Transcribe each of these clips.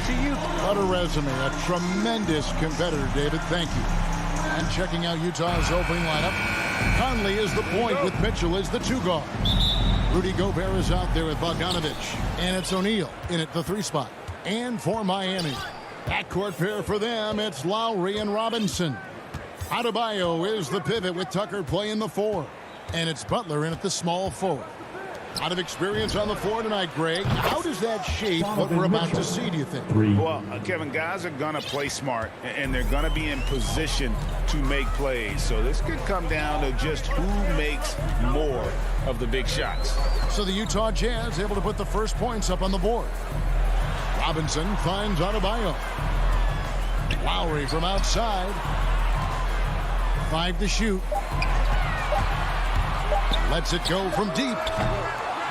to you. What a resume. A tremendous competitor, David. Thank you. And checking out Utah's opening lineup, Conley is the point with Mitchell as the two guard. Rudy Gobert is out there with Bogdanovich. And it's O'Neal in at the 3 spot. And for Miami, backcourt pair for them, it's Lowry and Robinson. Adebayo is the pivot with Tucker playing the 4. And it's Butler in at the small forward. A lot of experience on the floor tonight, Greg. How does that shape what we're about to see, do you think? Well, Kevin, guys are going to play smart, and they're going to be in position to make plays. So this could come down to just who makes more of the big shots. So the Utah Jazz able to put the first points up on the board. Robinson finds Adebayo. Lowry from outside. 5 to shoot. Lets it go from deep.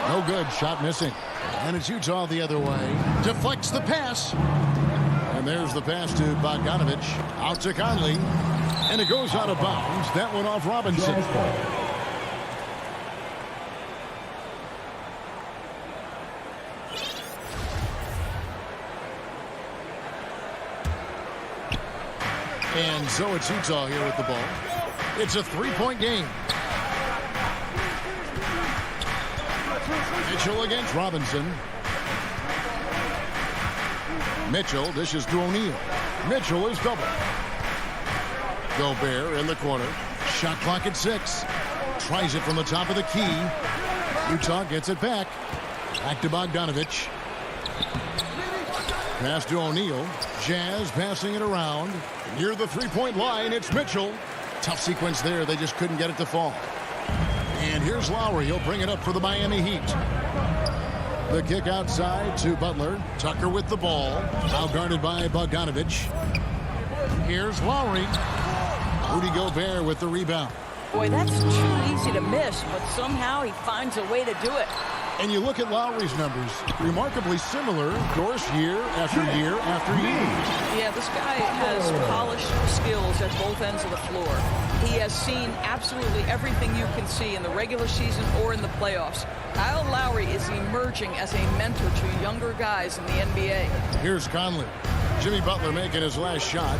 No good. Shot missing. And it's Utah the other way. Deflects the pass. And there's the pass to Bogdanovich. Out to Conley. And it goes out of bounds. That one off Robinson. And so it's Utah here with the ball. It's a 3-point game. Mitchell against Robinson. Mitchell dishes to O'Neal. Mitchell is double. Gobert in the corner. Shot clock at 6. Tries it from the top of the key. Utah gets it back. Back to Bogdanovich. Pass to O'Neal. Jazz passing it around. Near the 3-point line, it's Mitchell. Tough sequence there. They just couldn't get it to fall. And here's Lowry. He'll bring it up for the Miami Heat. The kick outside to Butler. Tucker with the ball. Now guarded by Bogdanovich. Here's Lowry. Rudy Gobert with the rebound. Boy, that's too easy to miss, but somehow he finds a way to do it. And you look at Lowry's numbers, remarkably similar, of course, year after year after year. Yeah, this guy has polished skills at both ends of the floor. He has seen absolutely everything you can see in the regular season or in the playoffs. Kyle Lowry is emerging as a mentor to younger guys in the NBA. Here's Conley. Jimmy Butler making his last shot.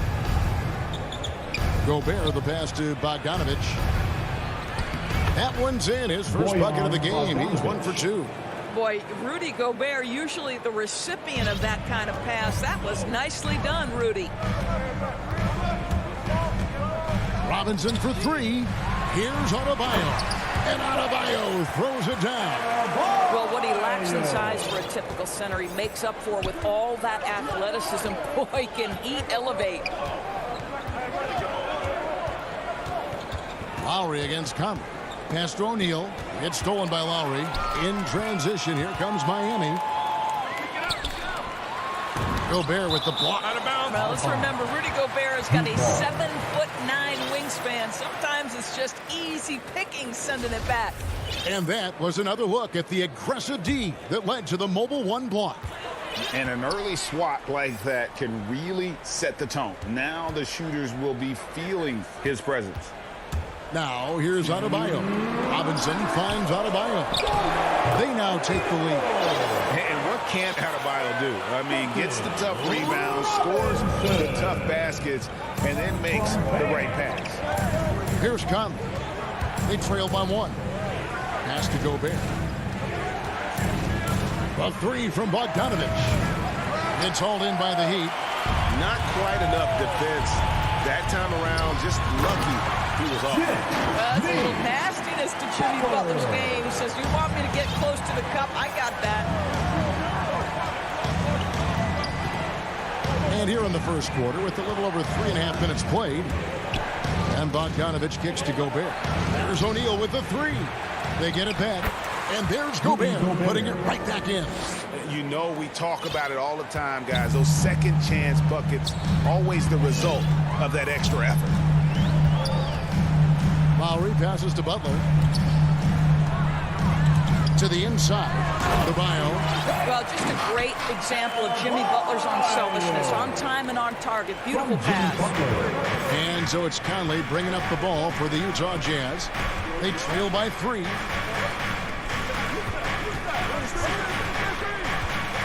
Gobert, the pass to Bogdanovich. That one's in. His first bucket of the game. He's 1 for 2. Boy, Rudy Gobert, usually the recipient of that kind of pass. That was nicely done, Rudy. Robinson for 3. Here's Adebayo. And Adebayo throws it down. Well, what he lacks in size for a typical center, he makes up for with all that athleticism. Boy, can he elevate. Lowry against Conley. Pass to O'Neal. It's stolen by Lowry. In transition, here comes Miami. Gobert with the block. Out of bounds. Well, let's remember, Rudy Gobert has got a 7'9" wingspan. Sometimes it's just easy picking sending it back. And that was another look at the aggressive D that led to the mobile 1 block. And an early swat like that can really set the tone. Now the shooters will be feeling his presence. Now, here's Adebayo. Robinson finds Adebayo. They now take the lead. And what can't Adebayo do? I mean, gets the tough rebounds, scores the tough baskets, and then makes the right pass. Here's Conley. They trail by 1. Pass to Gobert. A 3 from Bogdanovich. It's hauled in by the Heat. Not quite enough defense that time around. Just lucky. He was off. That's a little nastiness to Jimmy Butler's game. He says, you want me to get close to the cup? I got that. And here in the first quarter, with a little over 3.5 minutes played, and Bogdanovich kicks to Gobert. There's O'Neal with the 3. They get it back. And there's Gobert putting it right back in. You know, we talk about it all the time, guys. Those second chance buckets, always the result of that extra effort. Lowry passes to Butler. To the inside. Adebayo. Well, just a great example of Jimmy Butler's unselfishness. On time and on target. Beautiful pass. And so it's Conley bringing up the ball for the Utah Jazz. They trail by 3.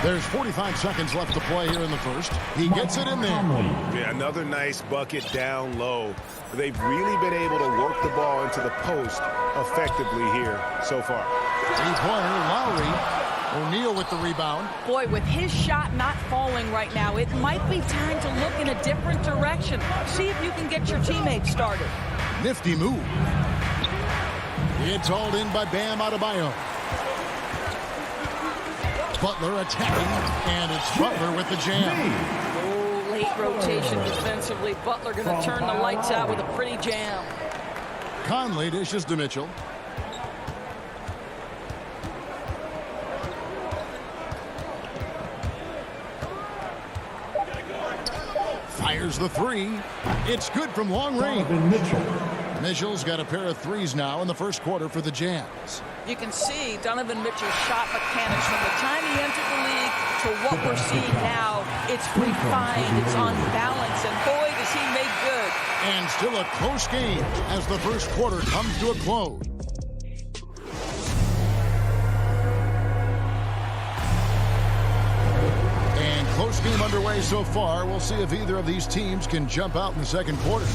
There's 45 seconds left to play here in the first. He gets it in there. Yeah, another nice bucket down low. They've really been able to work the ball into the post effectively here so far. Three-pointer, Lowry. O'Neal with the rebound. Boy, with his shot not falling right now, it might be time to look in a different direction. See if you can get your teammates started. Nifty move. It's hauled in by Bam Adebayo. Butler attacking, and it's Butler with the jam. Oh, late rotation defensively. Butler going to turn the lights out with a pretty jam. Conley dishes to Mitchell. Fires the three. It's good from long range. Mitchell's got a pair of threes now in the first quarter for the Jazz. You can see Donovan Mitchell's shot mechanics from the time he entered the league to what we're seeing now. It's refined, it's on balance, and boy, does he make good. And still a close game as the first quarter comes to a close. And close game underway so far. We'll see if either of these teams can jump out in the second quarter.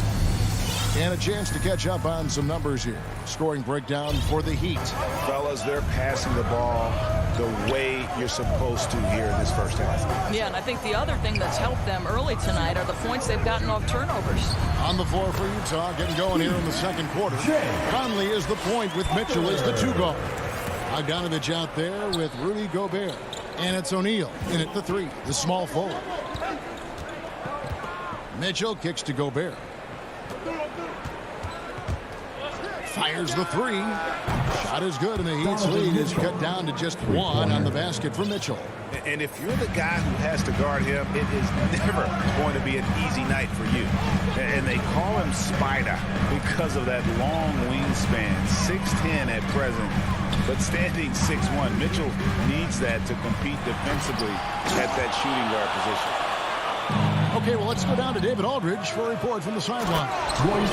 And a chance to catch up on some numbers here. Scoring breakdown for the Heat. Fellas, they're passing the ball the way you're supposed to here in this first half. Yeah, and I think the other thing that's helped them early tonight are the points they've gotten off turnovers. On the floor for Utah, getting going here in the second quarter. Conley is the point with Mitchell as the two guard. Bogdanovich out there with Rudy Gobert. And it's O'Neal in at the three, the small forward. Mitchell kicks to Gobert. Fires the three. Shot is good, and the Heat's lead is cut down to just one on the basket for Mitchell. And if you're the guy who has to guard him, it is never going to be an easy night for you. And they call him Spider because of that long wingspan, 6'10" at present, but standing 6'1". Mitchell needs that to compete defensively at that shooting guard position. Okay, well, let's go down to David Aldridge for a report from the sideline.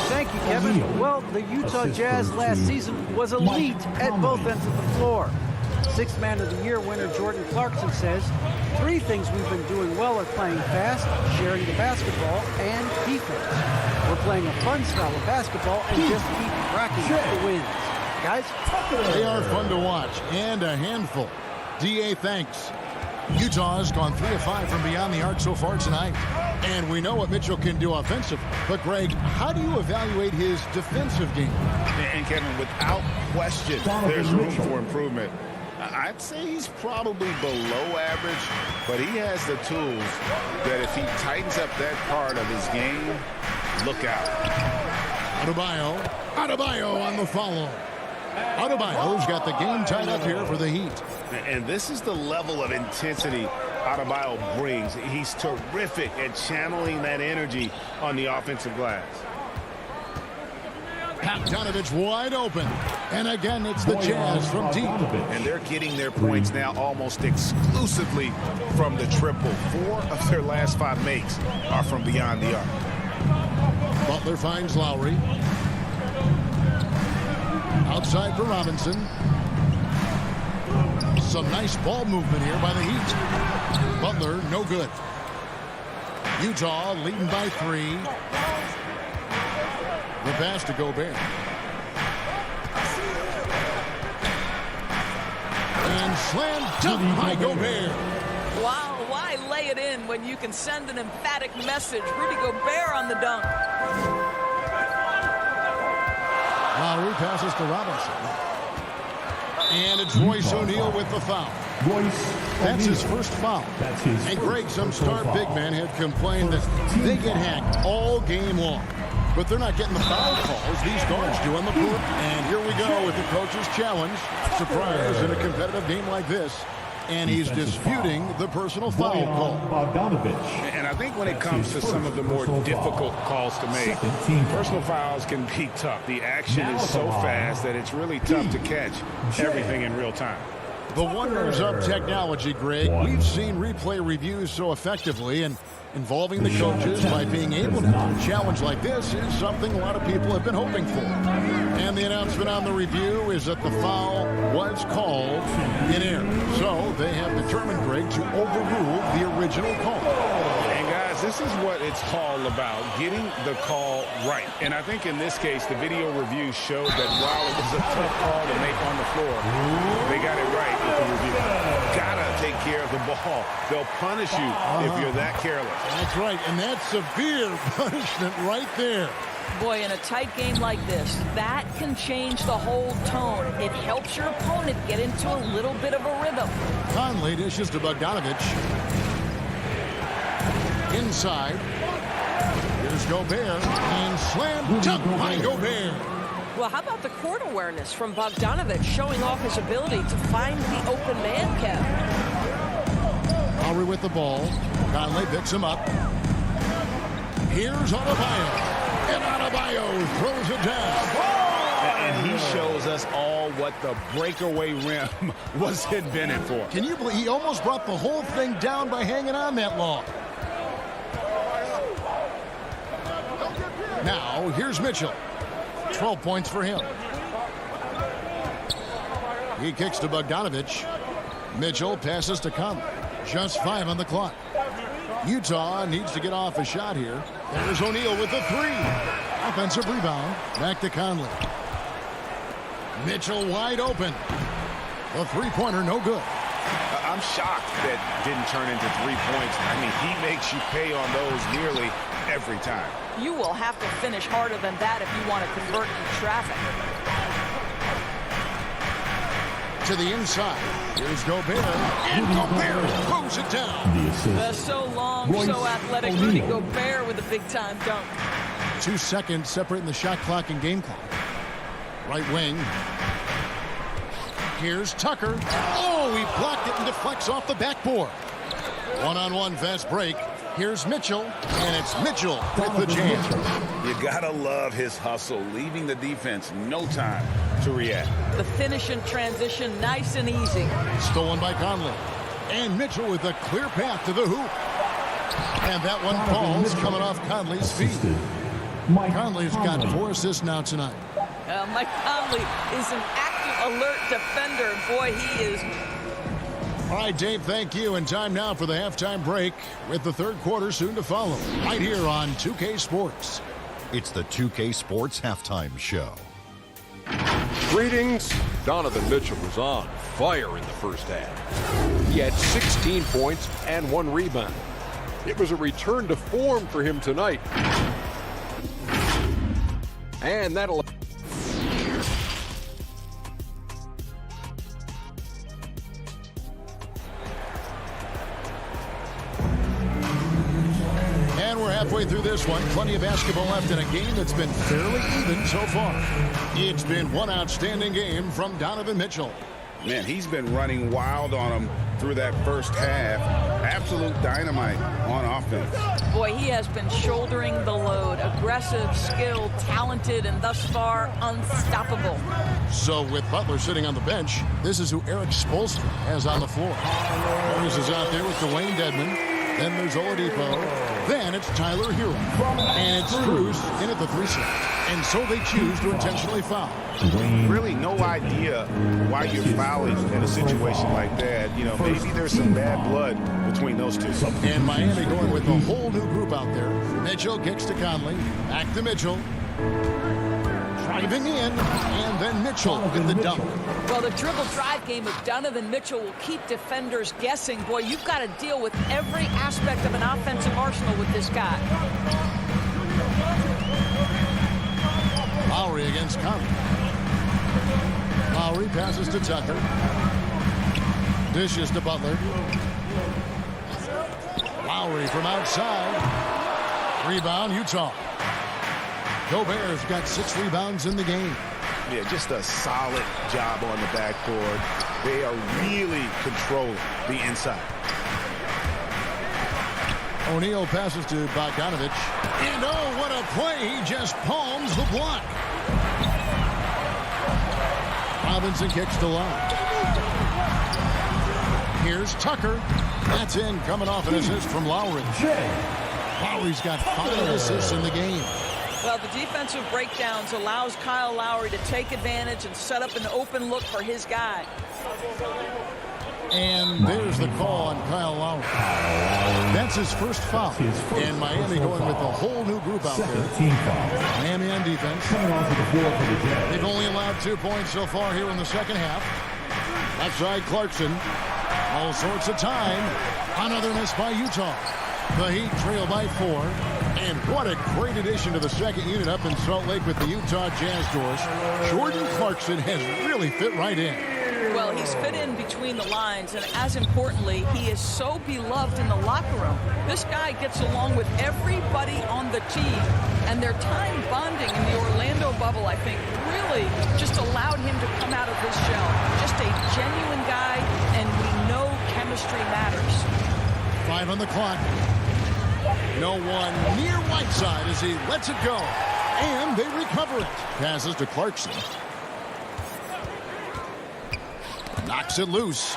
Thank you, Kevin. Well, the Utah Jazz last season was elite at both ends of the floor. Sixth Man of the Year winner Jordan Clarkson says, three things we've been doing well are playing fast, sharing the basketball, and defense. We're playing a fun style of basketball and just keep racking up the wins. Guys? They are fun to watch and a handful. D.A., thanks. Utah has gone 3 of 5 from beyond the arc so far tonight. And we know what Mitchell can do offensively. But, Greg, how do you evaluate his defensive game? And Kevin, without question, there's room for improvement. I'd say he's probably below average, but he has the tools that if he tightens up that part of his game, look out. Adebayo on the follow. Adebayo's got the game tied up here for the Heat. And this is the level of intensity Adebayo brings. He's terrific at channeling that energy on the offensive glass. Bogdanovich wide open. And again, it's the Jazz from deep. And they're getting their points now almost exclusively from the triple. 4 of their last 5 makes are from beyond the arc. Butler finds Lowry. Outside for Robinson. Some nice ball movement here by the Heat. Butler, no good. Utah leading by 3. The pass to Gobert. And slam dunk by Gobert. Wow, why lay it in when you can send an emphatic message? Rudy Gobert on the dunk. Lowry passes to Robinson. And it's Royce O'Neal with the foul. That's his first foul. And Greg, some star big men have complained that they get hacked all game long. But they're not getting the foul calls these guards do on the court. And here we go with the coach's challenge. Surprise in a competitive game like this. And he's disputing the personal foul call. And I think when it comes to some of the more difficult calls to make, personal fouls can be tough. The action is so fast that it's really tough to catch everything in real time. The wonders of technology, Greg. We've seen replay reviews so effectively, and Involving the coaches by being able to do a challenge like this is something a lot of people have been hoping for. And the announcement on the review is that the foul was called in air. So they have determined, Greg, to overrule the original call. And guys, this is what it's all about, getting the call right. And I think in this case, the video review showed that while it was a tough call to make on the floor, they got it right with the review. Gotta take care of the ball. They'll punish you if you're that careless. That's right, and that's severe punishment right there. Boy, in a tight game like this, that can change the whole tone. It helps your opponent get into a little bit of a rhythm. Conley dishes to Bogdanovich. Inside. Here's Gobert. And slam dunk by Gobert. Well, how about the court awareness from Bogdanovich showing off his ability to find the open man, Kev? Lowry with the ball. Conley picks him up. Here's Adebayo. And Adebayo throws it down. And he shows us all what the breakaway rim was invented for. Can you believe he almost brought the whole thing down by hanging on that long? Now, here's Mitchell. 12 points for him. He kicks to Bogdanovich. Mitchell passes to Conley. Just 5 on the clock. Utah needs to get off a shot here. There's O'Neal with the 3. Offensive rebound. Back to Conley. Mitchell wide open. The three-pointer no good. I'm shocked that didn't turn into 3 points. I mean, he makes you pay on those nearly every time. You will have to finish harder than that if you want to convert in traffic. To the inside. Here's Gobert. And Gobert throws it down. So long, so athletic. Rudy Gobert with a big-time dunk. 2 seconds separating the shot clock and game clock. Right wing. Here's Tucker. Oh, he blocked it and deflects off the backboard. One-on-one fast break. Here's Mitchell, and it's Mitchell with the jam. You gotta love his hustle, leaving the defense no time to react. The finish and transition, nice and easy. Stolen by Conley. And Mitchell with a clear path to the hoop. And that one falls coming off Conley's feet. Conley's got 4 assists now tonight. Mike Conley is an active, alert defender. Boy, he is. All right, Dave, thank you. And time now for the halftime break with the third quarter soon to follow. Right here on 2K Sports. It's the 2K Sports Halftime Show. Greetings. Donovan Mitchell was on fire in the first half. He had 16 points and 1 rebound. It was a return to form for him tonight. And that'll... Halfway through this one, plenty of basketball left in a game that's been fairly even so far. It's been one outstanding game from Donovan Mitchell. Man, he's been running wild on him through that first half. Absolute dynamite on offense. Boy, he has been shouldering the load. Aggressive, skilled, talented, and thus far unstoppable. So with Butler sitting on the bench, this is who Eric Spoelstra has on the floor. Morris is out there with Dwayne Dedmon. Then there's Oladipo. Then it's Tyler Hero. And it's Cruz in at the 3 slot. And so they choose to intentionally foul. Really no idea why you're fouling in a situation like that. You know, maybe there's some bad blood between those two. And Miami going with a whole new group out there. Mitchell kicks to Conley. Back to Mitchell. Driving in. And then Mitchell with the dunk. Well, the dribble drive game of Donovan Mitchell will keep defenders guessing. Boy, you've got to deal with every aspect of an offensive arsenal with this guy. Lowry against Conley. Lowry passes to Tucker. Dishes to Butler. Lowry from outside. Rebound, Utah. Gobert's got 6 rebounds in the game. Yeah, just a solid job on the backboard. They are really controlling the inside. O'Neal passes to Bogdanovich. And oh, what a play. He just palms the block. Robinson kicks to line. Here's Tucker. That's in, coming off an assist from Lowry. Lowry's got 5 assists in the game. Well, the defensive breakdowns allows Kyle Lowry to take advantage and set up an open look for his guy. And there's the call on Kyle Lowry. That's his first foul. And Miami going with a whole new group out there. Miami on defense. They've only allowed 2 points so far here in the second half. Left side, Clarkson. All sorts of time. Another miss by Utah. The Heat trail by 4. And what a great addition to the second unit up in Salt Lake with the Utah Jazz doors. Jordan Clarkson has really fit right in. Well, he's fit in between the lines, and as importantly, he is so beloved in the locker room. This guy gets along with everybody on the team, and their time bonding in the Orlando bubble, I think, really just allowed him to come out of his shell. Just a genuine guy, and we know chemistry matters. 5 on the clock. No one near Whiteside as he lets it go. And they recover it. Passes to Clarkson. Knocks it loose.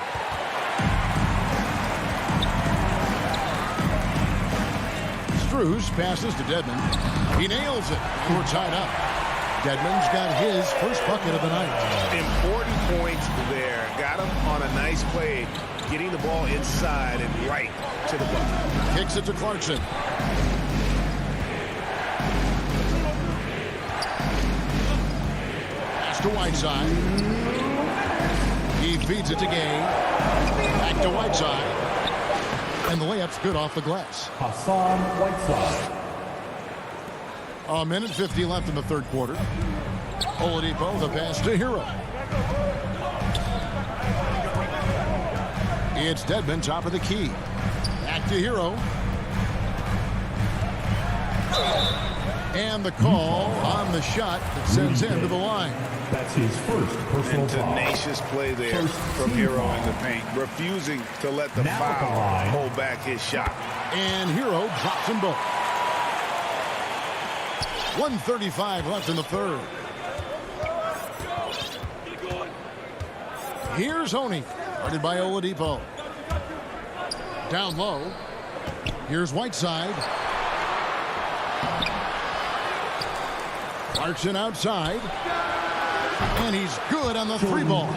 Strus passes to Dedmon. He nails it. We're tied up. Dedmon's got his first bucket of the night. Important points there. Got him on a nice play, getting the ball inside and right to the bucket. Kicks it to Clarkson. Pass to Whiteside. He feeds it to Gay. Back to Whiteside. And the layup's good off the glass. Hassan Whiteside. A minute 50 left in the third quarter. Oladipo, the pass to Hero. It's Dedmon, top of the key. Back to Hero. And the call on the shot that sends him to the line. That's his first personal foul. Tenacious play there from Hero in the paint, refusing to let the foul hold back his shot. And Hero drops them both. 1:35 left in the third. Here's Honey, guarded by Oladipo. Down low. Here's Whiteside. Clarkson outside. And he's good on the 3-ball.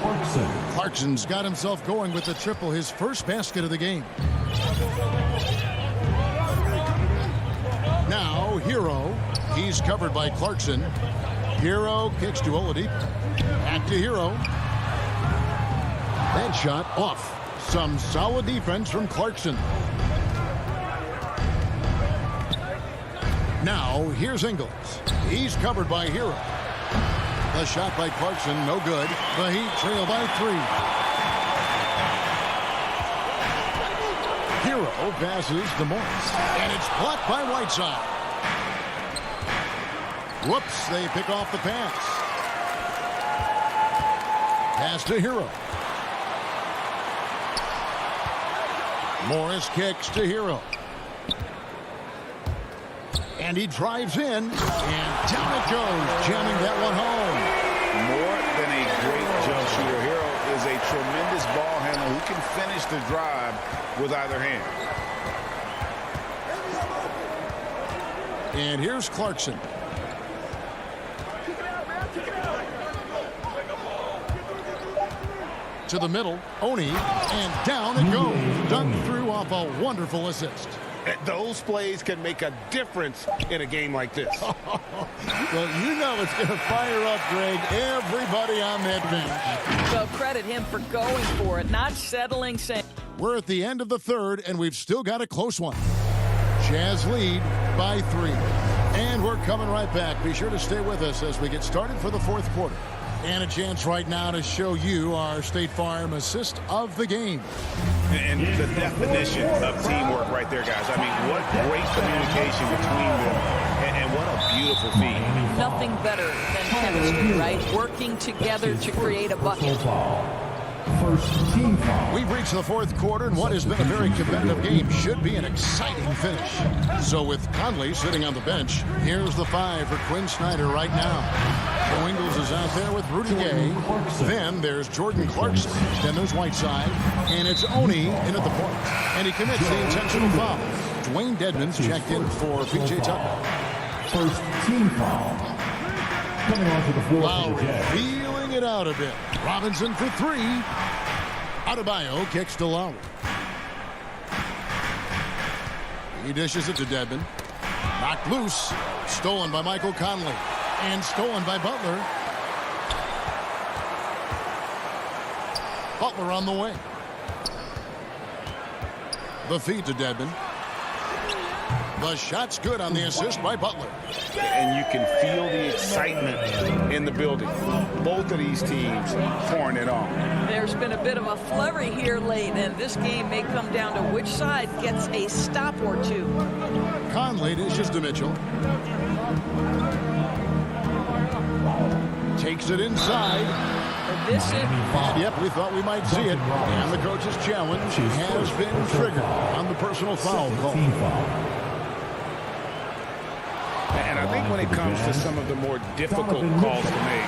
Clarkson's got himself going with the triple, his first basket of the game. Now, Hero. He's covered by Clarkson. Hero kicks to Oladipo. Back to Hero. That shot off. Some solid defense from Clarkson. Now, here's Ingles. He's covered by Hero. The shot by Clarkson, no good. The Heat trail by 3. Hero passes to Morris. And it's blocked by Whiteside. Whoops, they pick off the pass. Pass to Hero. Morris kicks to Hero. And he drives in, and down it goes, jamming that one home. More than a great jump shooter, Hero is a tremendous ball handler who can finish the drive with either hand. And here's Clarkson. To the middle, Oni, and down it goes. Dunked through off a wonderful assist. Those plays can make a difference in a game like this. Well, you know it's going to fire up, Greg, everybody on that bench. So credit him for going for it, not settling. We're at the end of the third, and we've still got a close one. Jazz lead by 3. And we're coming right back. Be sure to stay with us as we get started for the fourth quarter. And a chance right now to show you our State Farm assist of the game. And the definition of teamwork right there, guys. I mean, what great communication between them, and what a beautiful feed. Nothing better than chemistry, right? Working together to create a bucket. First team foul. We've reached the fourth quarter, and what has been a very competitive game should be an exciting finish. So with Conley sitting on the bench, here's the 5 for Quinn Snyder right now. Joe Ingles is out there with Rudy Gay. Then there's Jordan Clarkson. Then there's Whiteside. And it's Oni in at the point. And he commits the intentional foul. Dwayne Dedmon's checked in for P.J. Tucker. First team foul. Coming onto the floor. Lowry feeling it out a bit. Robinson for 3. Adebayo kicks to Lowry. He dishes it to Dedmon. Knocked loose. Stolen by Michael Conley. And stolen by Butler. Butler on the way. The feed to Dedmon. The shot's good on the assist by Butler. And you can feel the excitement in the building. Both of these teams pouring it on. There's been a bit of a flurry here late, and this game may come down to which side gets a stop or two. Conley dishes to Mitchell. Takes it inside. This is And yep, we thought we might see it. And the coach's challenge has been triggered on the personal foul call. Team foul. And I think when it comes to some of the more difficult calls to make,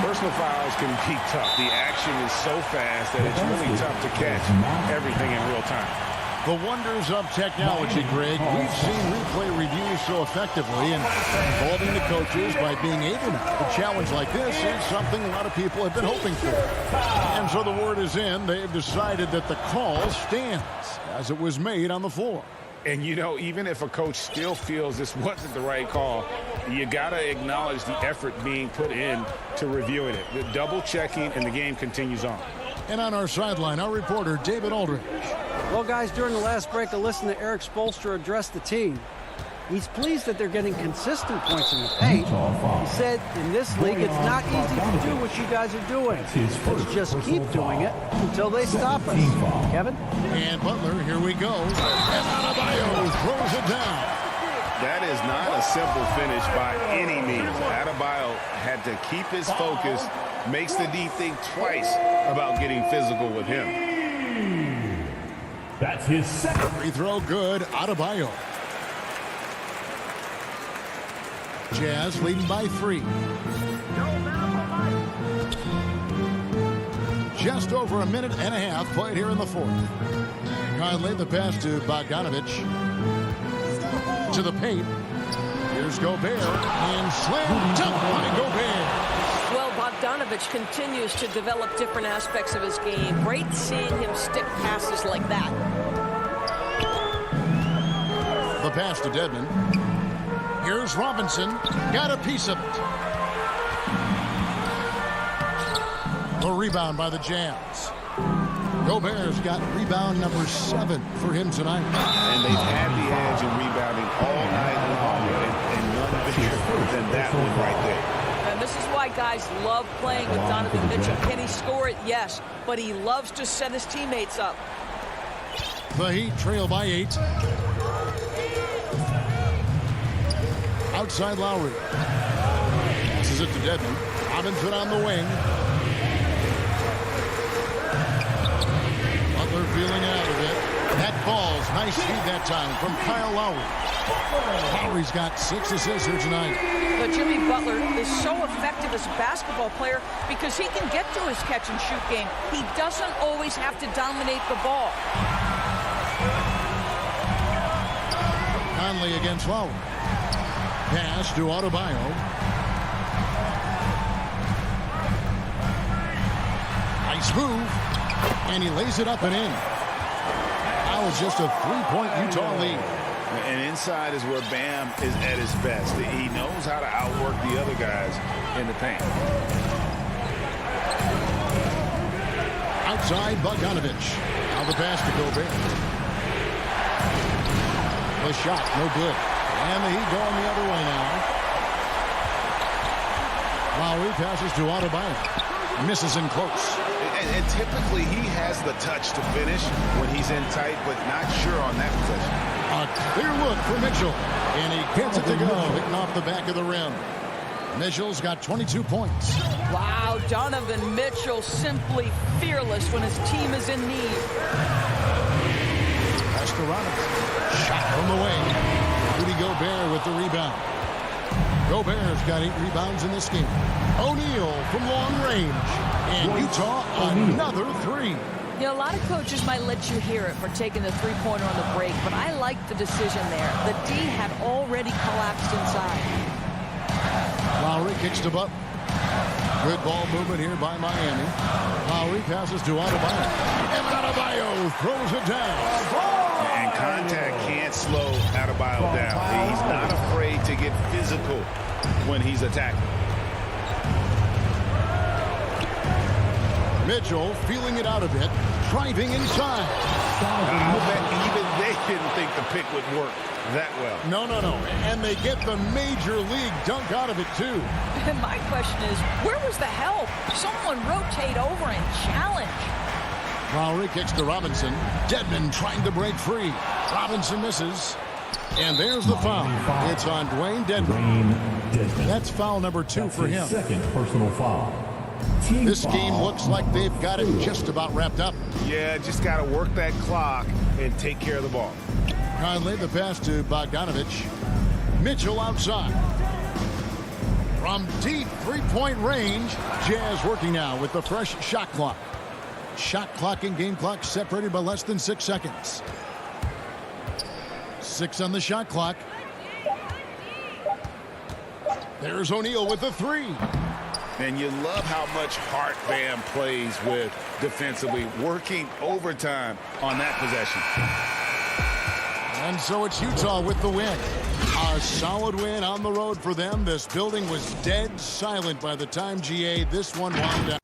personal fouls can be tough. The action is so fast that it's really tough to catch everything in real time. The wonders of technology, Greg. We've seen replay reviews so effectively, and involving the coaches by being able to challenge like this is something a lot of people have been hoping for. And so the word is in. They've decided that the call stands as it was made on the floor. And, you know, even if a coach still feels this wasn't the right call, you got to acknowledge the effort being put in to reviewing it. The double checking, and the game continues on. And on our sideline, our reporter, David Aldridge. Well, guys, during the last break, I listened to Eric Spoelstra address the team. He's pleased that they're getting consistent points in the paint. He said, in this league, it's not easy to do what you guys are doing. Let's just keep doing it until they stop us. Kevin? And Butler, here we go. And Adebayo throws it down. That is not a simple finish by any means. Adebayo had to keep his focus, makes the D think twice about getting physical with him. That's his second. Free throw good. Adebayo. Jazz leading by 3. Just over a minute and a half played here in the fourth. Conley, the pass to Bogdanovich. To the paint. Here's Gobert. And slam dunk by Gobert. Well, Bogdanovich continues to develop different aspects of his game. Great seeing him stick passes like that. The pass to Dedmon. Here's Robinson. Got a piece of it. The rebound by the Jazz. Gobert's got rebound number 7 for him tonight. And they've had the edge in rebounding all night long, and none bigger than that one right there. And this is why guys love playing with Donovan Mitchell. Can he score it? Yes. But he loves to set his teammates up. The Heat trail by 8. Outside Lowry. Passes it to Dedmon. Robinson on the wing. Butler feeling out of it. That ball's nice feed that time from Kyle Lowry. Lowry's got 6 assists here tonight. But Jimmy Butler is so effective as a basketball player because he can get to his catch-and-shoot game. He doesn't always have to dominate the ball. Conley against Lowry. Pass to Adebayo. Nice move. And he lays it up and in. That was just a 3-point Utah lead. And inside is where Bam is at his best. He knows how to outwork the other guys in the paint. Outside Bogdanovich. Now the pass to Gobert. The shot, no good. And the Heat going the other way now. Lowry passes to Adebayo. Misses in close. And typically he has the touch to finish when he's in tight, but not sure on that possession. A clear look for Mitchell. And he gets it to go, hitting off the back of the rim. Mitchell's got 22 points. Wow, Donovan Mitchell simply fearless when his team is in need. Pass to Robinson. Shot from the wing. Rudy Gobert with the rebound. Gobert's got 8 rebounds in this game. O'Neal from long range. And Utah, another 3. You know, a lot of coaches might let you hear it for taking the three-pointer on the break, but I like the decision there. The D had already collapsed inside. Lowry kicks to Butler. Good ball movement here by Miami. Lowry passes to Adebayo. And Adebayo throws it down. And contact can't slow Adebayo down. He's not afraid to get physical when he's attacking. Mitchell feeling it out a bit, driving inside. I bet even they didn't think the pick would work that well. No. And they get the major league dunk out of it, too. And my question is, where was the help? Someone rotate over and challenge. Lowry kicks to Robinson. Dedmon trying to break free. Robinson misses. And there's the foul. It's on Dwayne Dedmon. That's foul number 2 for him. Second personal foul. This game looks like they've got it just about wrapped up. Yeah, just got to work that clock and take care of the ball. Conley, the pass to Bogdanovich. Mitchell outside. From deep three-point range, Jazz working now with the fresh shot clock. Shot clock and game clock separated by less than 6 seconds. 6 on the shot clock. There's O'Neal with the 3. And you love how much heart Bam plays with defensively, working overtime on that possession. And so it's Utah with the win. A solid win on the road for them. This building was dead silent by the time GA this one wound up.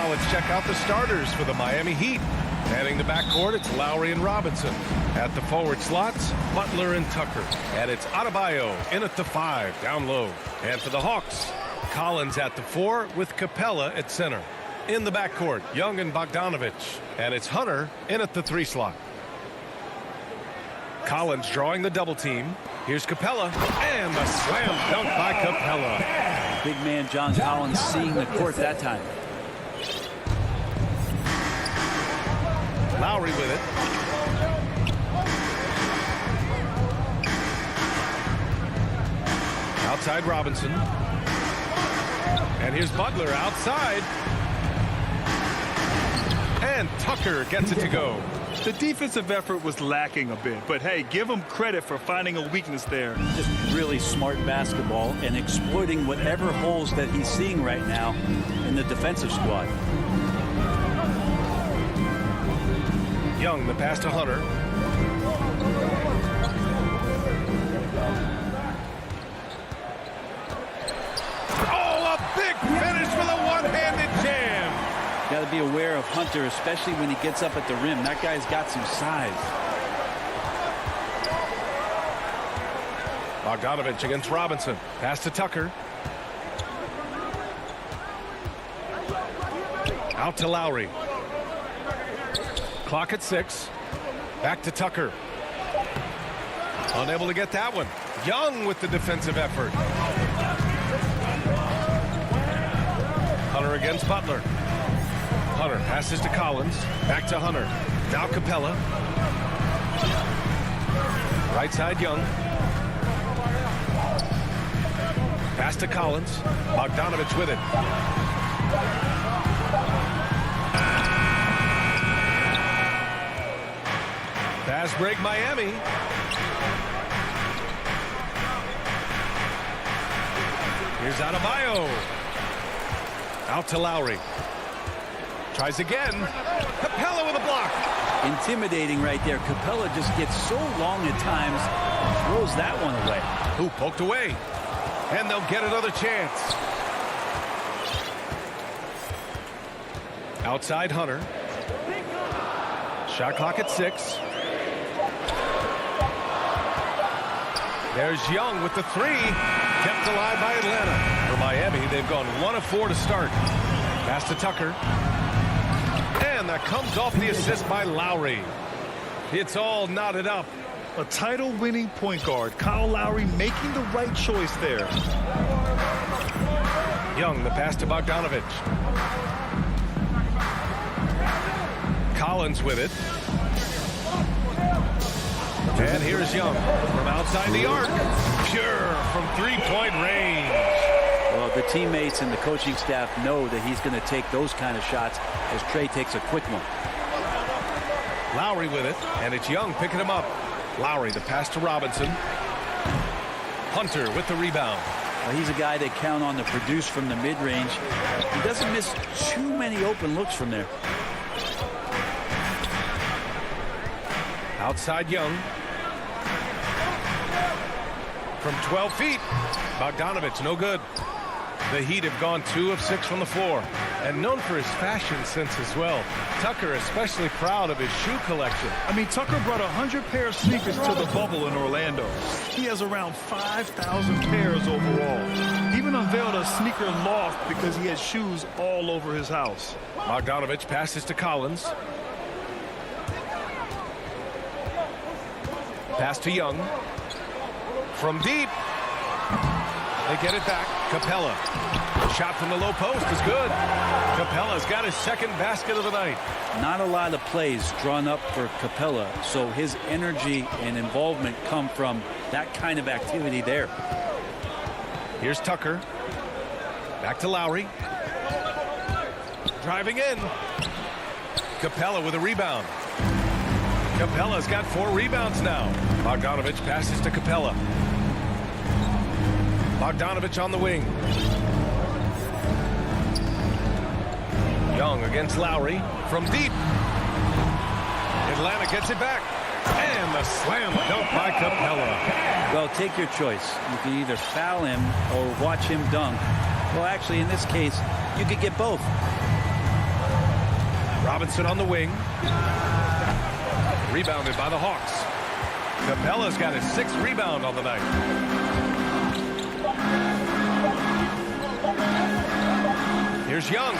Now let's check out the starters for the Miami Heat. Heading the backcourt, it's Lowry and Robinson. At the forward slots, Butler and Tucker. And it's Adebayo in at the 5, down low. And for the Hawks, Collins at the 4 with Capella at center. In the backcourt, Young and Bogdanovich. And it's Hunter in at the 3 slot. Collins drawing the double team. Here's Capella, and the slam dunk by Capella. Big man John Collins seeing the court that time. Lowry with it. Outside Robinson. And here's Butler outside. And Tucker gets it to go. The defensive effort was lacking a bit, but hey, give him credit for finding a weakness there. Just really smart basketball and exploiting whatever holes that he's seeing right now in the defensive squad. Young, the pass to Hunter. Oh, a big finish with a one-handed jam. Got to be aware of Hunter, especially when he gets up at the rim. That guy's got some size. Bogdanovich against Robinson. Pass to Tucker. Out to Lowry. Clock at 6. Back to Tucker. Unable to get that one. Young with the defensive effort. Hunter against Butler. Hunter passes to Collins. Back to Hunter. Now Capella. Right side Young. Pass to Collins. Bogdanovich with it. Fast break Miami. Here's Adebayo. Out to Lowry. Tries again. Capella with a block. Intimidating right there. Capella just gets so long at times. Throws that one away. Who poked away. And they'll get another chance. Outside Hunter. Shot clock at 6. There's Young with the 3. Kept alive by Atlanta. For Miami, they've gone 1 of 4 to start. Pass to Tucker. And that comes off the assist by Lowry. It's all knotted up. A title-winning point guard, Kyle Lowry, making the right choice there. Young, the pass to Bogdanovich. Collins with it. And here's Young from outside the arc. Pure from three-point range. Well, the teammates and the coaching staff know that he's going to take those kind of shots as Trey takes a quick one. Lowry with it, and it's Young picking him up. Lowry, the pass to Robinson. Hunter with the rebound. Well, he's a guy they count on to produce from the mid-range. He doesn't miss too many open looks from there. Outside Young. From 12 feet. Bogdanovich, no good. The Heat have gone 2 of 6 from the floor. And known for his fashion sense as well. Tucker especially proud of his shoe collection. I mean, Tucker brought 100 pair of sneakers to the bubble in Orlando. He has around 5,000 pairs overall. He even unveiled a sneaker loft because he has shoes all over his house. Bogdanovich passes to Collins. Pass to Young. From deep. They get it back. Capella. Shot from the low post is good. Capella's got his second basket of the night. Not a lot of plays drawn up for Capella, so his energy and involvement come from that kind of activity there. Here's Tucker. Back to Lowry. Driving in. Capella with a rebound. Capella's got 4 rebounds now. Bogdanovich passes to Capella. Bogdanovich on the wing. Young against Lowry from deep. Atlanta gets it back. And the slam dunk by Capella. Well, take your choice. You can either foul him or watch him dunk. Well, actually, in this case, you could get both. Robinson on the wing. Rebounded by the Hawks. Capella's got his 6th rebound on the night. Here's Young.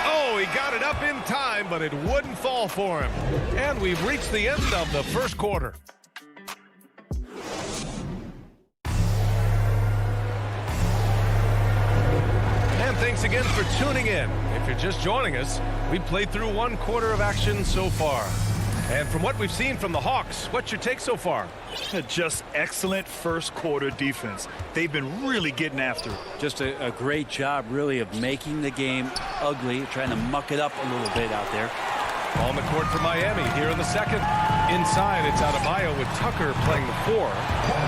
Oh, he got it up in time, but it wouldn't fall for him. And we've reached the end of the first quarter. And thanks again for tuning in. If you're just joining us, we've played through 1 quarter of action so far. And from what we've seen from the Hawks, what's your take so far? Just excellent first quarter defense. They've been really getting after it. Just a great job, really, of making the game ugly, trying to muck it up a little bit out there. On the court for Miami here in the second. Inside, it's Adebayo with Tucker playing the 4.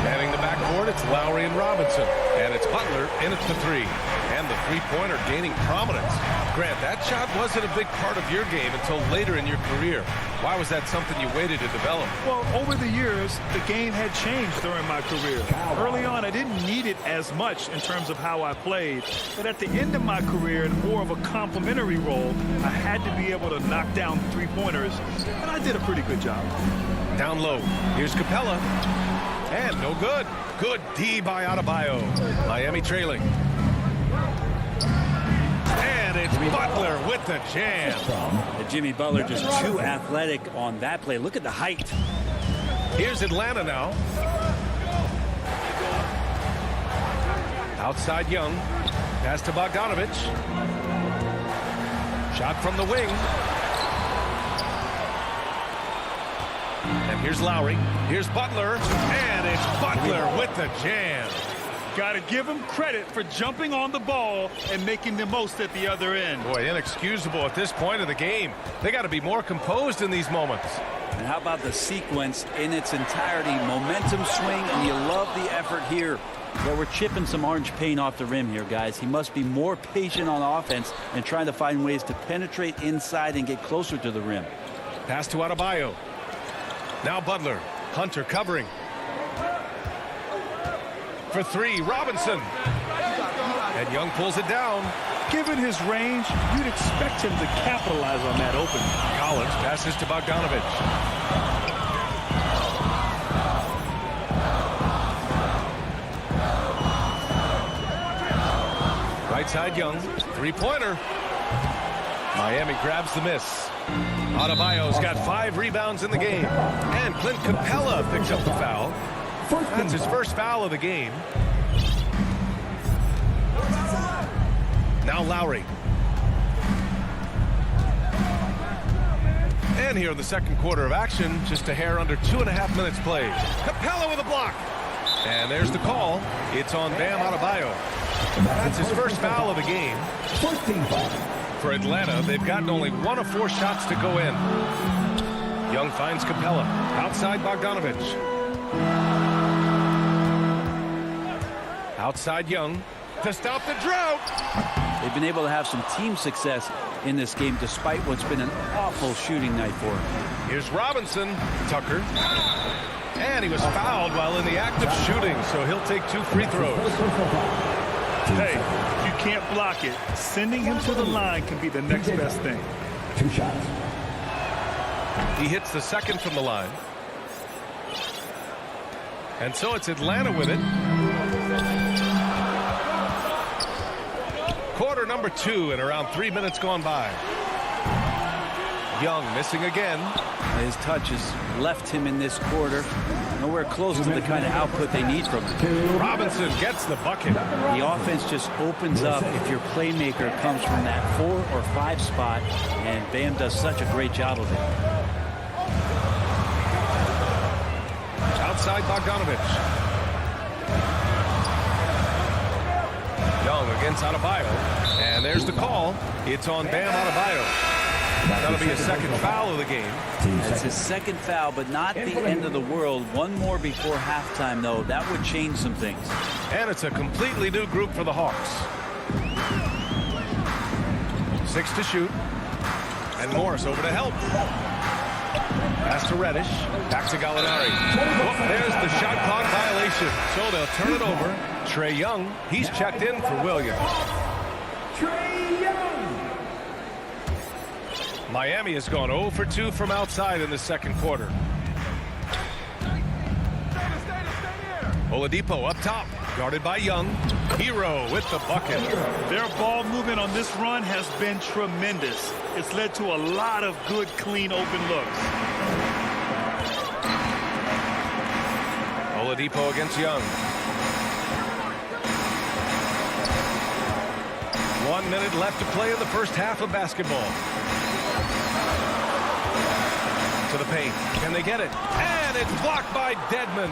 Heading the backcourt, it's Lowry and Robinson. And it's Butler in at the 3. And the three-pointer gaining prominence. Grant, that shot wasn't a big part of your game until later in your career. Why was that something you waited to develop? Well, over the years, the game had changed during my career. Early on, I didn't need it as much in terms of how I played. But at the end of my career, in more of a complementary role, I had to be able to knock down three-pointers, and I did a pretty good job. Down low, here's Capella. And no good. Good D by Adebayo. Miami trailing. And it's Butler with the jam. Jimmy Butler just too athletic on that play. Look at the height. Here's Atlanta now. Outside Young. Pass to Bogdanovich. Shot from the wing. And here's Lowry. Here's Butler. And it's Butler with the jam. Got to give him credit for jumping on the ball and making the most at the other end. Boy, inexcusable at this point of the game. They got to be more composed in these moments. And how about the sequence in its entirety? Momentum swing, and you love the effort here. But we're chipping some orange paint off the rim here, guys. He must be more patient on offense and trying to find ways to penetrate inside and get closer to the rim. Pass to Adebayo. Now Butler. Hunter covering. For 3, Robinson. And Young pulls it down. Given his range, you'd expect him to capitalize on that opening. Collins passes to Bogdanovich. Right side Young. 3-pointer. Miami grabs the miss. Adebayo's got 5 rebounds in the game. And Clint Capella picks up the foul. That's his first foul of the game. Now Lowry. And here in the second quarter of action, just a hair under 2.5 minutes played. Capella with a block. And there's the call. It's on Bam Adebayo. That's his first foul of the game. For Atlanta, they've gotten only 1 of 4 shots to go in. Young finds Capella. Outside Bogdanovich. Outside Young to stop the drought. They've been able to have some team success in this game despite what's been an awful shooting night for him. Here's Robinson. Tucker. And he was fouled while in the act of shooting, so he'll take 2 free throws. Hey, if you can't block it, sending him to the line can be the next best thing. 2 shots. He hits the second from the line. And so it's Atlanta with it. Quarter number 2 and around 3 minutes gone by. Young missing again. His touch has left him in this quarter. Nowhere close to the kind of output they need from him. Robinson gets the bucket. The offense just opens up if your playmaker comes from that 4 or 5 spot, and Bam does such a great job of it. Outside Bogdanovich. Young against Adebayo. And there's the call. It's on Bam Adebayo. That'll be his second foul of the game. It's his second foul, but not the end of the world. 1 more before halftime, though. That would change some things. And it's a completely new group for the Hawks. 6 to shoot. And Morris over to help. Pass to Reddish. Back to Gallinari. Oh, there's the shot clock violation. So they'll turn it over. Trae Young, he's checked in for Williams. Miami has gone 0 for 2 from outside in the second quarter. Oladipo up top, guarded by Young. Hero with the bucket. Their ball movement on this run has been tremendous. It's led to a lot of good, clean, open looks. Oladipo against Young. 1 minute left to play in the first half of basketball. To the paint. Can they get it? And it's blocked by Dedmon.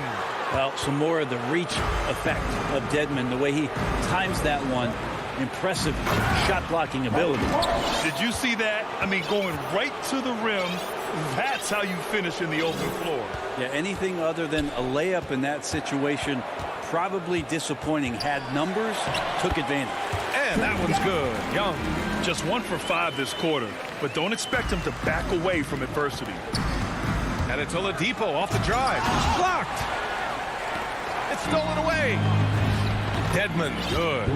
Well, some more of the reach effect of Dedmon, the way he times that one. Impressive shot blocking ability. Did you see that? I mean, going right to the rim. That's how you finish in the open floor. Yeah, anything other than a layup in that situation, probably disappointing. Had numbers, took advantage. And that one's good. Young. Just 1 for 5 this quarter, but don't expect him to back away from adversity. And it's Oladipo off the drive. Blocked. It's stolen away. Dedmon, good.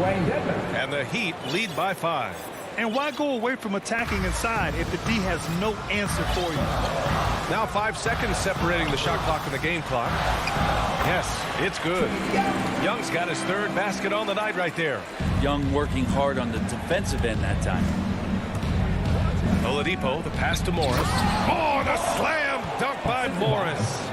And the Heat lead by 5. And why go away from attacking inside if the D has no answer for you? Now 5 seconds separating the shot clock and the game clock. Yes, it's good. Young's got his 3rd basket on the night right there. Young working hard on the defensive end that time. Oladipo, the pass to Morris. Oh, the slam dunk by Morris.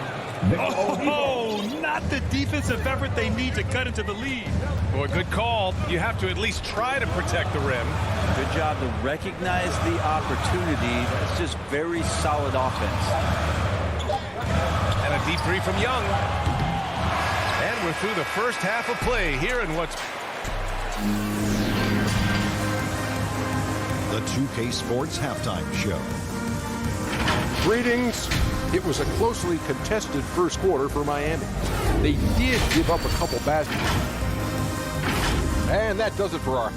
Oh, not the defensive effort they need to cut into the lead. Boy, good call. You have to at least try to protect the rim. Good job to recognize the opportunity. That's just very solid offense. And a deep 3 from Young. And we're through the first half of play here in what's... The 2K Sports Halftime Show. Greetings. It was a closely contested first quarter for Miami. They did give up a couple baskets. And that does it for our...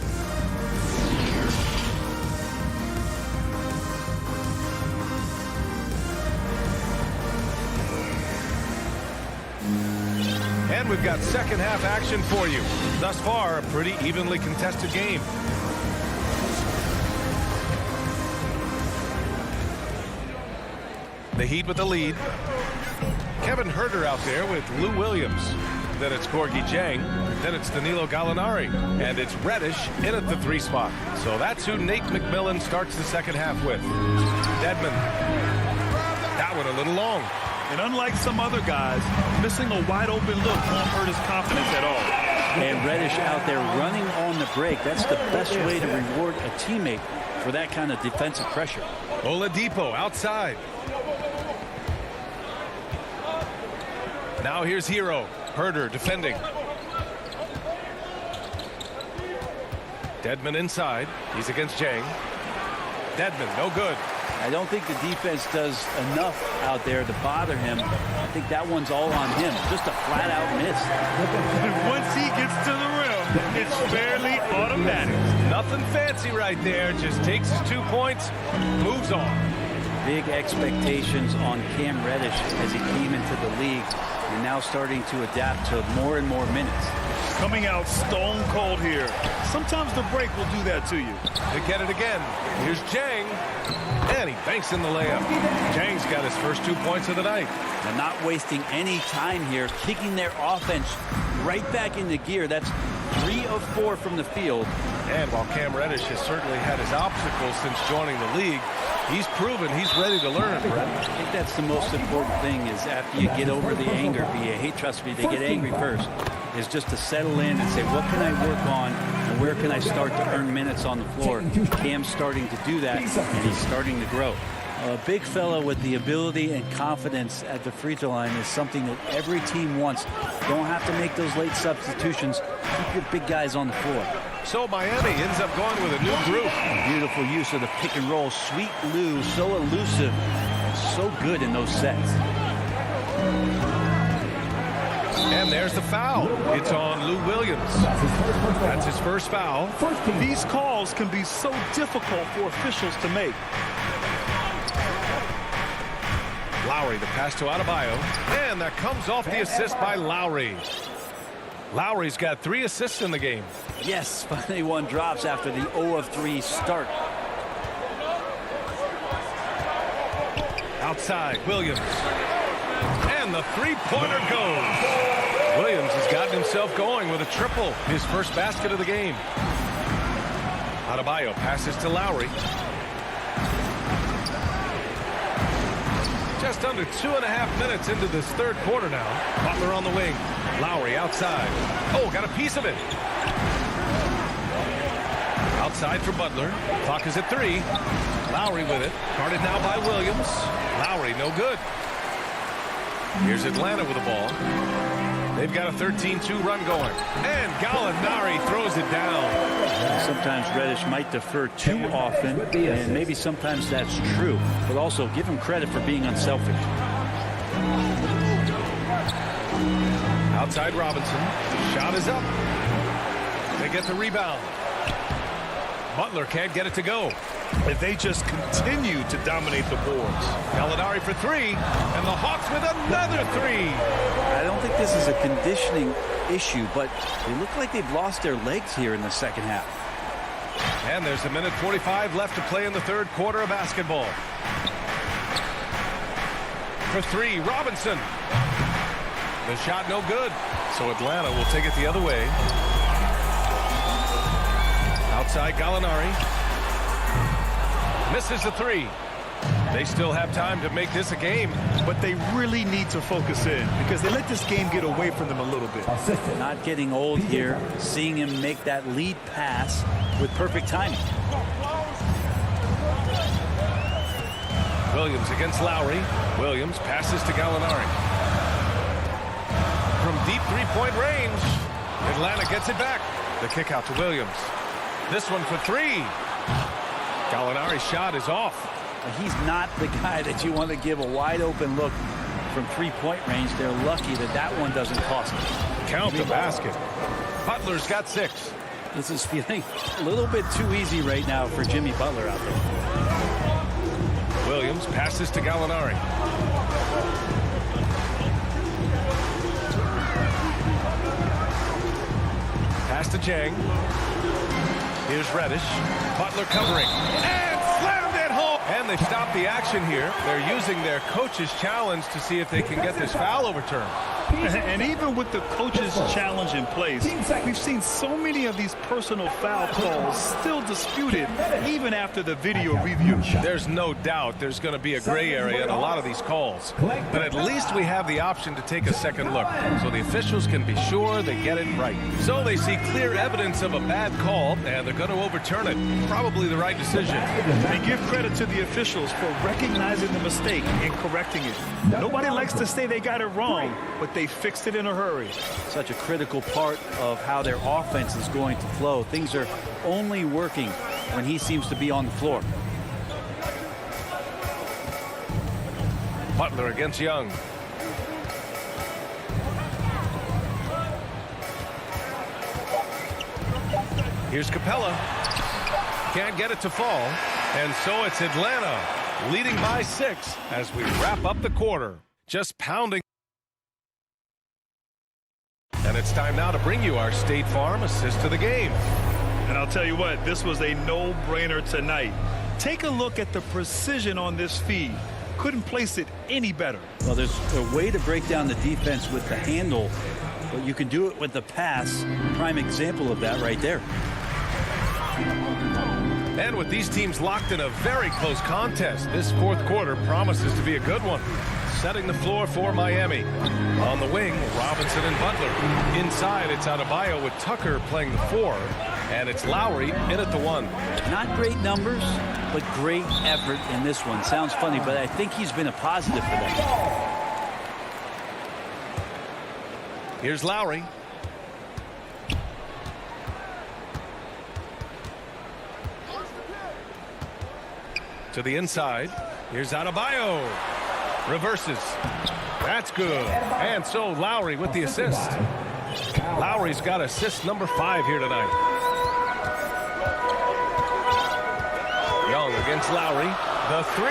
And we've got second half action for you. Thus far, a pretty evenly contested game. The Heat with the lead. Kevin Huerter out there with Lou Williams. Then it's Gorgui Dieng. Then it's Danilo Gallinari. And it's Reddish in at the 3 spot. So that's who Nate McMillan starts the second half with. Dedmon. That one a little long. And unlike some other guys, missing a wide open look won't hurt his confidence at all. And Reddish out there running on the break. That's the best way to reward a teammate for that kind of defensive pressure. Oladipo outside. Now here's Hero. Huerter defending. Dedmon inside. He's against Dieng. Dedmon, no good. I don't think the defense does enough out there to bother him. I think that one's all on him. Just a flat-out miss. And once he gets to the rim, it's fairly automatic. Nothing fancy right there. Just takes his 2 points, moves on. Big expectations on Cam Reddish as he came into the league and now starting to adapt to more and more minutes. Coming out stone cold here. Sometimes the break will do that to you. They get it again. Here's Dieng. And he banks in the layup. Dieng's got his first 2 points of the night. And not wasting any time here, kicking their offense right back into gear. That's 3 of 4 from the field. And while Cam Reddish has certainly had his obstacles since joining the league, he's proven he's ready to learn, Brett. I think that's the most important thing is after you get over the anger, trust me, they get angry first, is just to settle in and say, what can I work on and where can I start to earn minutes on the floor? Cam's starting to do that, and he's starting to grow. A big fella with the ability and confidence at the free throw line is something that every team wants. Don't have to make those late substitutions. Keep your big guys on the floor. So Miami ends up going with a new group. Beautiful use of the pick and roll. Sweet Lou, so elusive, and so good in those sets. And there's the foul. It's on Lou Williams. That's his first foul. These calls can be so difficult for officials to make. Lowry, the pass to Adebayo. And that comes off the assist by Lowry. Lowry's got 3 assists in the game. Yes, finally one drops after the 0 of 3 start. Outside, Williams. And the three-pointer goes. Williams has gotten himself going with a triple, his first basket of the game. Adebayo passes to Lowry. Just under 2.5 minutes into this third quarter now. Butler on the wing. Lowry outside. Oh, got a piece of it. Outside for Butler. Clock is at 3. Lowry with it. Guarded now by Williams. Lowry no good. Here's Atlanta with the ball. They've got a 13-2 run going. And Gallinari throws it down. Sometimes Reddish might defer too often, and maybe sometimes that's true. But also give him credit for being unselfish. Outside Robinson. Shot is up. They get the rebound. Butler can't get it to go. And they just continue to dominate the boards. Gallinari for 3, and the Hawks with another 3. I don't think this is a conditioning issue, but they look like they've lost their legs here in the second half. And there's 1:45 left to play in the third quarter of basketball. For 3, Robinson. The shot no good. So Atlanta will take it the other way. Outside Gallinari. Misses the 3. They still have time to make this a game. But they really need to focus in because they let this game get away from them a little bit. Not getting old here. Seeing him make that lead pass with perfect timing. Williams against Lowry. Williams passes to Gallinari. From deep three-point range, Atlanta gets it back. The kick out to Williams. This one for 3. Gallinari's shot is off. He's not the guy that you want to give a wide-open look from three-point range. They're lucky that that one doesn't cost them. Count the basket. Butler's got 6. This is feeling a little bit too easy right now for Jimmy Butler out there. Williams passes to Gallinari. Pass to Jang. Here's Reddish. Butler covering. And slammed it home. And they stopped the action here. They're using their coach's challenge to see if they can get this foul overturned. And even with the coach's challenge in place, we've seen so many of these personal foul calls still disputed even after the video review. There's no doubt there's going to be a gray area in a lot of these calls. But at least we have the option to take a second look so the officials can be sure they get it right. So they see clear evidence of a bad call, and they're going to overturn it. Probably the right decision. They give credit to the officials for recognizing the mistake and correcting it. Nobody likes to say they got it wrong, but they fixed it in a hurry. Such a critical part of how their offense is going to flow. Things are only working when he seems to be on the floor. Butler against Young. Here's Capella. Can't get it to fall. And so it's Atlanta leading by 6 as we wrap up the quarter. Just pounding. And it's time now to bring you our State Farm assist to the game. And I'll tell you what, this was a no-brainer tonight. Take a look at the precision on this feed. Couldn't place it any better. Well, there's a way to break down the defense with the handle, but you can do it with the pass. Prime example of that right there. And with these teams locked in a very close contest, this fourth quarter promises to be a good one. Setting the floor for Miami. On the wing, Robinson and Butler. Inside, it's Adebayo with Tucker playing the 4. And it's Lowry in at the 1. Not great numbers, but great effort in this one. Sounds funny, but I think he's been a positive for them. Here's Lowry. To the inside. Here's Adebayo. Reverses. That's good. And so Lowry with the assist. Lowry's got assist number 5 here tonight. Young against Lowry. The 3.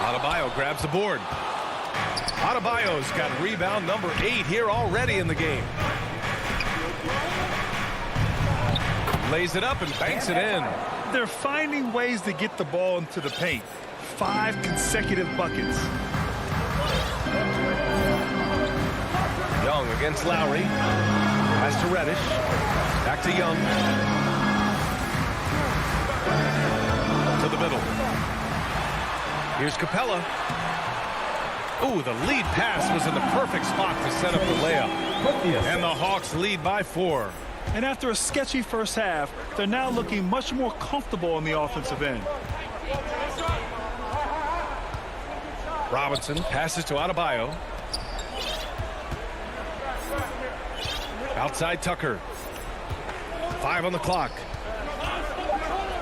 Adebayo grabs the board. Adebayo's got rebound number 8 here already in the game. Lays it up and banks it in. They're finding ways to get the ball into the paint. 5 consecutive buckets. Young against Lowry. Pass to Reddish. Back to Young. To the middle. Here's Capella. Ooh, the lead pass was in the perfect spot to set up the layup. And the Hawks lead by 4. And after a sketchy first half, they're now looking much more comfortable on the offensive end. Robinson passes to Adebayo. Outside Tucker. 5 on the clock.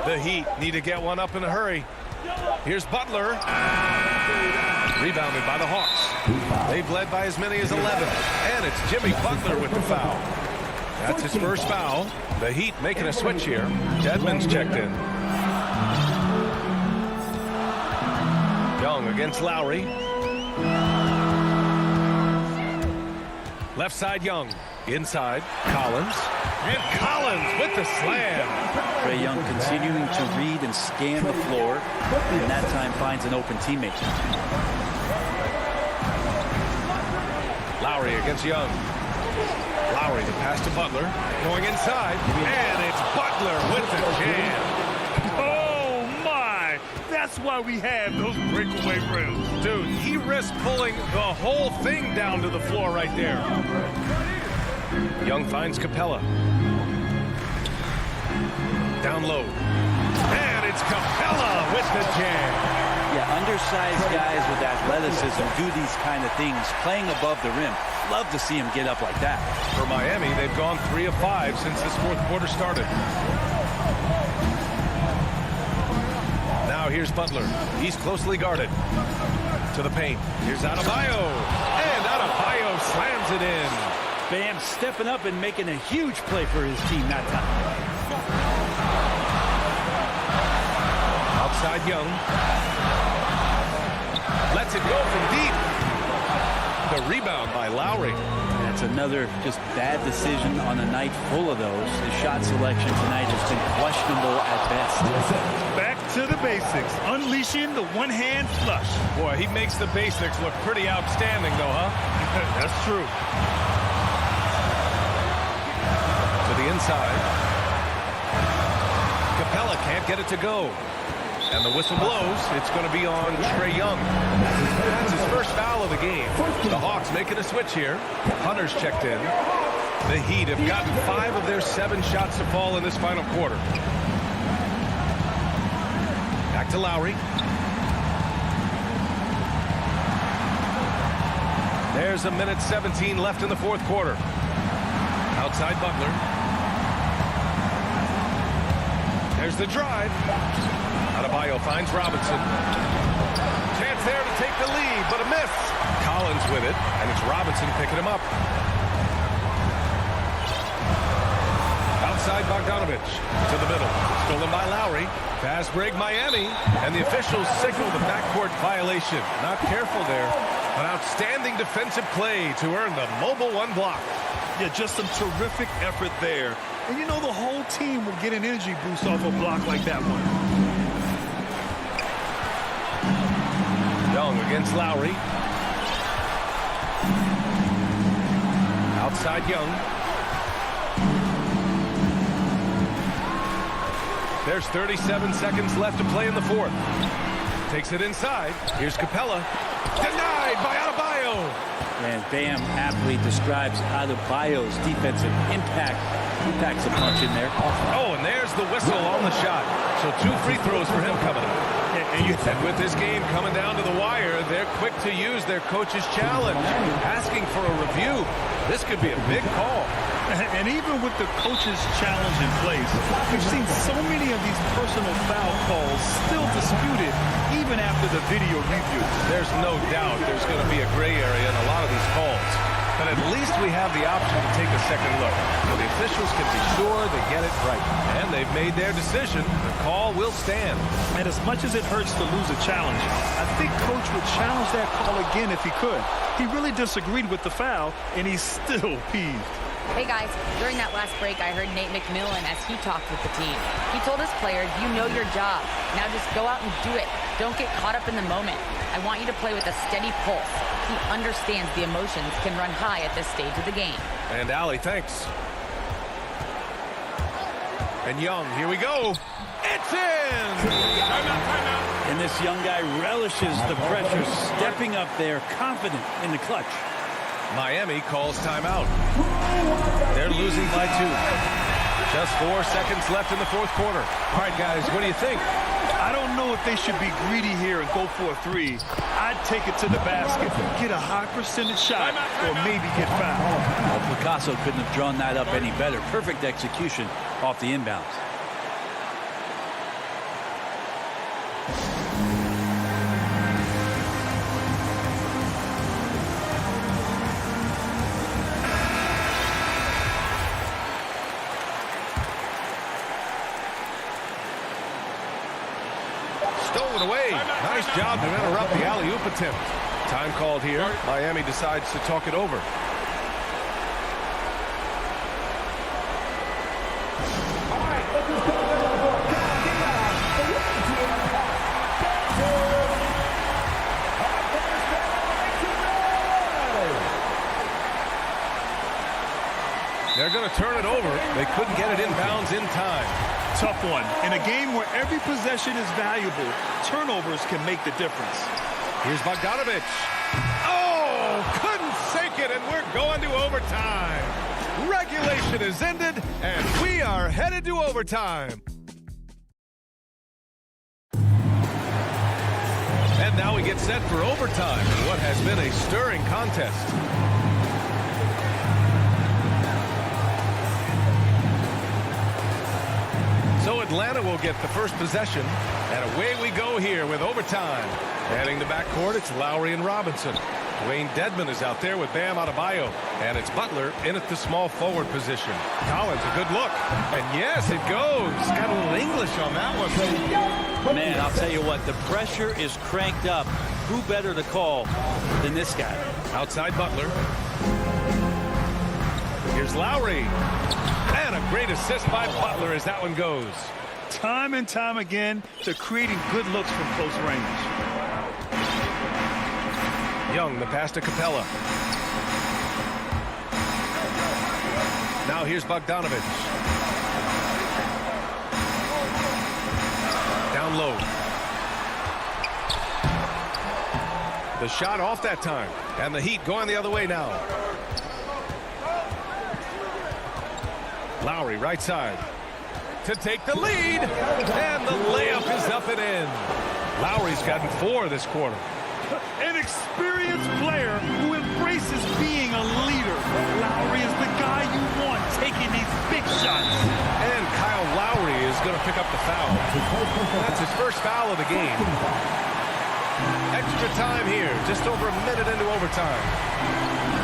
The Heat need to get one up in a hurry. Here's Butler. Rebounded by the Hawks. They've led by as many as 11. And it's Jimmy Butler with the foul. That's his first foul. The Heat making a switch here. Dedmon's checked in. Young against Lowry. Left side Young. Inside Collins. And Collins with the slam. Trae Young continuing to read and scan the floor, and that time finds an open teammate. Lowry against Young. Lowry the pass to Butler. Going inside. And it's Butler with the jam. Oh, my! That's why we have those breakaway rims. Dude, he risked pulling the whole thing down to the floor right there. Young finds Capella. Down low. And it's Capella with the jam. Yeah, undersized guys with athleticism do these kind of things, playing above the rim. Love to see him get up like that. For Miami, they've gone 3 of 5 since this fourth quarter started. Now here's Butler. He's closely guarded. To the paint. Here's Adebayo. And Adebayo slams it in. Bam stepping up and making a huge play for his team that time. Outside Young. Lets it go from deep. The rebound by Lowry. That's another just bad decision on a night full of those. His shot selection tonight has been questionable at best. Back to the basics. Unleashing the one-hand flush. Boy, he makes the basics look pretty outstanding, though, huh? That's true. To the inside. Capella can't get it to go. And the whistle blows. It's going to be on Trae Young. That's his first foul of the game. The Hawks making a switch here. Hunter's checked in. The Heat have gotten 5 of their 7 shots to fall in this final quarter. Back to Lowry. There's a minute 17 left in the fourth quarter. Outside Butler. There's the drive. Adebayo finds Robinson. Chance there to take the lead, but a miss. Collins with it, and it's Robinson picking him up. Outside Bogdanovich. To the middle. Stolen by Lowry. Fast break Miami, and the officials signal the backcourt violation. Not careful there. An outstanding defensive play to earn the mobile 1 block. Yeah, just some terrific effort there. And you know the whole team will get an energy boost off a block like that one. Young against Lowry. Outside Young. There's 37 seconds left to play in the fourth. Takes it inside. Here's Capella. Denied by Adebayo. And Bam aptly describes Adebayo's defensive impact. He packs a punch in there. Oh, and there's the whistle on the shot. So 2 free throws for him coming up. And with this game coming down to the wire, they're quick to use their coach's challenge, asking for a review. This could be a big call. And even with the coach's challenge in place, we've seen so many of these personal foul calls still disputed even after the video review. There's no doubt there's going to be a gray area in a lot of these calls. But at least we have the option to take a second look, so the officials can be sure they get it right. And they've made their decision. The call will stand. And as much as it hurts to lose a challenge, I think Coach would challenge that call again if he could. He really disagreed with the foul, and he's still peeved. Hey guys, during that last break, I heard Nate McMillan as he talked with the team. He told his players, you know your job. Now just go out and do it. Don't get caught up in the moment. I want you to play with a steady pulse. He understands the emotions can run high at this stage of the game. And Allie, thanks. And Young, here we go. It's in! Timeout. And this young guy relishes the pressure, stepping up there, confident in the clutch. Miami calls timeout. They're losing by 2. Just 4 seconds left in the fourth quarter. All right, guys, what do you think? I don't know if they should be greedy here and go for a 3. I'd take it to the basket, get a high percentage shot, or maybe get fouled. Well, Picasso couldn't have drawn that up any better. Perfect execution off the inbounds. Stolen away. Nice job to interrupt the alley-oop attempt. Time called here. Miami decides to talk it over. They're going to turn it over. They couldn't get it inbounds in time. Tough one. In a game where every possession is valuable, turnovers can make the difference. Here's Bogdanovich. Oh, couldn't sink it, and we're going to overtime. Regulation is ended, and we are headed to overtime. And now we get set for overtime in what has been a stirring contest. So Atlanta will get the first possession, and away we go here with overtime. Heading the backcourt, it's Lowry and Robinson. Wayne Dedmon is out there with Bam Adebayo, and it's Butler in at the small forward position. Collins, a good look, and yes, it goes. Got a little English on that one. Man, I'll tell you what, the pressure is cranked up. Who better to call than this guy? Outside Butler. Here's Lowry. And a great assist by Butler as that one goes. Time and time again, they're creating good looks from close range. Young, the pass to Capella. Now here's Bogdanovich. Down low. The shot off that time. And the Heat going the other way now. Lowry, right side. To take the lead. And the layup is up and in. Lowry's gotten 4 this quarter. An experienced player who embraces being a leader. Lowry is the guy you want taking these big shots. And Kyle Lowry is going to pick up the foul. That's his first foul of the game. Extra time here, just over a minute into overtime.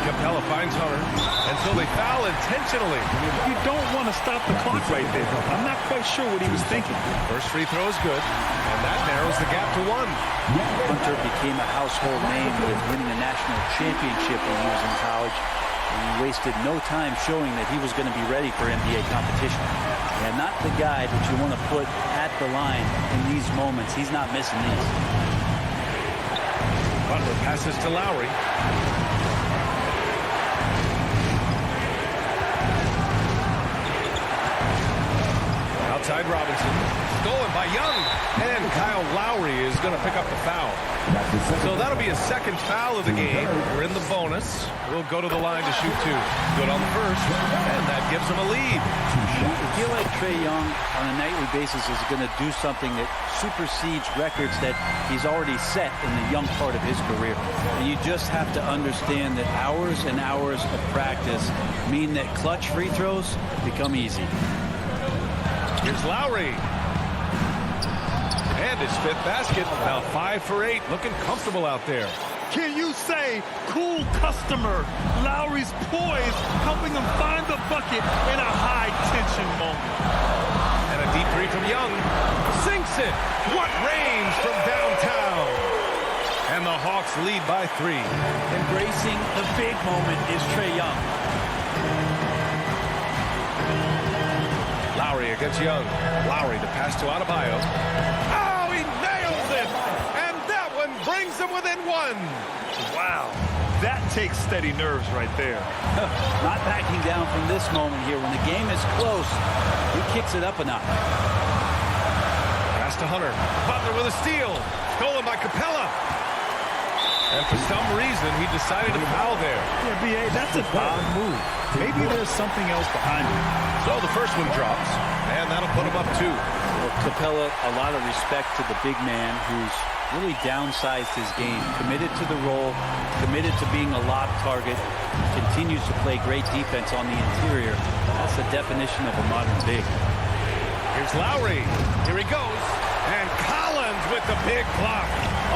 Capella finds Hunter, and so they foul intentionally. You don't want to stop the clock right there. I'm not quite sure what he was thinking. First free throw is good, and that narrows the gap to 1. Hunter became a household name with winning a national championship when he was in college. And he wasted no time showing that he was going to be ready for NBA competition. And not the guy that you want to put at the line in these moments. He's not missing these. Butler passes to Lowry. Outside Robinson. Stolen by Young. And Kyle Lowry is going to pick up the foul. So that'll be a second foul of the game. We're in the bonus. We'll go to the line to shoot 2. Good on the first. And that gives them a lead. I feel like Trae Young on a nightly basis is going to do something that supersedes records that he's already set in the young part of his career. And you just have to understand that hours and hours of practice mean that clutch free throws become easy. Here's Lowry. And his 5th basket. Now 5 for 8. Looking comfortable out there. Can you say cool customer? Lowry's poised, helping him find the bucket in a high-tension moment. And a deep 3 from Young. Sinks it. What range from downtown. And the Hawks lead by 3. Embracing the big moment is Trae Young. against Young. Lowry to pass to Adebayo. Oh, he nails it! And that one brings him within one. Wow. That takes steady nerves right there. Not backing down from this moment here. When the game is close, he kicks it up a notch. Pass to Hunter. Butler with a steal. Stolen by Capella. And for some reason, he decided to foul there. Yeah, B.A., that's an odd move. Maybe there's something else behind it. So the first one drops, and that'll put him up 2. Well, Capella, a lot of respect to the big man who's really downsized his game, committed to the role, committed to being a lob target, continues to play great defense on the interior. That's the definition of a modern big. Here's Lowry. Here he goes. And Collins with the big block.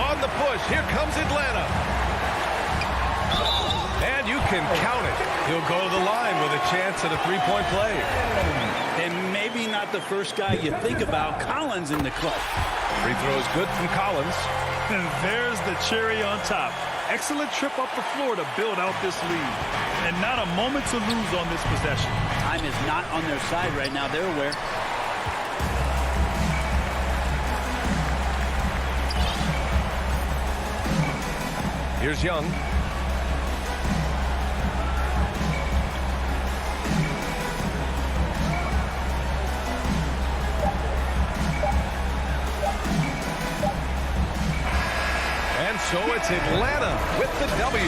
On the push. Here comes Atlanta. And you can count it. He'll go to the line with a chance at a three-point play. And maybe not the first guy you think about. Collins in the clutch. Free throw is good from Collins. And there's the cherry on top. Excellent trip up the floor to build out this lead. And not a moment to lose on this possession. Time is not on their side right now. They're aware. Here's Young. And so it's Atlanta with the W.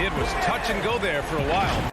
It was touch and go there for a while.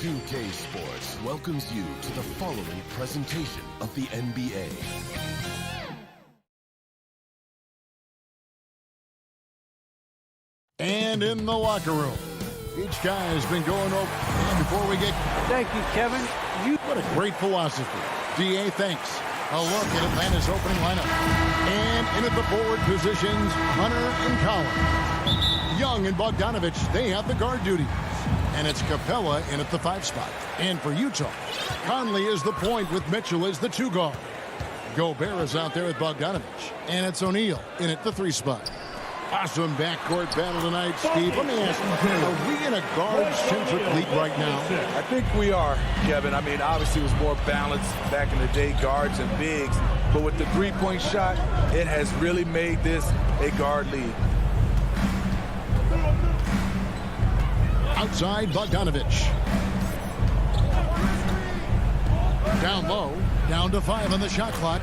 2K Sports welcomes you to the following presentation of the NBA. And in the locker room, each guy has been going over. And before we get... Thank you, Kevin. What a great philosophy. DA thanks. A look at Atlanta's opening lineup. And in at the forward positions, Hunter and Collins. Young and Bogdanovich, they have the guard duties. And it's Capella in at the 5 spot. And for Utah, Conley is the point with Mitchell as the 2 guard. Gobert is out there with Bogdanovich. And it's O'Neal in at the 3 spot. Awesome backcourt battle tonight, Steve. Let me ask you, are we in a guard-centric league right now? I think we are, Kevin. I mean, obviously it was more balanced back in the day, guards and bigs. But with the three-point shot, it has really made this a guard league. Outside, Bogdanovich. Down low, down to 5 on the shot clock.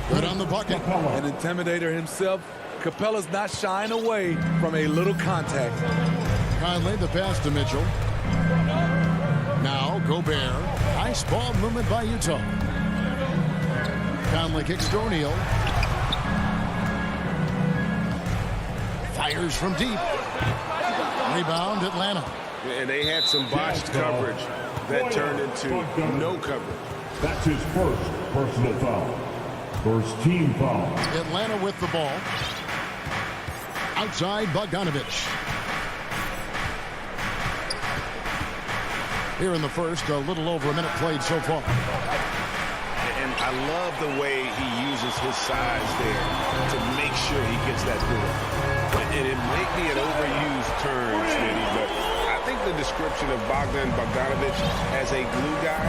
Good on the bucket. An intimidator himself. Capella's not shying away from a little contact. Conley, the pass to Mitchell. Now, Gobert. Nice ball movement by Utah. Conley kicks to O'Neal. Fires from deep. Rebound, Atlanta. And they had some botched coverage that turned into no coverage. That's his first personal foul. First team foul. Atlanta with the ball. Outside, Bogdanovich. Here in the first, a little over a minute played so far. And I love the way he uses his size there to make sure he gets that through. And it may be an overused term, Smitty, but I think the description of Bogdanovich as a glue guy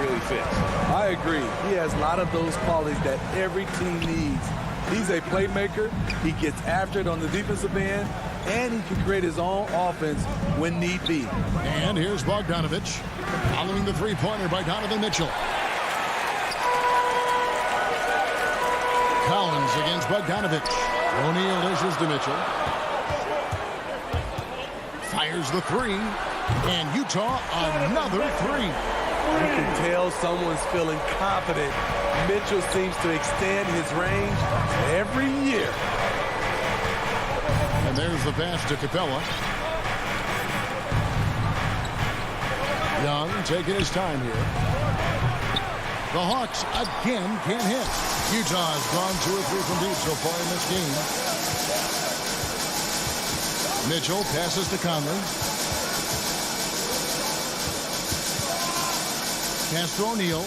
really fits. I agree. He has a lot of those qualities that every team needs. He's a playmaker. He gets after it on the defensive end, and he can create his own offense when need be. And here's Bogdanovich following the three-pointer by Donovan Mitchell. Collins against Bogdanovich. O'Neal dishes to Mitchell. Fires the 3, and Utah another 3. You can tell someone's feeling confident. Mitchell seems to extend his range every year. And there's the pass to Capella. Young taking his time here. The Hawks again can't hit. Utah's gone 2 or 3 from deep so far in this game. Mitchell passes to Conley. Pass to O'Neal.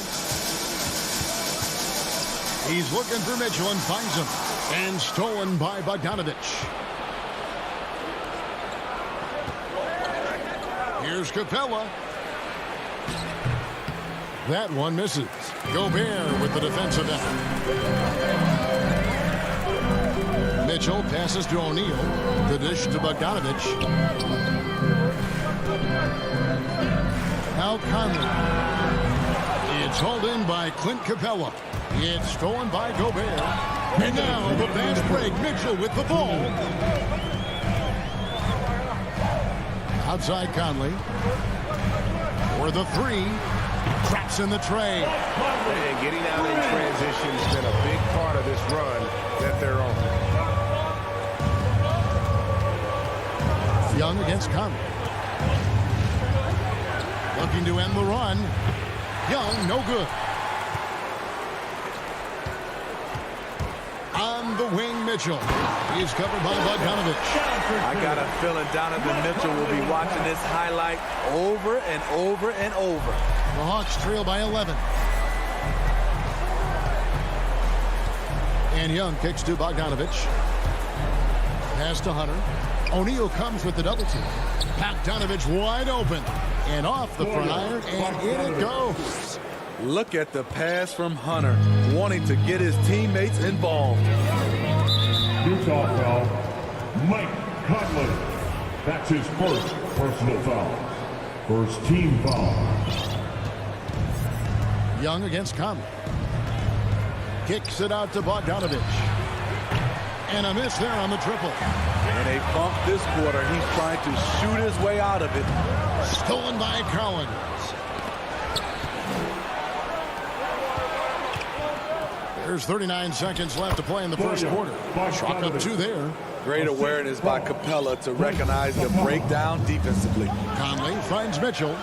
He's looking for Mitchell and finds him. And stolen by Bogdanovich. Here's Capella. That one misses. Gobert with the defensive effort. Mitchell passes to O'Neal. The dish to Bogdanovich. Now Conley. It's hauled in by Clint Capella. It's stolen by Gobert. And now the fast break. Mitchell with the ball. Outside Conley. For the 3. Traps in the tray. And getting out in transition has been a big part of this run that they're on. Young against Conley. Looking to end the run. Young, no good. On the wing, Mitchell. He's covered by Bogdanovich. I got a feeling Donovan Mitchell will be watching this highlight over and over and over. The Hawks trail by 11. And Young kicks to Bogdanovich. Pass to Hunter. O'Neal comes with the double team. Bogdanovich wide open. And off the front iron, and in it goes. Look at the pass from Hunter, wanting to get his teammates involved. Utah foul, Mike Conley. That's his first personal foul. First team foul. Young against Conley. Kicks it out to Bogdanovich. And a miss there on the triple. And a bump this quarter. He's trying to shoot his way out of it. Stolen by Collins. There's 39 seconds left to play in the first quarter. Chalk up 2 there. Great awareness by Capella to recognize the breakdown defensively. Conley finds Mitchell.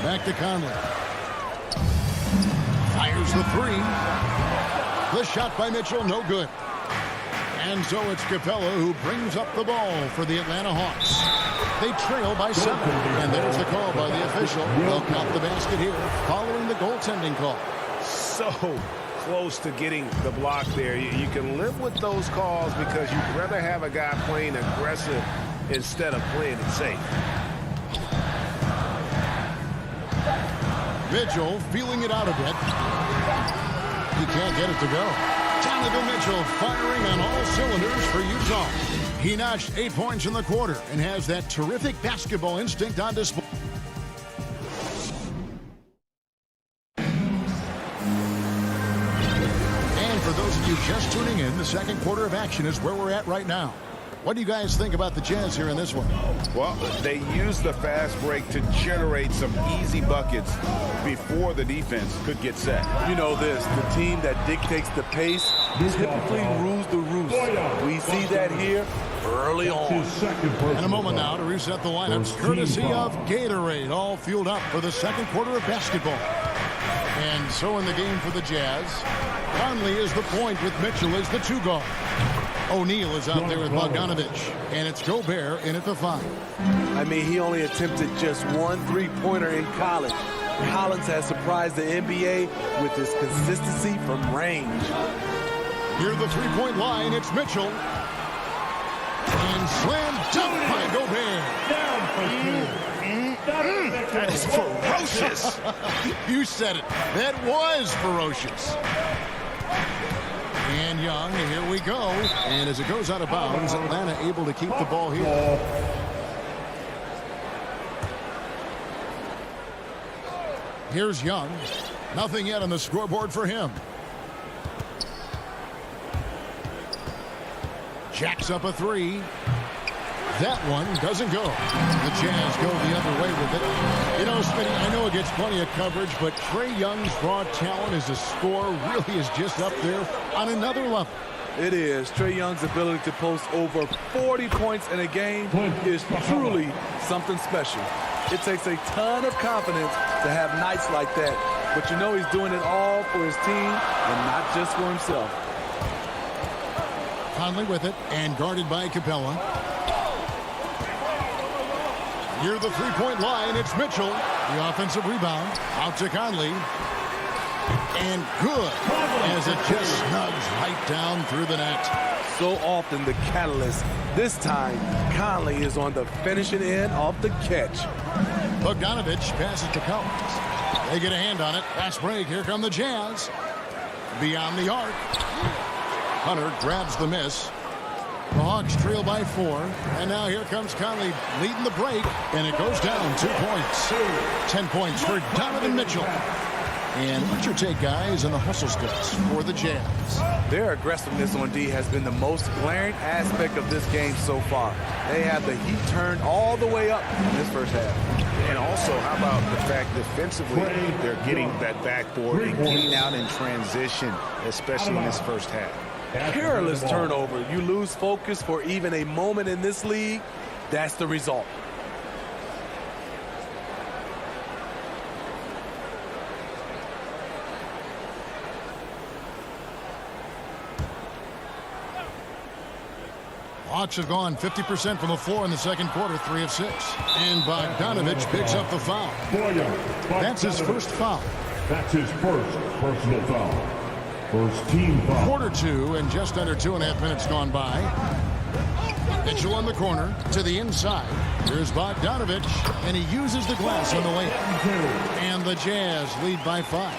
Back to Conley. Fires the 3. The shot by Mitchell, no good. And so it's Capella who brings up the ball for the Atlanta Hawks. They trail by 7. And there's the call by the official. They'll count the basket here following the goaltending call. So close to getting the block there. You can live with those calls because you'd rather have a guy playing aggressive instead of playing it safe. Mitchell feeling it out a bit. He can't get it to go. Donovan Mitchell firing on all cylinders for Utah. He notched 8 points in the quarter and has that terrific basketball instinct on display. And for those of you just tuning in, the second quarter of action is where we're at right now. What do you guys think about the Jazz here in this one? Well, they used the fast break to generate some easy buckets before the defense could get set. You know this, the team that dictates the pace typically rules the roost. We see that here early on. And a moment now to reset the lineups, courtesy of Gatorade, all fueled up for the second quarter of basketball. And so in the game for the Jazz, Conley is the point with Mitchell as the 2 guard. O'Neal is out there with Bogdanovich, and it's Gobert in at the 5. I mean, he only attempted just 1 3-pointer in college. Collins has surprised the NBA with his consistency from range. Near the 3-point line, it's Mitchell. And slam dunk by Gobert. That is ferocious. You said it. That was ferocious. And Young, here we go. And as it goes out of bounds, Atlanta able to keep the ball here. Here's Young. Nothing yet on the scoreboard for him. Jacks up a 3. That one doesn't go. The Jazz go the other way with it. You know, Smitty, I know it gets plenty of coverage, but Trae Young's raw talent as a scorer really is just up there on another level. It is. Trae Young's ability to post over 40 points in a game is truly something special. It takes a ton of confidence to have nights like that, but you know he's doing it all for his team and not just for himself. Conley with it and guarded by Capella. Near the 3-point line, it's Mitchell. The offensive rebound out to Conley. And good as it just snugs right down through the net. So often the catalyst. This time, Conley is on the finishing end of the catch. Bogdanovich passes to Collins. They get a hand on it. Fast break. Here come the Jazz. Beyond the arc. Hunter grabs the miss. The Hawks trail by 4. And now here comes Conley leading the break. And it goes down 2 points. 10 points for Donovan Mitchell. And what's your take, guys, on the hustle sticks for the Jazz? Their aggressiveness on D has been the most glaring aspect of this game so far. They have the heat turned all the way up in this first half. And also, how about the fact defensively they're getting that backboard and getting out in transition, especially in this first half. Careless turnover. You lose focus for even a moment in this league. That's the result. Hawks have gone 50% from the floor in the second quarter, 3 of 6. And Bogdanovich picks up the foul. That's his first foul. That's his first personal foul. First team foul. Quarter 2 and just under 2.5 minutes gone by. Mitchell in the corner to the inside. Here's Bogdanovich, and he uses the glass on the layup. And the Jazz lead by 5.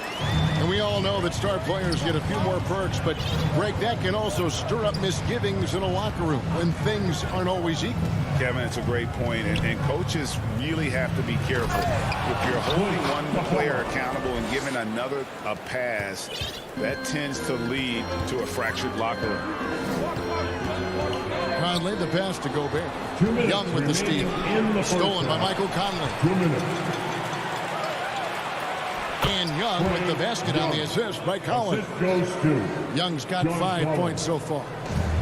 And we all know that star players get a few more perks, but, Greg, that can also stir up misgivings in a locker room when things aren't always equal. Kevin, it's a great point, and coaches really have to be careful. If you're holding one player accountable and giving another a pass, that tends to lead to a fractured locker room. Conley, the pass to Gobert. Young with the steal. Stolen by Michael Conley. 2 minutes. And Young with the basket on the assist by Collins. Goes to Young's got 5 points so far.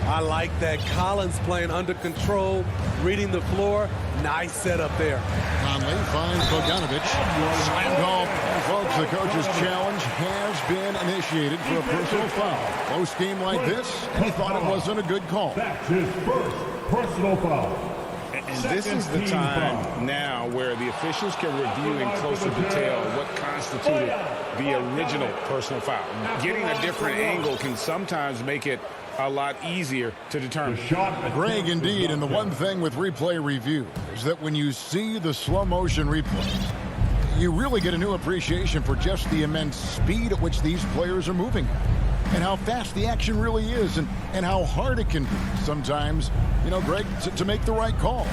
I like that. Collins playing under control, reading the floor. Nice setup there. Conley finds Bogdanovich. Slam dunk. Folks, the coach's challenge has been initiated for a personal foul. Close game like this, and he thought it wasn't a good call. That's his first personal foul. And this is the time now where the officials can review in closer detail what constituted the original personal foul. Getting a different angle can sometimes make it a lot easier to determine. Greg, indeed, and the one thing with replay review is that when you see the slow motion replay, you really get a new appreciation for just the immense speed at which these players are moving and how fast the action really is and how hard it can be sometimes, you know, Greg, to make the right call.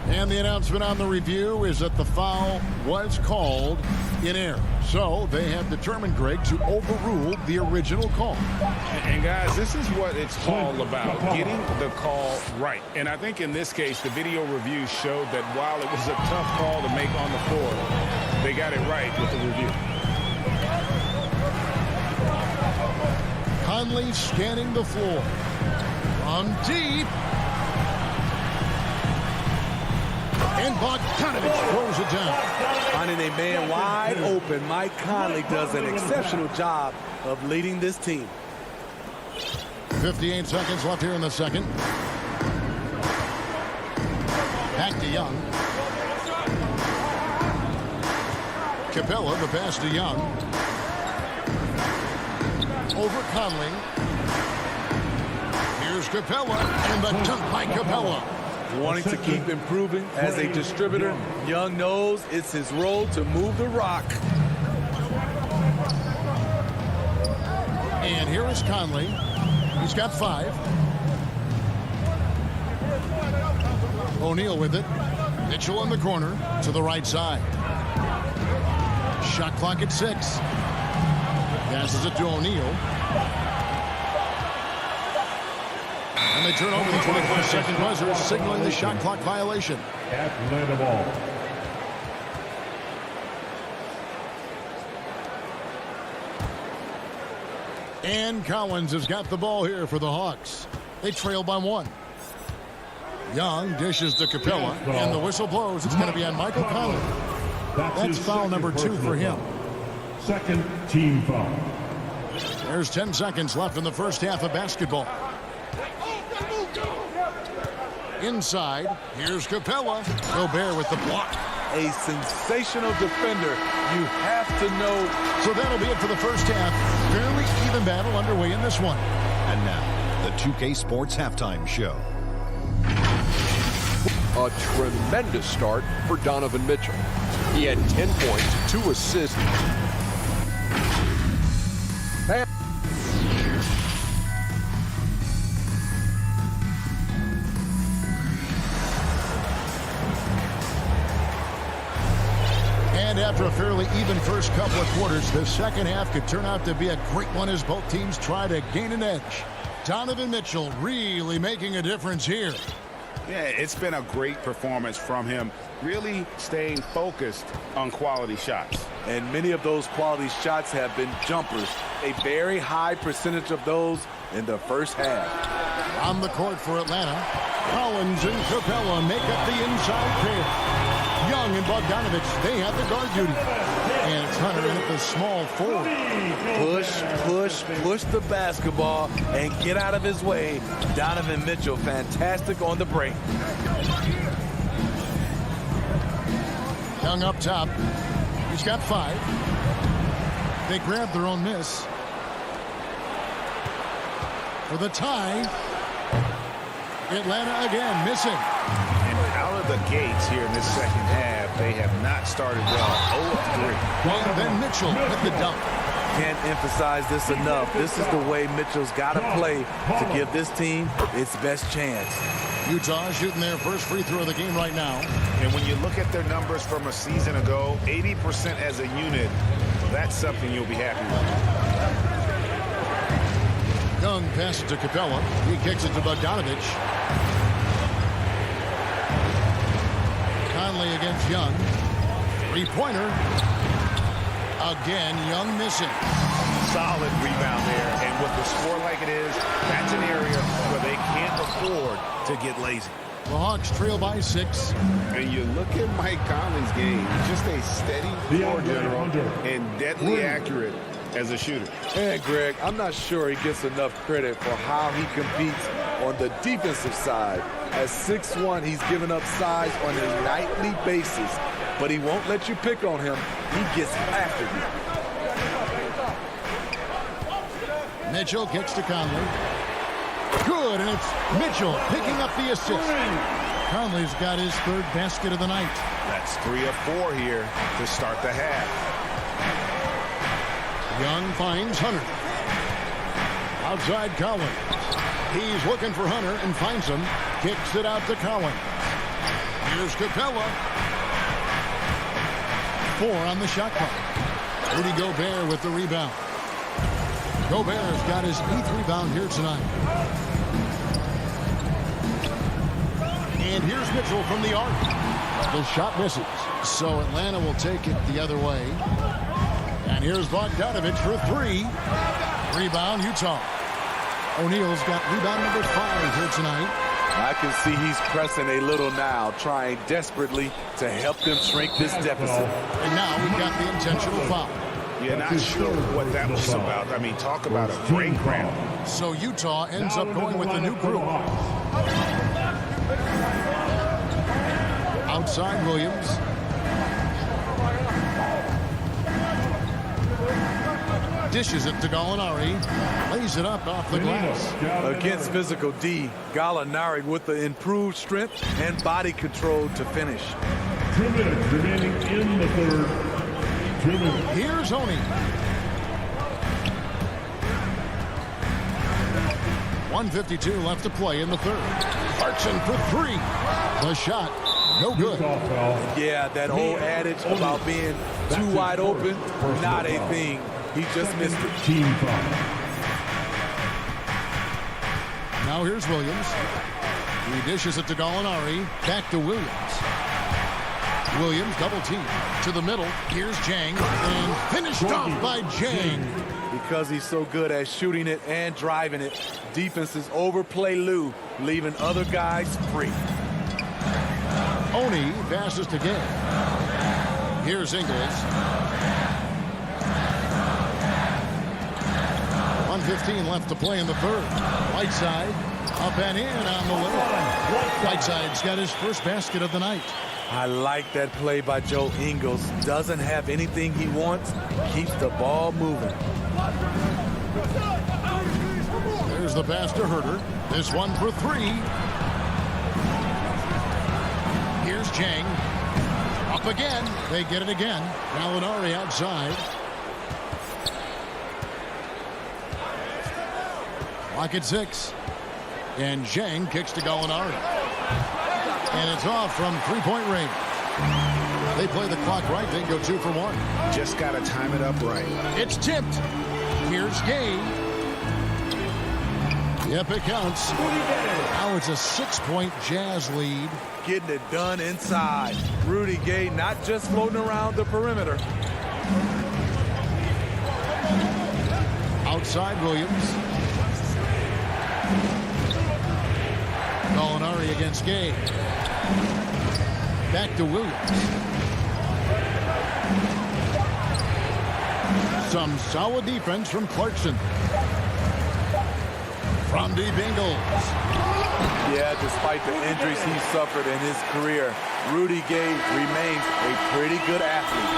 And the announcement on the review is that the foul was called in error. So they have determined, Greg, to overrule the original call. And guys, this is what it's all about, getting the call right. And I think in this case, the video review showed that while it was a tough call to make on the floor, they got it right with the review. Conley scanning the floor. From deep. And Bogdanovich throws it down. Finding a man wide open, Mike Conley does an exceptional job of leading this team. 58 seconds left here in the second. Back to Young. Capella, the pass to Young. Over Conley. Here's Capella, and the dunk by Capella. Wanting to keep improving as a distributor, Young knows it's his role to move the rock. And here is Conley. He's got 5. O'Neal with it. Mitchell in the corner to the right side. Shot clock at 6. Passes it to O'Neal. And they turn over the 24-second buzzer, signaling the shot clock violation. Atlanta ball. And Collins has got the ball here for the Hawks. They trail by 1. Young dishes to Capella, and the whistle blows. It's going to be on Michael Conley. That's foul number 2 for him. Second team foul. There's 10 seconds left in the first half of basketball. Inside, here's Capella. Gobert with the block. A sensational defender. You have to know. So that'll be it for the first half. Fairly even battle underway in this one. And now, the 2K Sports Halftime Show. A tremendous start for Donovan Mitchell. He had 10 points, 2 assists. And after a fairly even first couple of quarters, the second half could turn out to be a great one as both teams try to gain an edge. Donovan Mitchell really making a difference here. Yeah, it's been a great performance from him, really staying focused on quality shots. And many of those quality shots have been jumpers. A very high percentage of those in the first half. On the court for Atlanta, Collins and Capella make up the inside pair. Young and Bogdanovich, they have the guard duty. And it's Hunter in at the small forward. Push the basketball and get out of his way. Donovan Mitchell, fantastic on the break. Young up top. He's got 5. They grab their own miss. For the tie. Atlanta again missing. And out of the gates here in this second half, they have not started well. 0 of 3. And then Mitchell with the dunk. Can't emphasize this enough. This is the way Mitchell's got to play to give this team its best chance. Utah shooting their first free throw of the game right now. And when you look at their numbers from a season ago, 80% as a unit, that's something you'll be happy with. Young passes to Capella. He kicks it to Bogdanovich. Conley against Young. Three-pointer. Again, Young missing. Solid rebound there. And with the score like it is, that's an area where they can't afford to get lazy. The Hawks trail by 6. And you look at Mike Conley's game, just a steady floor general and deadly accurate as a shooter. And Greg, I'm not sure he gets enough credit for how he competes on the defensive side. At 6'1", he's given up size on a nightly basis, but he won't let you pick on him. He gets after you. Mitchell kicks to Conley. Good, and it's Mitchell picking up the assist. Conley's got his third basket of the night. That's 3 of 4 here to start the half. Young finds Hunter. Outside Collins. He's looking for Hunter and finds him. Kicks it out to Collins. Here's Capella. 4 on the shot clock. Rudy Gobert with the rebound. Gobert's got his 8th rebound here tonight. And here's Mitchell from the arc. The shot misses. So Atlanta will take it the other way. And here's Bogdanovich for 3. Rebound, Utah. O'Neal's got rebound number 5 here tonight. I can see he's pressing a little now, trying desperately to help them shrink this deficit. And now we've got the intentional foul. Yeah, not sure what that was about. I mean, talk about a great round. So Utah ends up going with the new group. Outside Williams. Dishes it to Gallinari. Lays it up off the glass. Against physical D, Gallinari with the improved strength and body control to finish. 2 minutes remaining in the third. 2 minutes. Here's Oni. 1:52 left to play in the third. Clarkson for 3. The shot, no good. Yeah, that old adage about being too wide open, not a thing. He just missed it. Team foul. Now here's Williams. He dishes it to Gallinari. Back to Williams. Williams double team to the middle. Here's Jang. And finished off by Jang. Because he's so good at shooting it and driving it, defenses overplay Lou, leaving other guys free. Oni passes to Gay. Here's Ingles. 1:15 left to play in the third. Whiteside up and in on the way. Whiteside's got his first basket of the night. I like that play by Joe Ingles. Doesn't have anything he wants, keeps the ball moving. There's the pass to Herter. This one for 3. Here's Jang. Up again. They get it again. Gallinari outside. Clock at 6. And Jang kicks to Gallinari. And it's off from three-point range. They play the clock right. They go 2 for 1. Just got to time it up right. It's tipped. Here's Gay. Yep, it counts. Now it's a 6-point Jazz lead. Getting it done inside. Rudy Gay not just floating around the perimeter. Outside Williams. Gallinari against Gay. Back to Williams. Some solid defense from Clarkson. From deep Ingles. Yeah, despite the injuries he suffered in his career, Rudy Gay remains a pretty good athlete.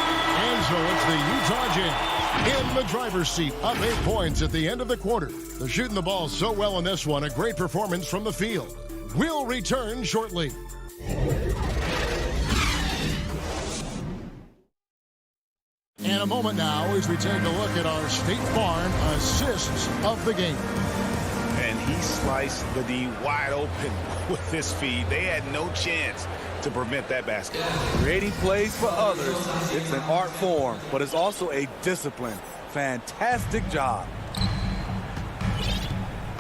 And so it's the Utah Jazz in the driver's seat, up 8 points at the end of the quarter. They're shooting the ball so well in this one, a great performance from the field. We'll return shortly. And a moment now as we take a look at our State Farm assists of the game. And he sliced the D wide open with this feed. They had no chance to prevent that basket. Creating plays for others, it's an art form, but it's also a discipline. Fantastic job.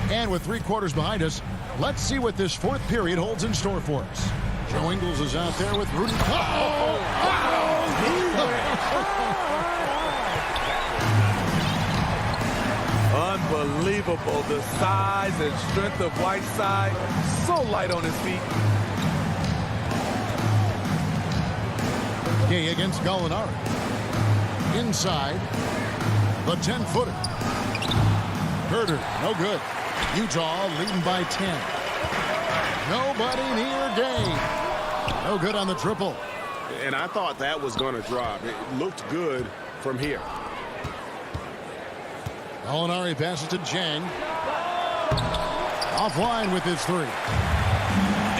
And with 3 quarters behind us, let's see what this 4th period holds in store for us. Joe Ingles is out there with Rudy. Unbelievable, the size and strength of Whiteside. So light on his feet. Gay against Gallinari. Inside, the 10-footer. Herder, no good. Utah leading by 10. Nobody near Gay. No good on the triple. And I thought that was going to drop. It looked good from here. Gallinari passes to Jang. Offline with his 3.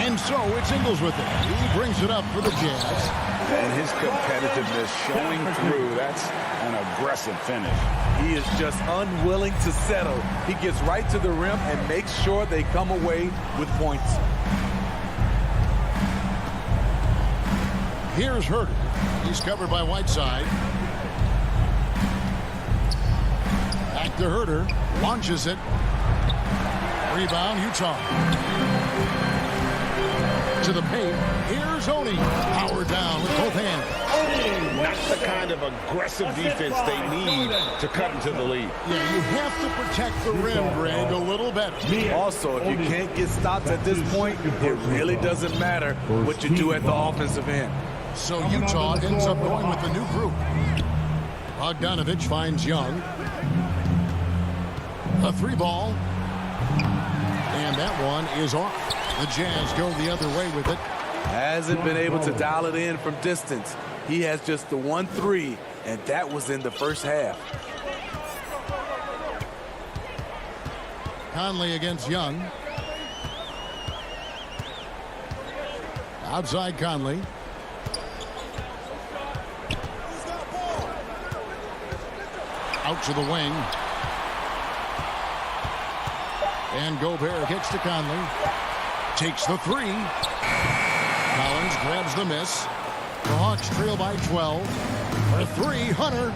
And so it's Ingles with it. He brings it up for the Jazz. And his competitiveness showing through. That's an aggressive finish. He is just unwilling to settle. He gets right to the rim and makes sure they come away with points. Here's Herder. He's covered by Whiteside. Back to Herder. Launches it. Rebound, Utah. To the paint. Here's Oni. Powered down with both hands. Not the kind of aggressive defense they need to cut into the lead. Yeah, you have to protect the rim, Greg, a little better. Also, if you can't get stops at this point, it really doesn't matter what you do at the offensive end. So Utah ends up going with the new group. Bogdanovich finds Young. A 3-ball. And that one is off. The Jazz go the other way with it. Hasn't been able to dial it in from distance. He has just the 1-3, and that was in the first half. Conley against Young. Outside Conley. Out to the wing. And Gobert gets to Conley. Takes the 3. Collins grabs the miss. The Hawks trail by 12. For 3, Hunter.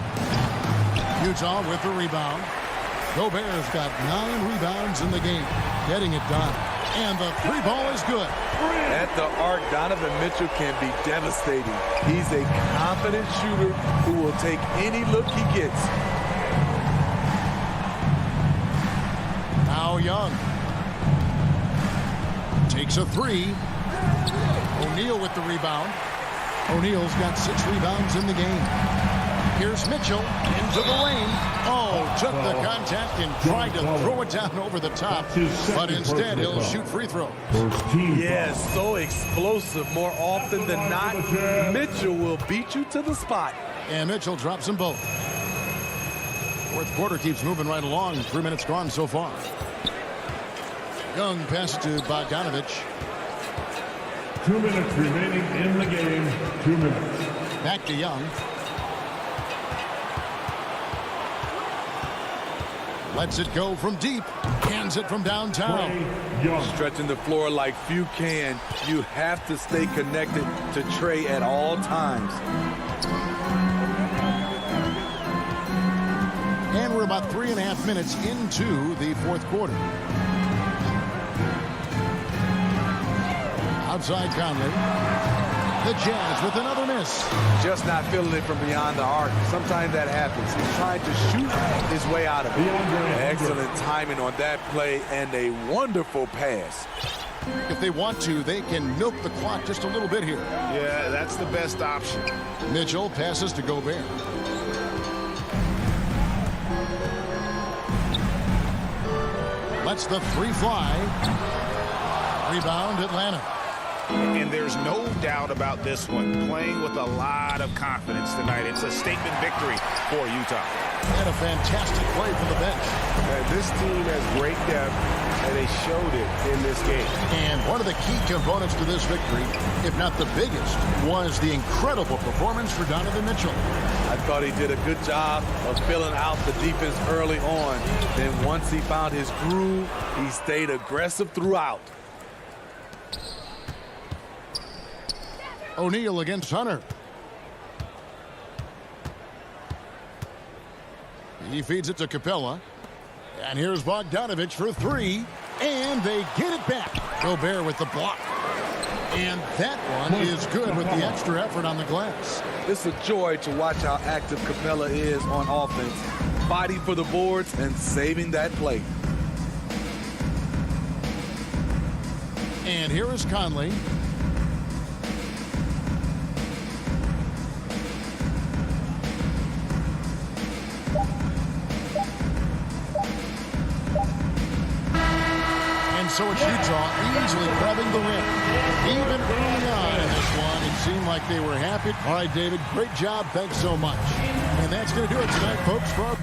Utah with the rebound. Gobert's got 9 rebounds in the game. Getting it done. And the 3-ball is good. At the arc, Donovan Mitchell can be devastating. He's a confident shooter who will take any look he gets. Now Young. Takes a 3. O'Neal with the rebound. O'Neal's got 6 rebounds in the game. Here's Mitchell into the lane. Oh, took the contact and tried to throw it down over the top. But instead, he'll shoot free throws. Yeah, so explosive. More often than not, Mitchell will beat you to the spot. And Mitchell drops them both. 4th quarter keeps moving right along. 3 minutes gone so far. Young passes to Bogdanovich. 2 minutes remaining in the game. 2 minutes. Back to Young. Lets it go from deep. Hands it from downtown. Stretching the floor like few can. You have to stay connected to Trey at all times. And we're about 3.5 minutes into the 4th quarter. Outside Conley. The Jazz with another miss. Just not feeling it from beyond the arc. Sometimes that happens. He's trying to shoot his way out of it. Excellent timing on that play and a wonderful pass. If they want to, they can milk the clock just a little bit here. Yeah, that's the best option. Mitchell passes to Gobert. Lets the 3 fly. Rebound, Atlanta. And there's no doubt about this one. Playing with a lot of confidence tonight. It's a statement victory for Utah. And a fantastic play from the bench. This team has great depth, and they showed it in this game. And one of the key components to this victory, if not the biggest, was the incredible performance for Donovan Mitchell. I thought he did a good job of filling out the defense early on. Then once he found his groove, he stayed aggressive throughout. O'Neal against Hunter. He feeds it to Capella. And here's Bogdanovich for three. And they get it back. Gobert with the block. And that one is good with the extra effort on the glass. It's a joy to watch how active Capella is on offense, fighting for the boards and saving that play. And here is Conley. So it's Utah easily grabbing the win. Even early on in this one, it seemed like they were happy. All right, David, great job. Thanks so much. And that's going to do it tonight, folks. For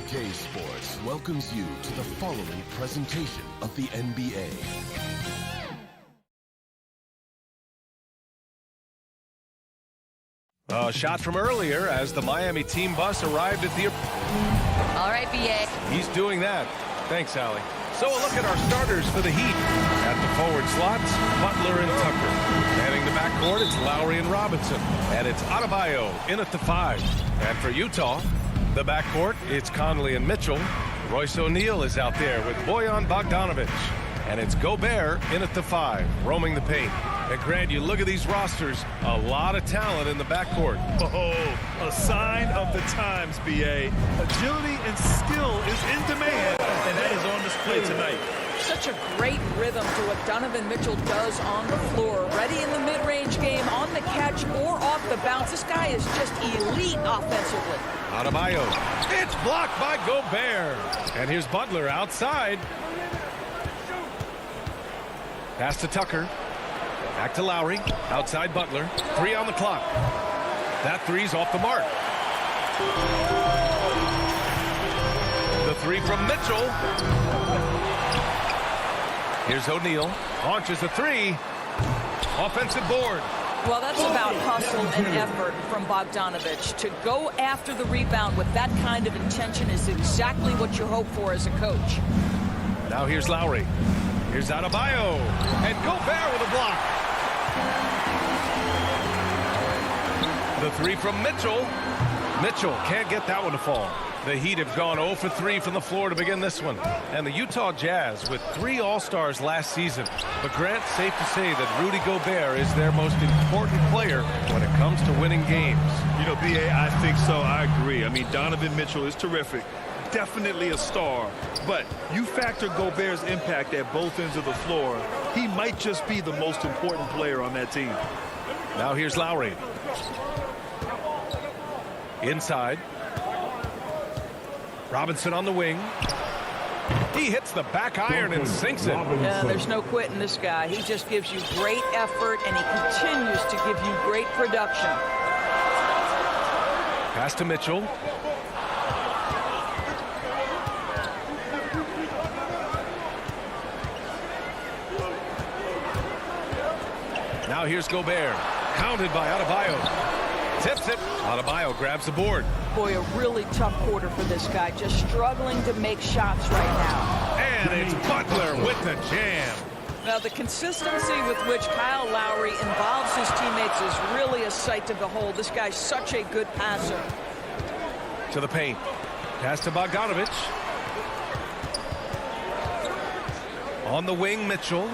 2K Sports welcomes you to the following presentation of the NBA. A shot from earlier as the Miami team bus arrived at the... All right, BA. He's doing that. Thanks, Allie. So a look at our starters for the Heat. At the forward slots, Butler and Tucker. Manning the backcourt, it's Lowry and Robinson. And it's Adebayo in at the 5. And for Utah, the backcourt, it's Conley and Mitchell. Royce O'Neal is out there with Bojan Bogdanovic. And it's Gobert in at the 5, roaming the paint. And Grant, you look at these rosters, a lot of talent in the backcourt. Oh, a sign of the times, BA. Agility and skill is in demand, and that is on display tonight. Such a great rhythm to what Donovan Mitchell does on the floor. Ready in the mid-range game, on the catch, or off the bounce. This guy is just elite offensively. Adebayo, it's blocked by Gobert. And here's Butler outside. Pass to Tucker. Back to Lowry. Outside Butler. 3 on the clock. That 3's off the mark. The 3 from Mitchell. Here's O'Neal. Launches a 3. Offensive board. Well, that's about hustle and effort from Bogdanovic. To go after the rebound with that kind of intention is exactly what you hope for as a coach. Now here's Lowry. Here's Adebayo. And Gobert with a block. The 3 from Mitchell. Mitchell can't get that one to fall. The Heat have gone 0 for 3 from the floor to begin this one. And the Utah Jazz with 3 All-Stars last season. But Grant, safe to say that Rudy Gobert is their most important player when it comes to winning games. You know, BA, I think so. I agree. I mean, Donovan Mitchell is terrific. Definitely a star. But you factor Gobert's impact at both ends of the floor, he might just be the most important player on that team. Now here's Lowry. Inside. Robinson on the wing. He hits the back iron and sinks it. Yeah, there's no quitting this guy. He just gives you great effort, and he continues to give you great production. Pass to Mitchell. Now here's Gobert. Counted by Adebayo. Tips it. Adebayo grabs the board. Boy, a really tough quarter for this guy. Just struggling to make shots right now. And it's Butler with the jam. Now, the consistency with which Kyle Lowry involves his teammates is really a sight to behold. This guy's such a good passer. To the paint. Pass to Bogdanovic. On the wing, Mitchell.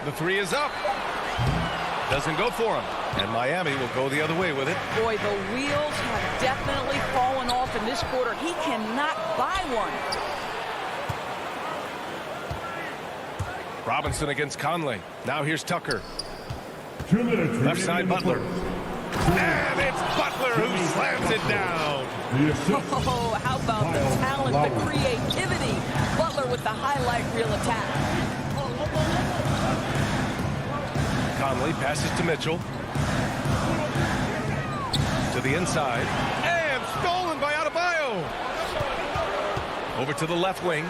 The 3 is up. Doesn't go for him. And Miami will go the other way with it. Boy, the wheels have definitely fallen off in this quarter. He cannot buy one. Robinson against Conley. Now here's Tucker. 2 minutes. Left side Butler. And it's Butler who slams it down. Oh, how about the talent, the creativity. Butler with the highlight reel attack. Conley passes to Mitchell. To the inside. And stolen by Adebayo. Over to the left wing.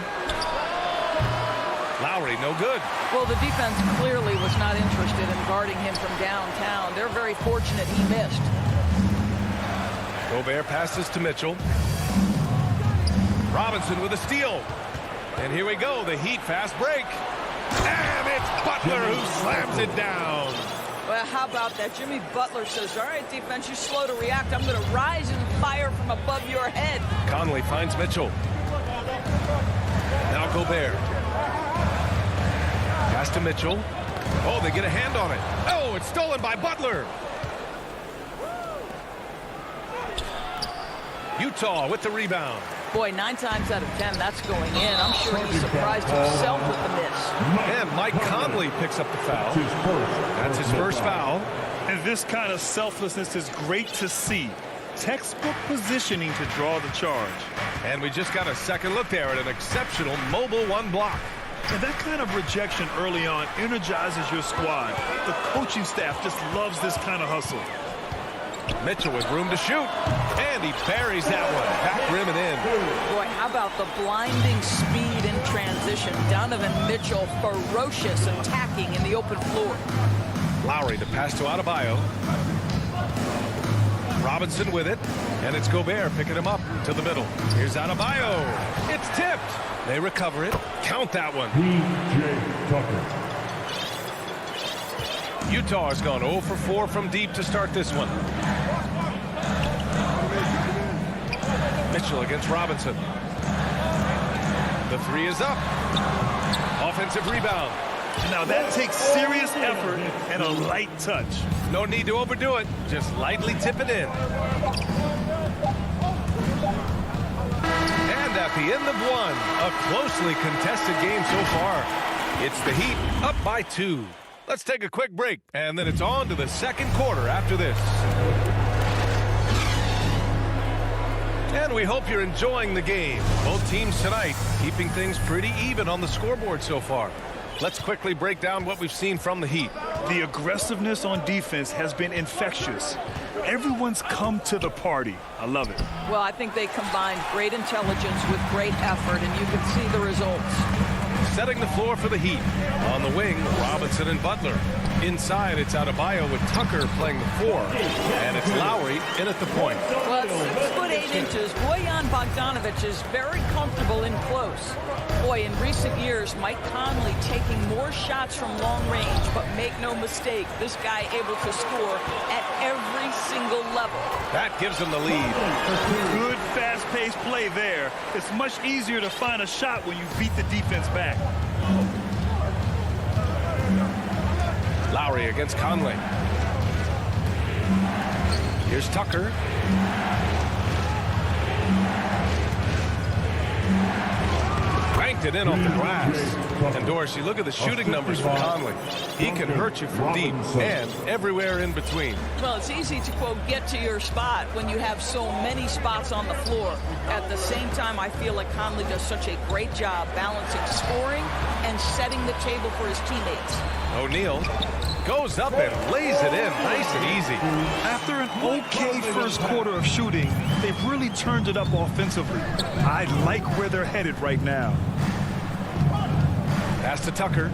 Lowry, no good. Well, the defense clearly was not interested in guarding him from downtown. They're very fortunate he missed. Gobert passes to Mitchell. Robinson with a steal. And here we go, the Heat fast break. And it's Butler who slams it down. Well, how about that? Jimmy Butler says, all right, defense, you're slow to react. I'm going to rise and fire from above your head. Conley finds Mitchell. Now Gobert. Pass to Mitchell. Oh, they get a hand on it. Oh, it's stolen by Butler. Utah with the rebound. Boy, 9 times out of 10, that's going in. I'm sure he's surprised himself with the miss. And Mike Conley picks up the foul. That's his first foul. And this kind of selflessness is great to see. Textbook positioning to draw the charge. And we just got a second look there at an exceptional mobile 1 block. And that kind of rejection early on energizes your squad. The coaching staff just loves this kind of hustle. Mitchell with room to shoot. And he buries that one. Back rim and in. Boy, how about the blinding speed in transition? Donovan Mitchell, ferocious attacking in the open floor. Lowry to pass to Adebayo. Robinson with it. And it's Gobert picking him up to the middle. Here's Adebayo. It's tipped. They recover it. Count that one. P.J. Tucker. Utah has gone 0 for 4 from deep to start this one. Mitchell against Robinson. The three is up. Offensive rebound. Now that takes serious effort and a light touch. No need to overdo it. Just lightly tip it in. And at the end of one, a closely contested game so far. It's the Heat up by 2. Let's take a quick break, and then it's on to the second quarter after this. And we hope you're enjoying the game. Both teams tonight keeping things pretty even on the scoreboard so far. Let's quickly break down what we've seen from the Heat. The aggressiveness on defense has been infectious. Everyone's come to the party. I love it. Well, I think they combined great intelligence with great effort, and you can see the results. Setting the floor for the Heat. On the wing, Robinson and Butler. Inside, it's Adebayo with Tucker playing the 4. And it's Lowry in at the point. Well, at 6'8" Bojan Bogdanovic is very comfortable in close. Boy, in recent years, Mike Conley taking more shots from long range, but make no mistake, this guy able to score at every single level. That gives him the lead. Good, fast-paced play there. It's much easier to find a shot when you beat the defense back. Lowry against Conley. Here's Tucker. Banked it in off the glass. And Dorsey, look at the shooting numbers for Conley. He can hurt you from deep and everywhere in between. Well, it's easy to, quote, get to your spot when you have so many spots on the floor. At the same time, I feel like Conley does such a great job balancing scoring and setting the table for his teammates. O'Neal goes up and lays it in nice and easy. After an okay first quarter of shooting, they've really turned it up offensively. I like where they're headed right now. Pass to Tucker.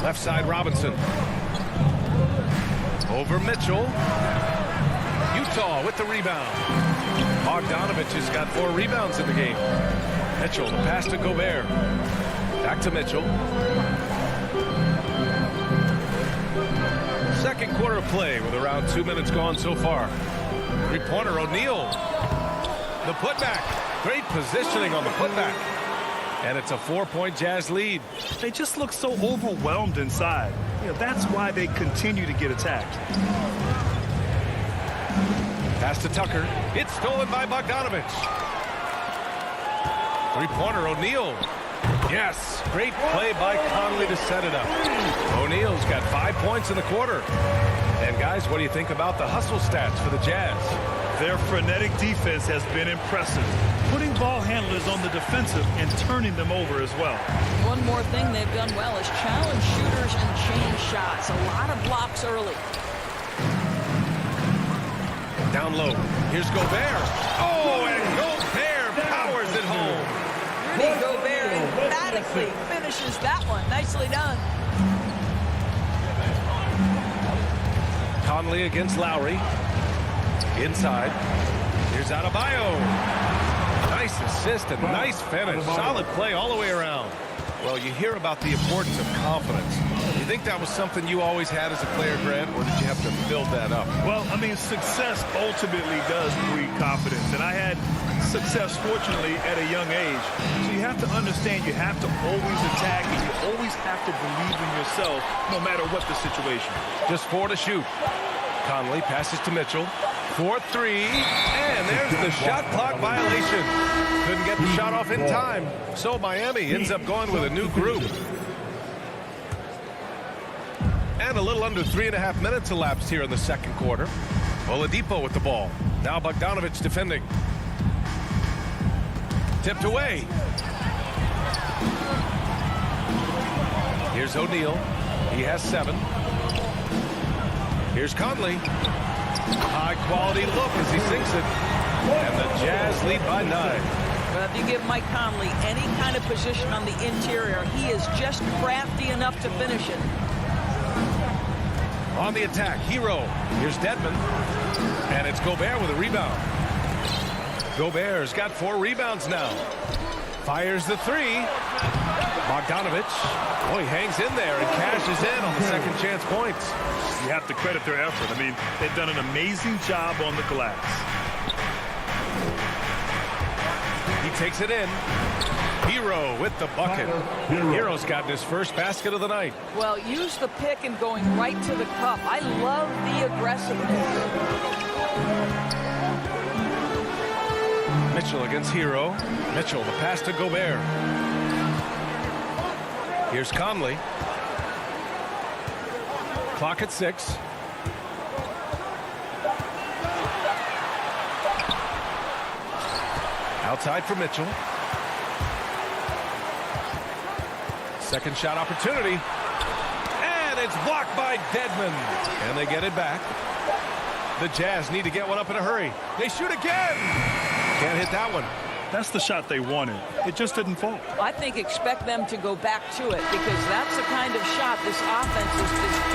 Left side, Robinson. Over Mitchell. Utah with the rebound. Bogdanovic has got 4 rebounds in the game. Mitchell, the pass to Gobert. Back to Mitchell. Second quarter of play with around 2 minutes gone so far. Three-pointer, O'Neal. The putback. Great positioning on the putback. And it's a 4-point Jazz lead. They just look so overwhelmed inside. You know, that's why they continue to get attacked. Pass to Tucker. It's stolen by Bogdanovic. Three-pointer, O'Neal. Yes, great play by Conley to set it up. O'Neal's got 5 points in the quarter. And guys, what do you think about the hustle stats for the Jazz? Their frenetic defense has been impressive, putting ball handlers on the defensive and turning them over as well. One more thing they've done well is challenge shooters and change shots. A lot of blocks early. Down low. Here's Gobert. Oh, and Gobert powers it home. Rudy Gobert emphatically finishes that one. Nicely done. Conley against Lowry. Inside. Here's Adebayo. Nice assist and nice finish. Solid play all the way around. Well, you hear about the importance of confidence. You think that was something you always had as a player, Grant, or did you have to build that up? Well, I mean, success ultimately does breed confidence. And I had success, fortunately, at a young age. So you have to understand you have to always attack and you always have to believe in yourself no matter what the situation. Just 4 to shoot. Conley passes to Mitchell. 4-3, and there's the shot clock violation. Couldn't get the shot off in time, so Miami ends up going with a new group. And a little under 3.5 minutes elapsed here in the second quarter. Oladipo with the ball. Now Bogdanovic defending. Tipped away. Here's O'Neal. He has 7. Here's Conley. High quality look as he sinks it. And the Jazz lead by 9. Well, if you give Mike Conley any kind of position on the interior, he is just crafty enough to finish it. On the attack, Hero. Here's Dedmon. And it's Gobert with a rebound. Gobert's got 4 rebounds now. Fires the 3. Bogdanovich. Oh, he hangs in there and cashes in on the second chance points. You have to credit their effort. I mean, they've done an amazing job on the glass. He takes it in. Hero with the bucket. Hero's gotten his first basket of the night. Well, use the pick and going right to the cup. I love the aggressiveness. Mitchell against Hero. Mitchell, the pass to Gobert. Here's Conley. Clock at 6. Outside for Mitchell. Second shot opportunity. And it's blocked by Dedmon. And they get it back. The Jazz need to get one up in a hurry. They shoot again. Can't hit that one. That's the shot they wanted. It just didn't fall. I think expect them to go back to it because that's the kind of shot this offense is.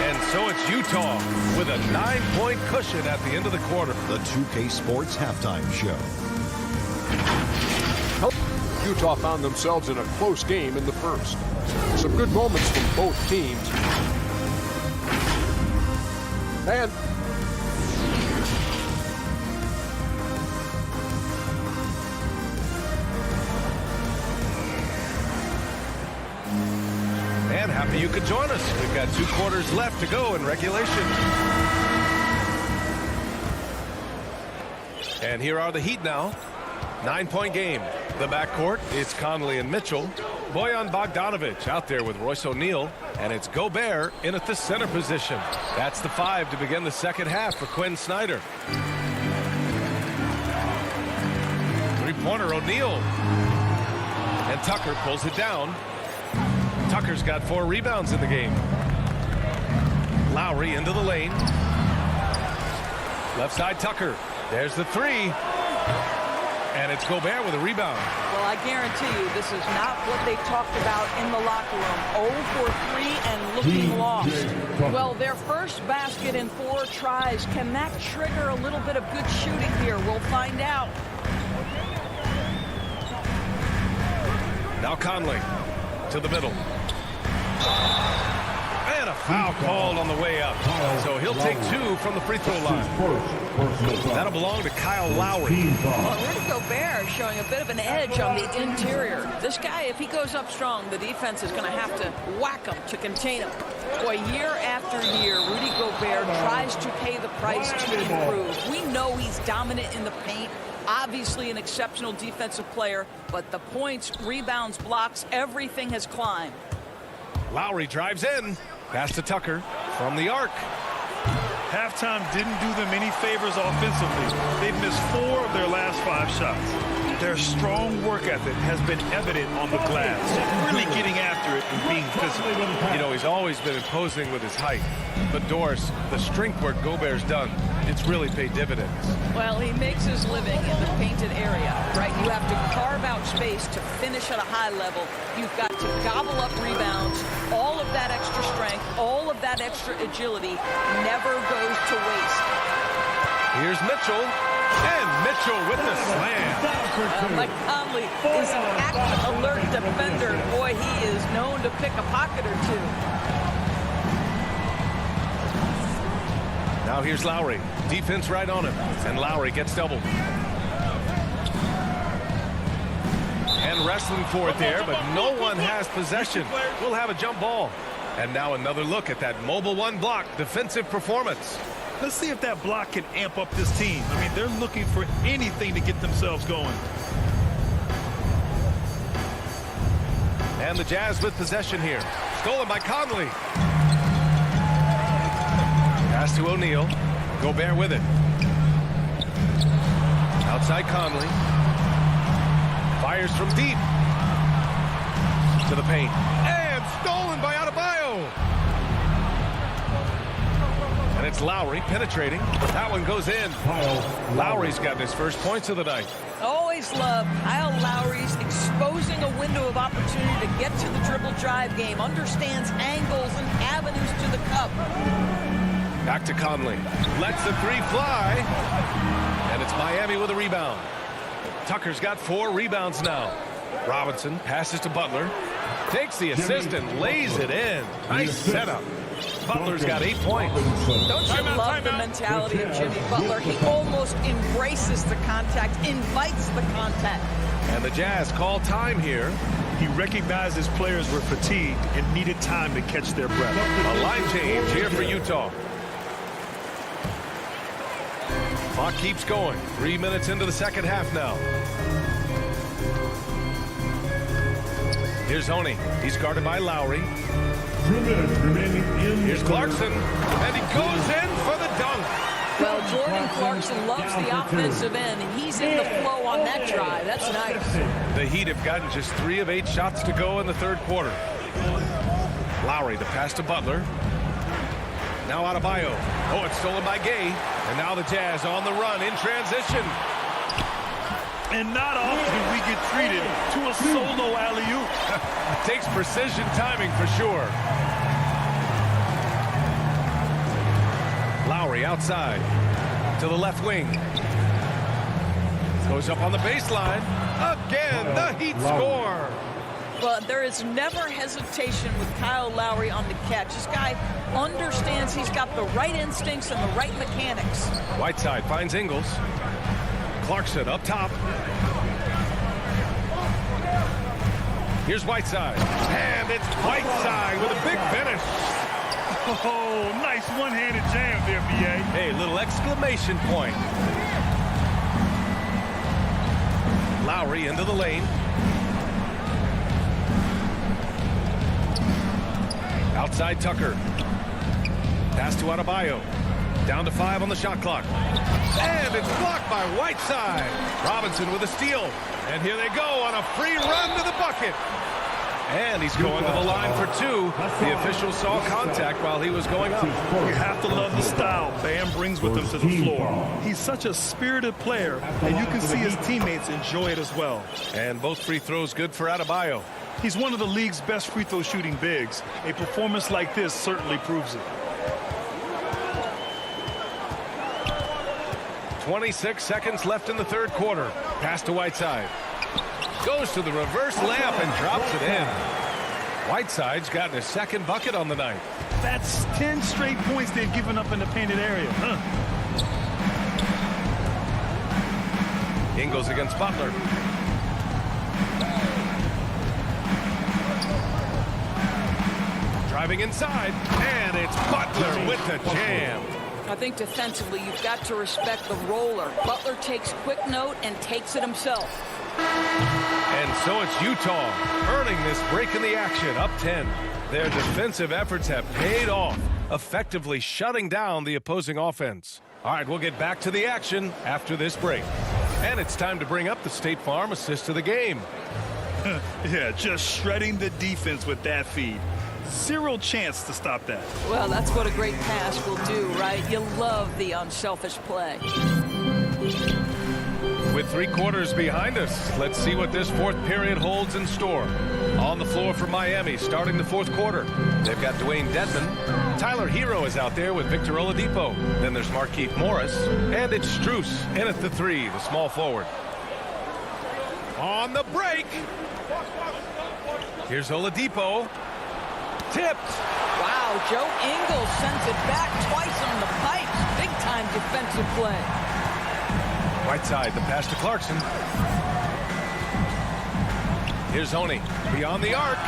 And so it's Utah with a 9-point cushion at the end of the quarter. The 2K Sports Halftime Show. Utah found themselves in a close game in the first. Some good moments from both teams. And happy you could join us. We've got 2 quarters left to go in regulation. And here are the Heat now. 9-point game. The backcourt, it's Conley and Mitchell. Bojan Bogdanovich out there with Royce O'Neal. And it's Gobert in at the center position. That's the 5 to begin the second half for Quinn Snyder. Three-pointer O'Neal. And Tucker pulls it down. Tucker's got 4 rebounds in the game. Lowry into the lane. Left side Tucker. There's the 3. And it's Gobert with a rebound. Well, I guarantee you this is not what they talked about in the locker room. 0 for 3 and looking lost. Well, their first basket in 4 tries. Can that trigger a little bit of good shooting here? We'll find out. Now Conley to the middle. And a foul called on the way up. So he'll take 2 from the free throw line. That'll belong to Kyle Lowry. Well, Rudy Gobert showing a bit of an edge on the interior. This guy, if he goes up strong, the defense is going to have to whack him to contain him. Boy, year after year, Rudy Gobert tries to pay the price to improve. We know he's dominant in the paint. Obviously an exceptional defensive player, but the points, rebounds, blocks, everything has climbed. Lowry drives in. Pass to Tucker from the arc. Halftime didn't do them any favors offensively. They've missed 4 of their last 5 shots. Their strong work ethic has been evident on the glass, really getting after it and being physical. You know, he's always been imposing with his height. But Doris, the strength work Gobert's done, it's really paid dividends. Well, he makes his living in the painted area, right? You have to carve out space to finish at a high level. You've got to gobble up rebounds. All of that extra strength, all of that extra agility never goes to waste. Here's Mitchell. And Mitchell with the slam. Mike Conley is an action-alert defender. Boy, he is known to pick a pocket or 2. Now here's Lowry. Defense right on him. And Lowry gets doubled. And wrestling for it there, but no one has possession. We'll have a jump ball. And now another look at that mobile 1 block defensive performance. Let's see if that block can amp up this team. I mean, they're looking for anything to get themselves going. And the Jazz with possession here. Stolen by Conley. Pass to O'Neal. Gobert with it. Outside Conley. Fires from deep. To the paint. And stolen by Adebayo. And it's Lowry penetrating. That one goes in. Lowry's gotten his first points of the night. Always love Kyle Lowry's exposing a window of opportunity to get to the dribble drive game. Understands angles and avenues to the cup. Back to Conley. Lets the three fly. And it's Miami with a rebound. Tucker's got 4 rebounds now. Robinson passes to Butler. Takes the assist and lays it in. Nice setup. Butler's got 8 points. Don't you love the mentality of Jimmy Butler? He almost embraces the contact, invites the contact. And the Jazz call time here. He recognized his players were fatigued and needed time to catch their breath. A line change here for Utah. Clock keeps going. 3 minutes into the second half now. Here's Honey. He's guarded by Lowry. 2 minutes remaining in. Here's Clarkson. And he goes in for the dunk. Well, Jordan Clarkson loves the offensive end, and he's in the flow on that drive. That's nice. The Heat have gotten just 3 of 8 shots to go in the third quarter. Lowry, the pass to Butler. Now Adebayo. Oh, it's stolen by Gay. And now the Jazz on the run in transition. And not often we get treated to a solo alley-oop. Takes precision timing for sure. Lowry outside to the left wing. Goes up on the baseline. Again, the Heat score. Well, there is never hesitation with Kyle Lowry on the catch. This guy understands he's got the right instincts and the right mechanics. Whiteside finds Ingles. Clarkson up top. Here's Whiteside. And it's Whiteside with a big finish. Oh, nice one-handed jam there, B.A. Hey, little exclamation point. Lowry into the lane. Outside Tucker. Pass to Adebayo. Down to 5 on the shot clock. And it's blocked by Whiteside. Robinson with a steal. And here they go on a free run to the bucket. And he's going to the line for 2. The official saw contact while he was going up. You have to love the style Bam brings with him to the floor. He's such a spirited player, and you can see his teammates enjoy it as well. And both free throws good for Adebayo. He's one of the league's best free throw shooting bigs. A performance like this certainly proves it. 26 seconds left in the third quarter. Pass to Whiteside. Goes to the reverse layup and drops it in. Whiteside's gotten his second bucket on the night. That's 10 straight points they've given up in the painted area. Ingles against Butler. Driving inside, and it's Butler with the jam. I think defensively you've got to respect the roller. Butler takes quick note and takes it himself. And so it's Utah earning this break in the action, up 10. Their defensive efforts have paid off, effectively shutting down the opposing offense. All right, we'll get back to the action after this break. And it's time to bring up the State Farm assist of the game. Yeah, just shredding the defense with that feed. Zero chance to stop that. Well, that's what a great pass will do, right? You love the unselfish play. With 3 quarters behind us, let's see what this fourth period holds in store. On the floor for Miami, starting the fourth quarter. They've got Dwayne Dedmon. Tyler Hero is out there with Victor Oladipo. Then there's Markieff Morris. And it's Strus in at the 3, the small forward. On the break. Here's Oladipo. Tipped. Wow, Joe Ingles sends it back twice on the pipes. Big time defensive play. Whiteside, the pass to Clarkson. Here's Honey, beyond the arc.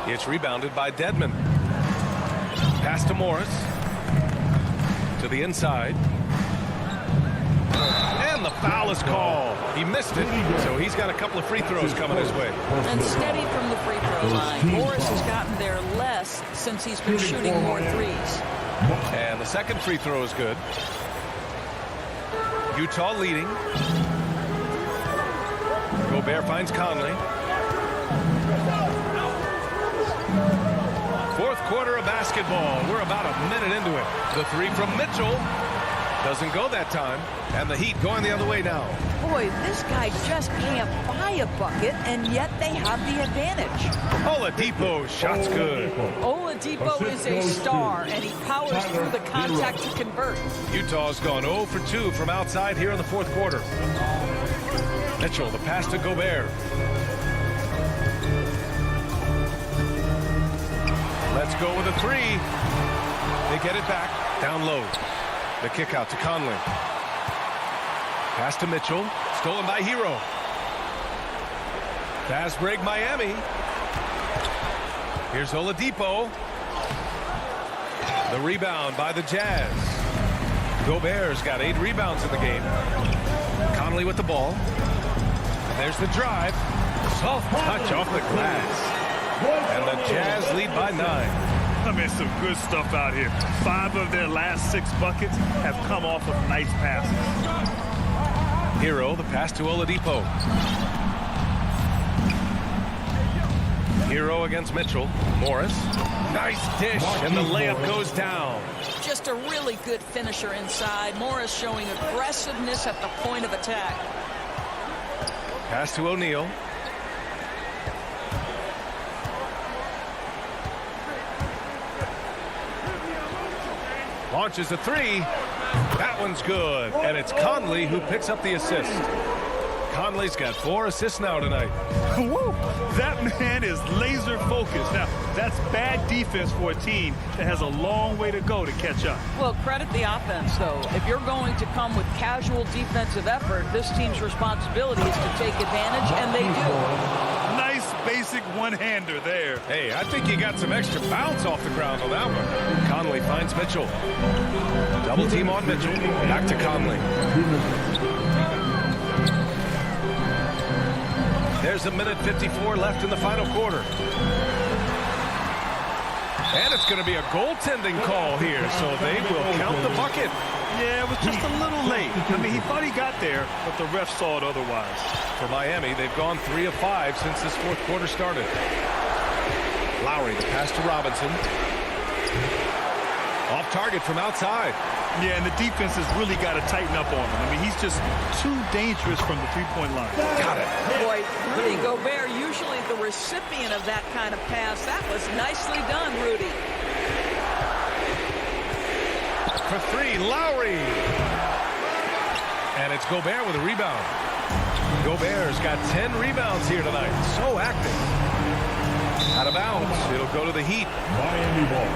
It's rebounded by Dedmon. Pass to Morris. To the inside. And the foul is called. He missed it, so he's got a couple of free throws coming his way. And steady from the free throw line. Morris has gotten there less since he's been shooting more threes. And the second free throw is good. Utah leading. Gobert finds Conley. Fourth quarter of basketball. We're about a minute into it. The three from Mitchell doesn't go that time. And the Heat going the other way now. Boy, this guy just can't buy a bucket, and yet they have the advantage. Oladipo, shot's good. Oladipo is a star, and he powers through the contact to convert. Utah's gone 0 for 2 from outside here in the fourth quarter. Mitchell, the pass to Gobert. Let's go with a three. They get it back down low. The kick out to Conley. Pass to Mitchell. Stolen by Hero. Fast break Miami. Here's Oladipo. The rebound by the Jazz. Gobert's got 8 rebounds in the game. Conley with the ball. And there's the drive. Soft touch off the glass. And the Jazz lead by 9. I mean, some good stuff out here. 5 of their last 6 buckets have come off of nice passes. Hero, the pass to Oladipo. Hero against Mitchell. Morris. Nice dish, and the layup goes down. Just a really good finisher inside. Morris showing aggressiveness at the point of attack. Pass to O'Neal. Launches a three. That one's good. And it's Conley who picks up the assist. Conley's got 4 assists now tonight. Woo! That man is laser focused. Now, that's bad defense for a team that has a long way to go to catch up. Well, credit the offense, though. If you're going to come with casual defensive effort, this team's responsibility is to take advantage, and they do. Nice basic one-hander there. Hey, I think you got some extra bounce off the ground on that one. Conley finds Mitchell. Double team on Mitchell. Back to Conley. There's a minute 54 left in the final quarter. And it's going to be a goaltending call here, so they will count the bucket. Yeah, it was just a little late. I mean, he thought he got there, but the ref saw it otherwise. For Miami, they've gone 3 of 5 since this fourth quarter started. Lowry, the pass to Robinson. Off target from outside. Yeah, and the defense has really got to tighten up on him. I mean, he's just too dangerous from the three-point line. Got it. Boy, Rudy Gobert, usually the recipient of that kind of pass. That was nicely done, Rudy. For 3, Lowry. And it's Gobert with a rebound. Gobert's got 10 rebounds here tonight. So active. Out of bounds. It'll go to the Heat. Miami ball.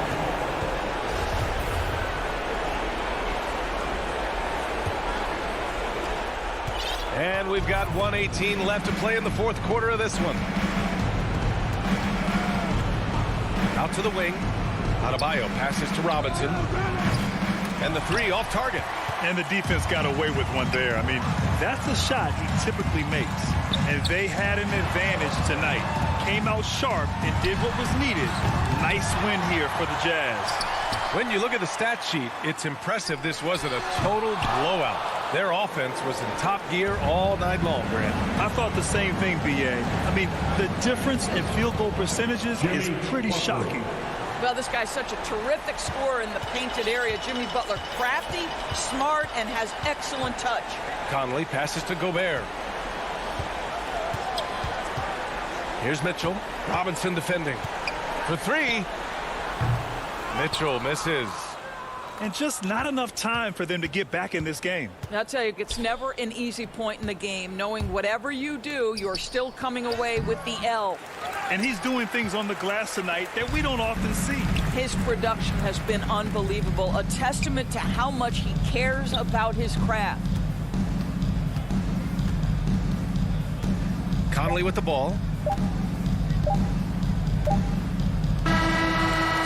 And we've got 1:18 left to play in the fourth quarter of this one. Out to the wing. Adebayo passes to Robinson. And the 3 off target. And the defense got away with one there. I mean, that's a shot he typically makes. And they had an advantage tonight. Came out sharp and did what was needed. Nice win here for the Jazz. When you look at the stat sheet, it's impressive this wasn't a total blowout. Their offense was in top gear all night long, Grant. I thought the same thing, B.A. I mean, the difference in field goal percentages is pretty shocking. Well, this guy's such a terrific scorer in the painted area. Jimmy Butler, crafty, smart, and has excellent touch. Conley passes to Gobert. Here's Mitchell. Robinson defending. For 3. Mitchell misses. And just not enough time for them to get back in this game. I'll tell you, it's never an easy point in the game, knowing whatever you do, you're still coming away with the L. And he's doing things on the glass tonight that we don't often see. His production has been unbelievable, a testament to how much he cares about his craft. Conley with the ball.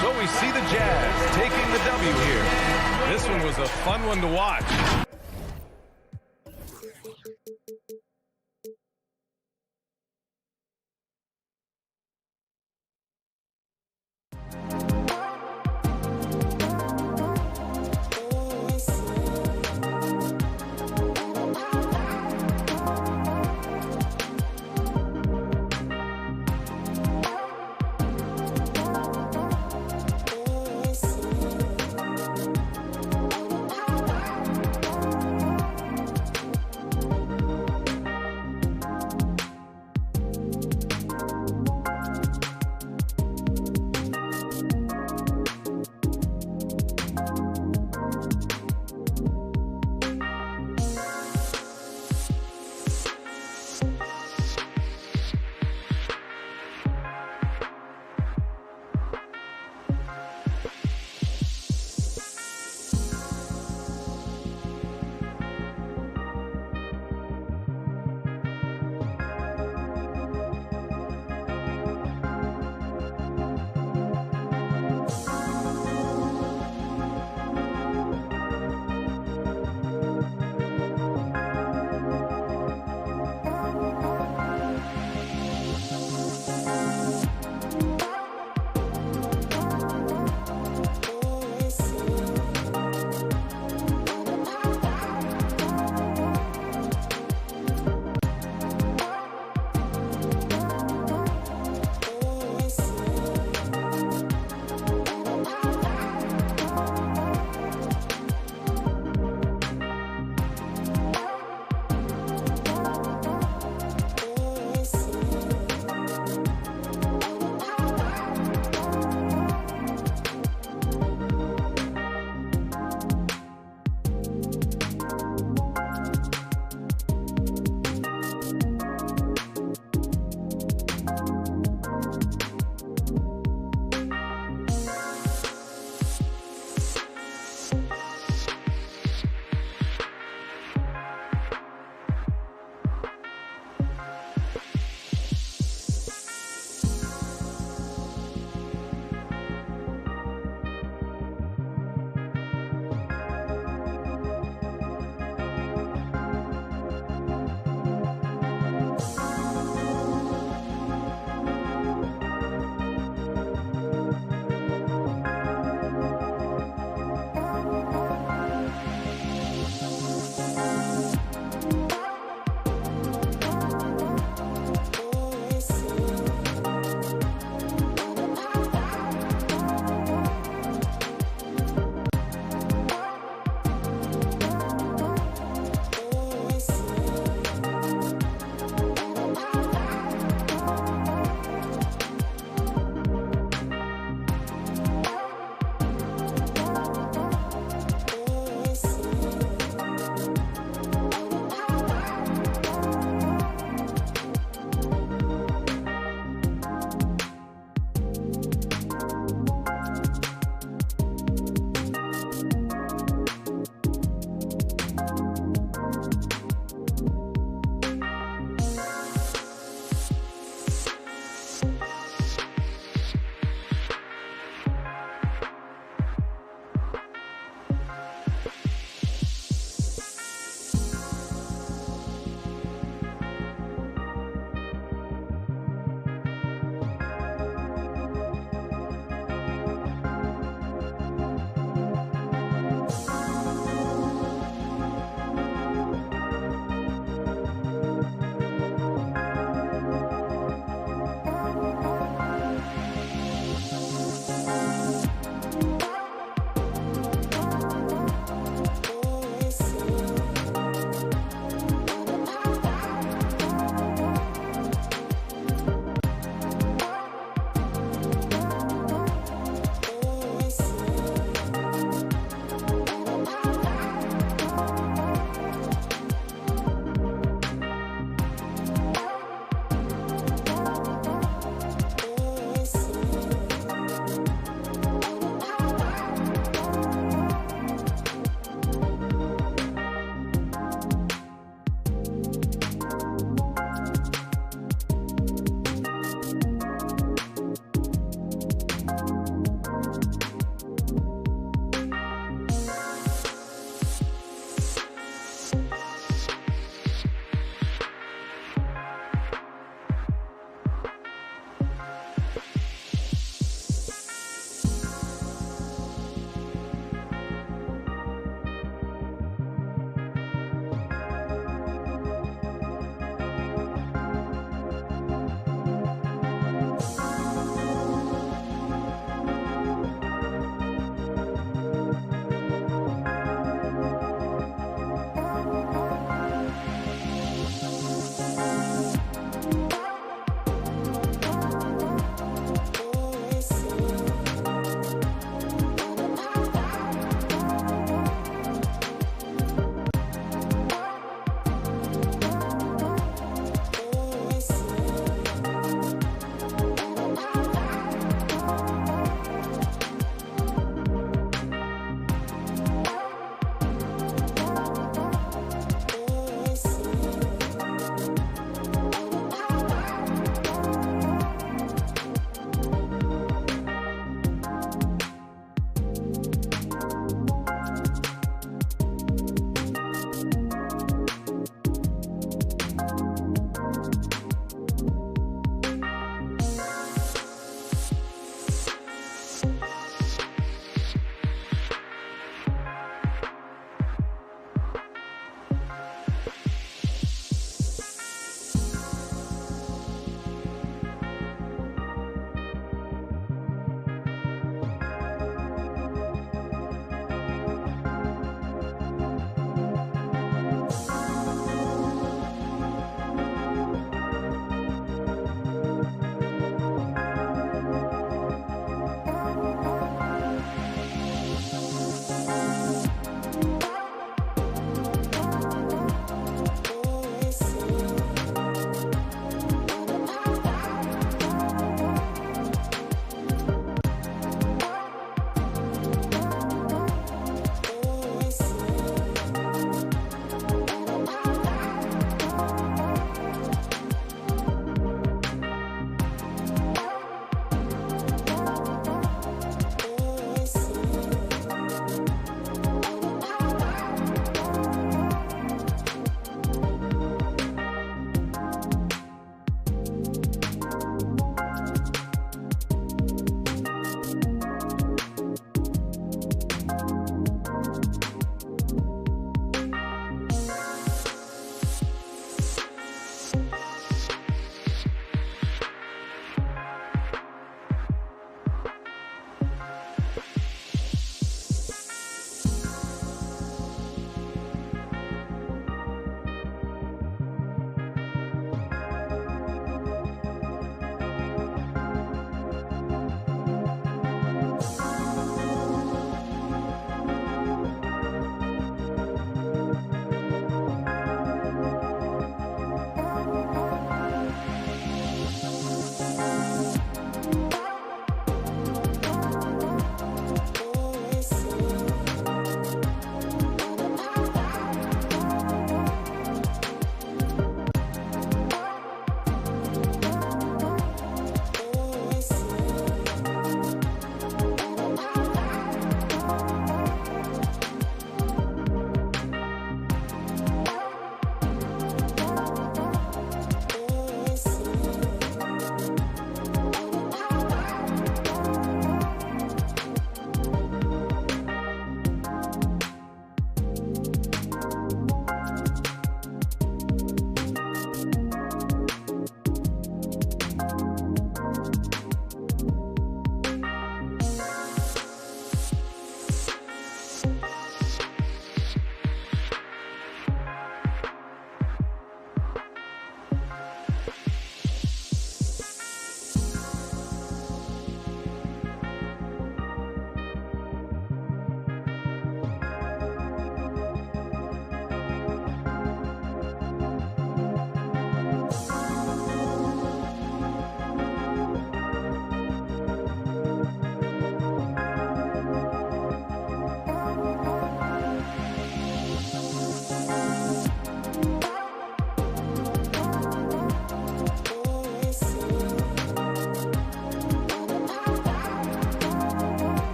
So we see the Jazz taking the W here. This one was a fun one to watch.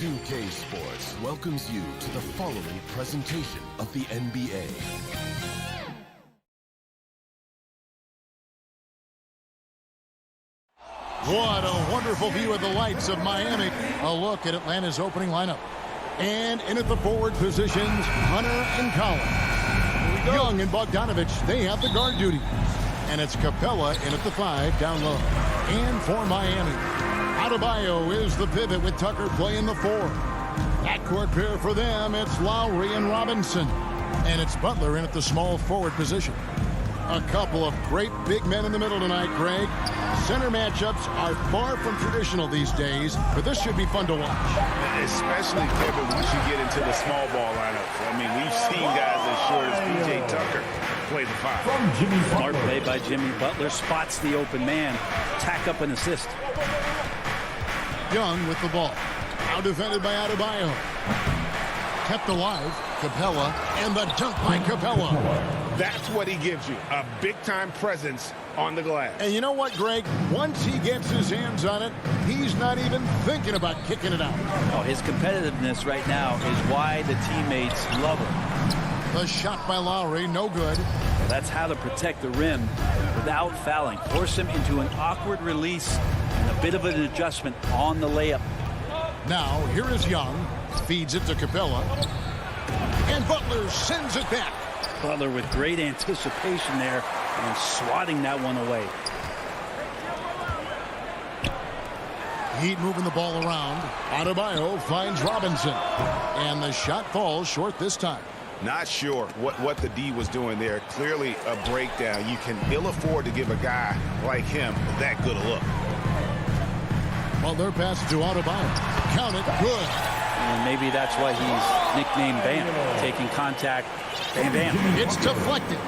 2K Sports welcomes you to the following presentation of the NBA. What a wonderful view of the lights of Miami. A look at Atlanta's opening lineup. And in at the forward positions, Hunter and Collins. Young and Bogdanovich, they have the guard duties. And it's Capella in at the 5 down low. And for Miami, Adebayo is the pivot with Tucker playing the 4. Backcourt pair for them, it's Lowry and Robinson. And it's Butler in at the small forward position. A couple of great big men in the middle tonight, Greg. Center matchups are far from traditional these days, but this should be fun to watch. Especially, Kevin, once you get into the small ball lineups. I mean, we've seen guys as short as P.J. Tucker play the 5. Smart play by Jimmy Butler. Spots the open man. Tack up an assist. Young with the ball. Now defended by Adebayo. Kept alive. Capella. And the dunk by Capella. That's what he gives you. A big-time presence on the glass. And you know what, Greg? Once he gets his hands on it, he's not even thinking about kicking it out. Oh, his competitiveness right now is why the teammates love him. The shot by Lowry, no good. Well, that's how to protect the rim without fouling. Force him into an awkward release and a bit of an adjustment on the layup. Now, here is Young. Feeds it to Capella. And Butler sends it back. Butler with great anticipation there and swatting that one away. Heat moving the ball around. Adebayo finds Robinson. And the shot falls short this time. Not sure what the D was doing there. Clearly a breakdown. You can ill afford to give a guy like him that good a look. Butler passes to Adebayo. Count it. Good. And maybe that's why he's nicknamed Bam. Taking contact. Bam, bam. It's deflected.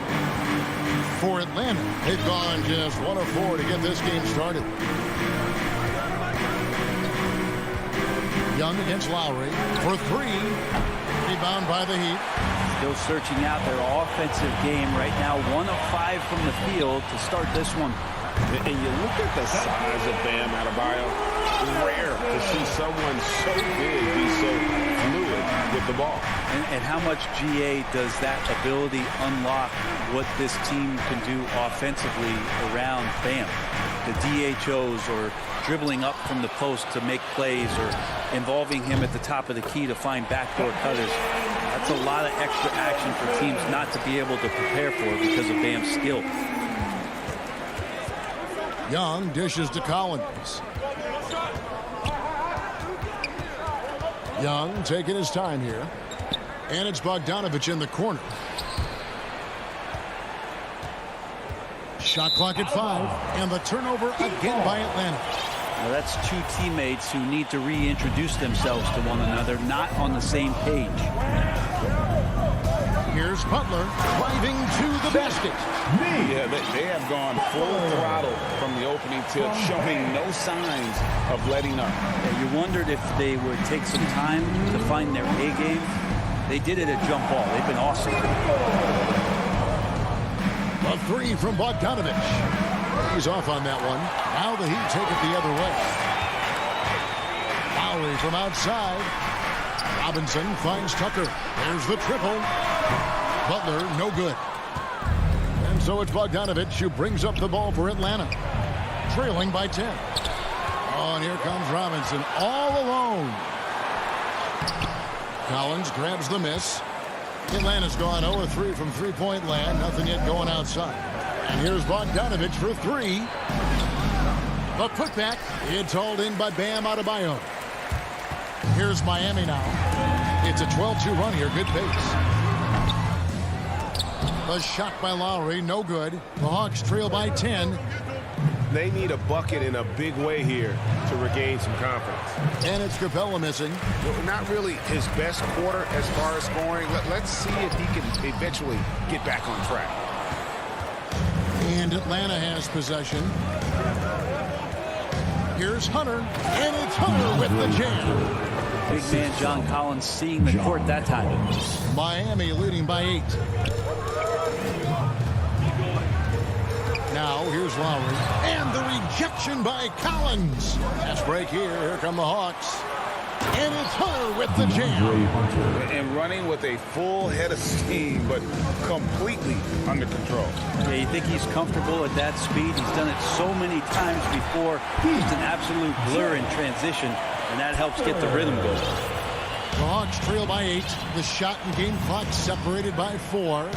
For Atlanta, they've gone just 1 of 4 to get this game started. Young against Lowry for 3. Rebound by the Heat. Still searching out their offensive game right now. 1 of 5 from the field to start this one. And you look at the size of Bam Adebayo. Rare to see someone so big be so fluid with the ball. And how much GA does that ability unlock what this team can do offensively around Bam? The DHOs or dribbling up from the post to make plays or involving him at the top of the key to find backdoor cutters. That's a lot of extra action for teams not to be able to prepare for because of Bam's skill. Young dishes to Collins. Young taking his time here. And it's Bogdanovich in the corner. Shot clock at 5. And the turnover again by Atlanta. Well, that's two teammates who need to reintroduce themselves to one another, not on the same page. Here's Butler driving to the basket. Yeah, they have gone full throttle from the opening tip, showing no signs of letting up. Yeah, you wondered if they would take some time to find their A game. They did it at jump ball. They've been awesome. A 3 from Bogdanovich. He's off on that one. Now the Heat take it the other way. Lowry from outside. Robinson finds Tucker. There's the triple. Butler, no good. And so it's Bogdanovich who brings up the ball for Atlanta. Trailing by 10. Oh, and here comes Robinson all alone. Collins grabs the miss. Atlanta's gone 0-3 from three-point land. Nothing yet going outside. And here's Bogdanovich for 3. The putback. It's hauled in by Bam Adebayo. Here's Miami now. It's a 12-2 run here. Good pace. The shot by Lowry, no good. The Hawks trail by 10. They need a bucket in a big way here to regain some confidence. And it's Capella missing. Well, not really his best quarter as far as scoring. Let's see if he can eventually get back on track. And Atlanta has possession. Here's Hunter, and it's Hunter with the jam. Big man John Collins seeing the court that time. Miami leading by 8. Now here's Lowry, and the rejection by Collins. Fast break here. Here come the Hawks. And it's Hunter with the jam. And running with a full head of steam, but completely under control. Yeah, you think he's comfortable at that speed? He's done it so many times before. He's an absolute blur in transition, and that helps get the rhythm going. The Hawks trail by 8. The shot and game clock separated by 4.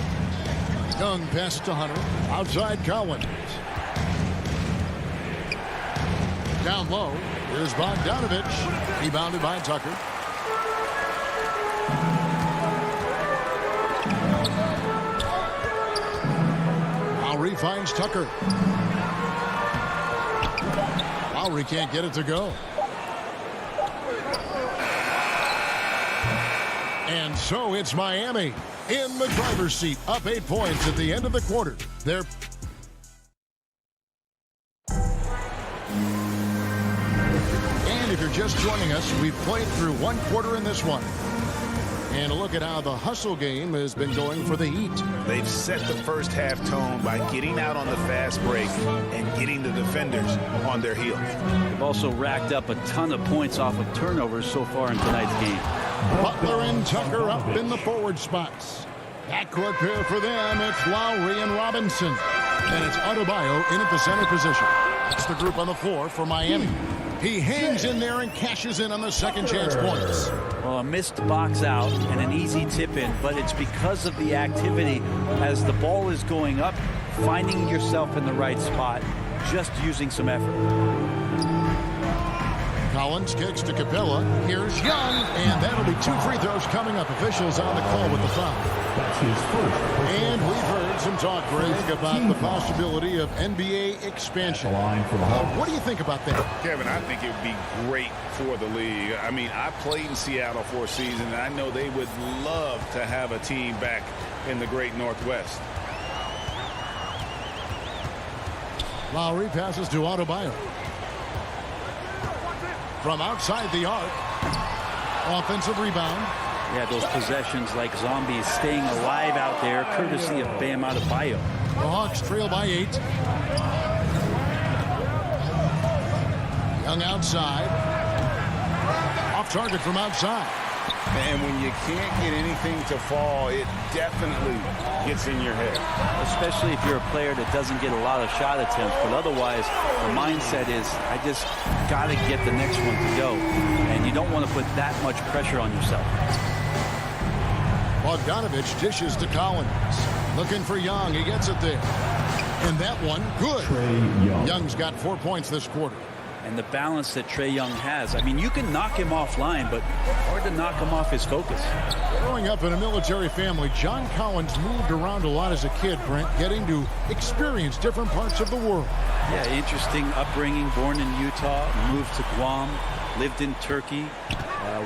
Young passes to Hunter. Outside Collins. Down low. Here's Bogdanovich. Rebounded by Tucker. Lowry finds Tucker. Lowry can't get it to go. And so it's Miami in the driver's seat, up 8 points at the end of the quarter. They're And if you're just joining us, we've played through 1 quarter in this one. And a look at how the hustle game has been going for the Heat. They've set the first half tone by getting out on the fast break and getting the defenders on their heels. They've also racked up a ton of points off of turnovers so far in tonight's game. Butler and Tucker up in the forward spots. Backcourt pair for them. It's Lowry and Robinson. And it's Adebayo in at the center position. That's the group on the floor for Miami. He hangs in there and cashes in on the second chance points. Well, a missed box out and an easy tip in, but it's because of the activity as the ball is going up, finding yourself in the right spot, just using some effort. Collins kicks to Capella. Here's Young, and that'll be 2 free throws coming up. Officials on the call with the foul. That's his first. And we've heard some talk, Greg, about the possibility of NBA expansion. What do you think about that? Kevin, I think it would be great for the league. I mean, I played in Seattle for a season, and I know they would love to have a team back in the great Northwest. Lowry passes to Adebayo. From outside the arc. Offensive rebound. Yeah, those possessions like zombies staying alive out there, courtesy of Bam Adebayo. The Hawks trail by 8. Young outside. Off target from outside. And when you can't get anything to fall, it definitely gets in your head. Especially if you're a player that doesn't get a lot of shot attempts. But otherwise, the mindset is, I just got to get the next one to go. And you don't want to put that much pressure on yourself. Bogdanovich dishes to Collins. Looking for Young. He gets it there. And that one, good. Young's got 4 points this quarter. And the balance that Trae Young has. I mean, you can knock him offline, but hard to knock him off his focus. Growing up in a military family, John Collins moved around a lot as a kid, Brent, getting to experience different parts of the world. Yeah, interesting upbringing. Born in Utah, moved to Guam, lived in Turkey,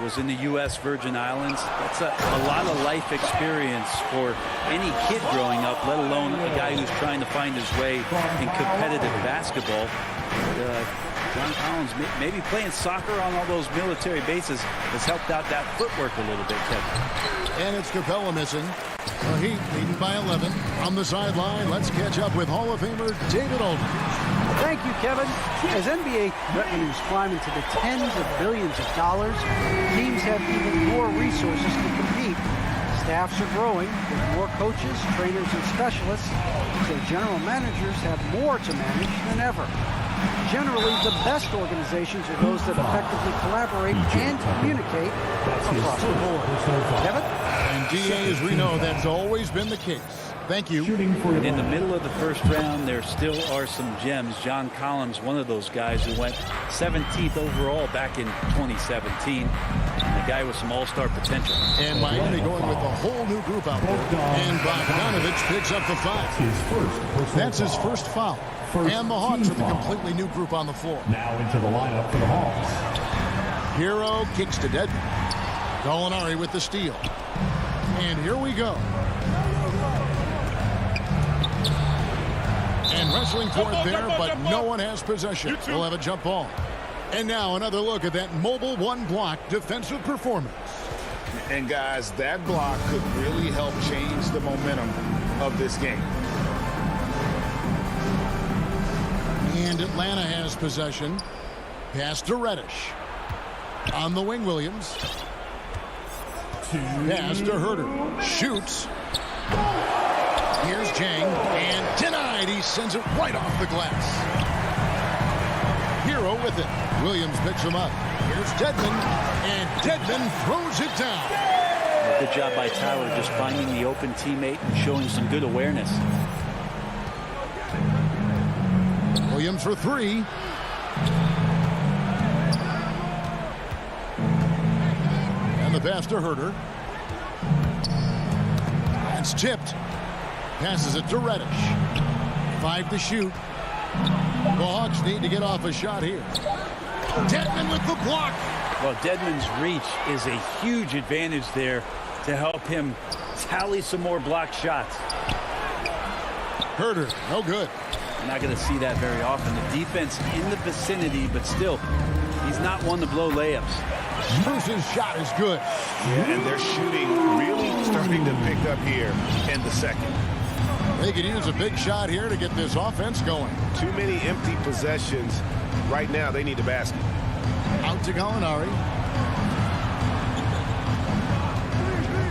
was in the U.S. Virgin Islands. That's a lot of life experience for any kid growing up, let alone a guy who's trying to find his way in competitive basketball. John Collins, maybe playing soccer on all those military bases has helped out that footwork a little bit, Kevin. And it's Capella missing. The Heat leading by 11. From the sideline, let's catch up with Hall of Famer David Aldridge. Thank you, Kevin. As NBA revenues climb into the tens of billions of dollars, teams have even more resources to compete. Staffs are growing with more coaches, trainers, and specialists, so general managers have more to manage than ever. Generally, the best organizations are those that effectively collaborate and communicate across the board. Kevin? And DA, as we know, that's always been the case. Thank you. And in the middle of the first round, there still are some gems. John Collins, one of those guys who went 17th overall back in 2017. A guy with some all-star potential. And Miami going with a whole new group out there. And Bogdanovich picks up the foul. That's his first foul. And the Hawks with a completely new group on the floor. Now into the lineup for the Hawks. Hero kicks to Dedmon. Gallinari with the steal. And here we go. And wrestling for it there, but no one has possession. We'll have a jump ball. And now another look at that mobile one-block defensive performance. And guys, that block could really help change the momentum of this game. And Atlanta has possession. Pass to Reddish. On the wing, Williams. Pass to Herter. Shoots. Here's Jang. And denied. He sends it right off the glass. Hero with it. Williams picks him up. Here's Dedmon. And Dedmon throws it down. Good job by Tyler just finding the open teammate and showing some good awareness. Williams for three. And the pass to Herter. It's tipped. Passes it to Reddish. 5 to shoot. The Hawks need to get off a shot here. Dedmon with the block. Well, Dedmon's reach is a huge advantage there to help him tally some more blocked shots. Herter, no good. You're not going to see that very often. The defense in the vicinity, but still, he's not one to blow layups. Bruce's shot is good. Yeah, and they're shooting really starting to pick up here in the second. They could use a big shot here to get this offense going. Too many empty possessions. Right now, they need a basket. Out to Gallinari.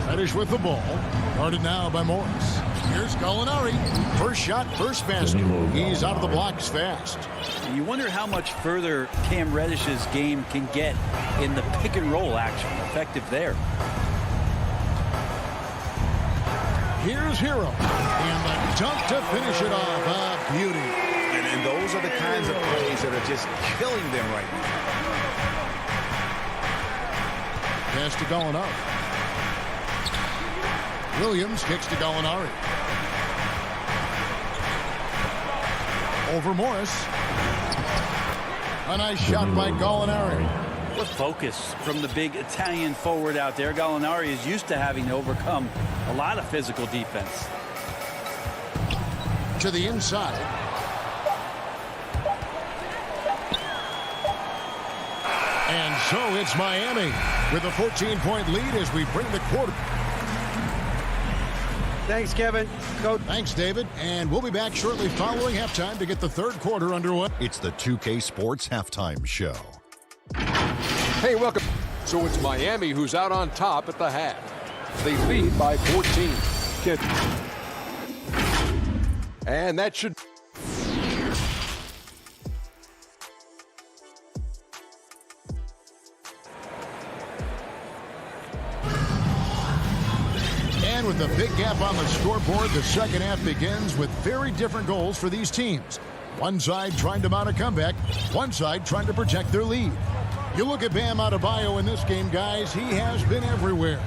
Reddish with the ball. Guarded now by Morris. Here's Gallinari. First shot, first basket. He's out of the blocks fast. You wonder how much further Cam Reddish's game can get in the pick and roll action. Effective there. Here's Hero. And the dunk to finish it off. A beauty. And those are the kinds of plays that are just killing them right now. Pass to Gallinari. Williams kicks to Gallinari. Over Morris. A nice shot by Gallinari. What focus from the big Italian forward out there. Gallinari is used to having to overcome a lot of physical defense. To the inside. And so it's Miami with a 14-point lead as we bring the quarter. Thanks, Kevin. Coach. Thanks, David. And we'll be back shortly following halftime to get the third quarter underway. It's the 2K Sports Halftime Show. Hey, welcome. So it's Miami who's out on top at the half. They lead by 14. And that should... And with a big gap on the scoreboard, the second half begins with very different goals for these teams. One side trying to mount a comeback, one side trying to protect their lead. You look at Bam Adebayo in this game, guys, he has been everywhere.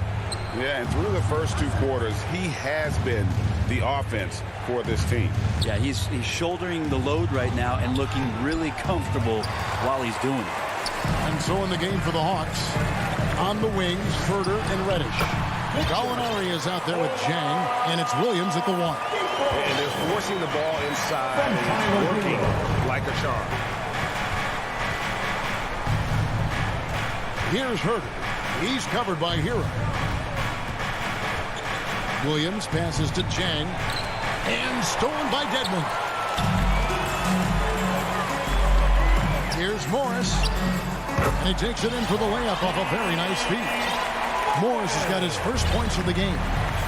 Yeah, and through the first two quarters, he has been the offense for this team. Yeah, he's shouldering the load right now and looking really comfortable while he's doing it. And so in the game for the Hawks, on the wings, Herter and Reddish. Gallinari is out there with Jang, and it's Williams at the one. And they're forcing the ball inside, and it's working like a charm. Here's Herter. He's covered by Hero. Williams passes to Jang, and stolen by Dedmon. Here's Morris, and he takes it in for the layup off a very nice feed. Morris has got his first points of the game.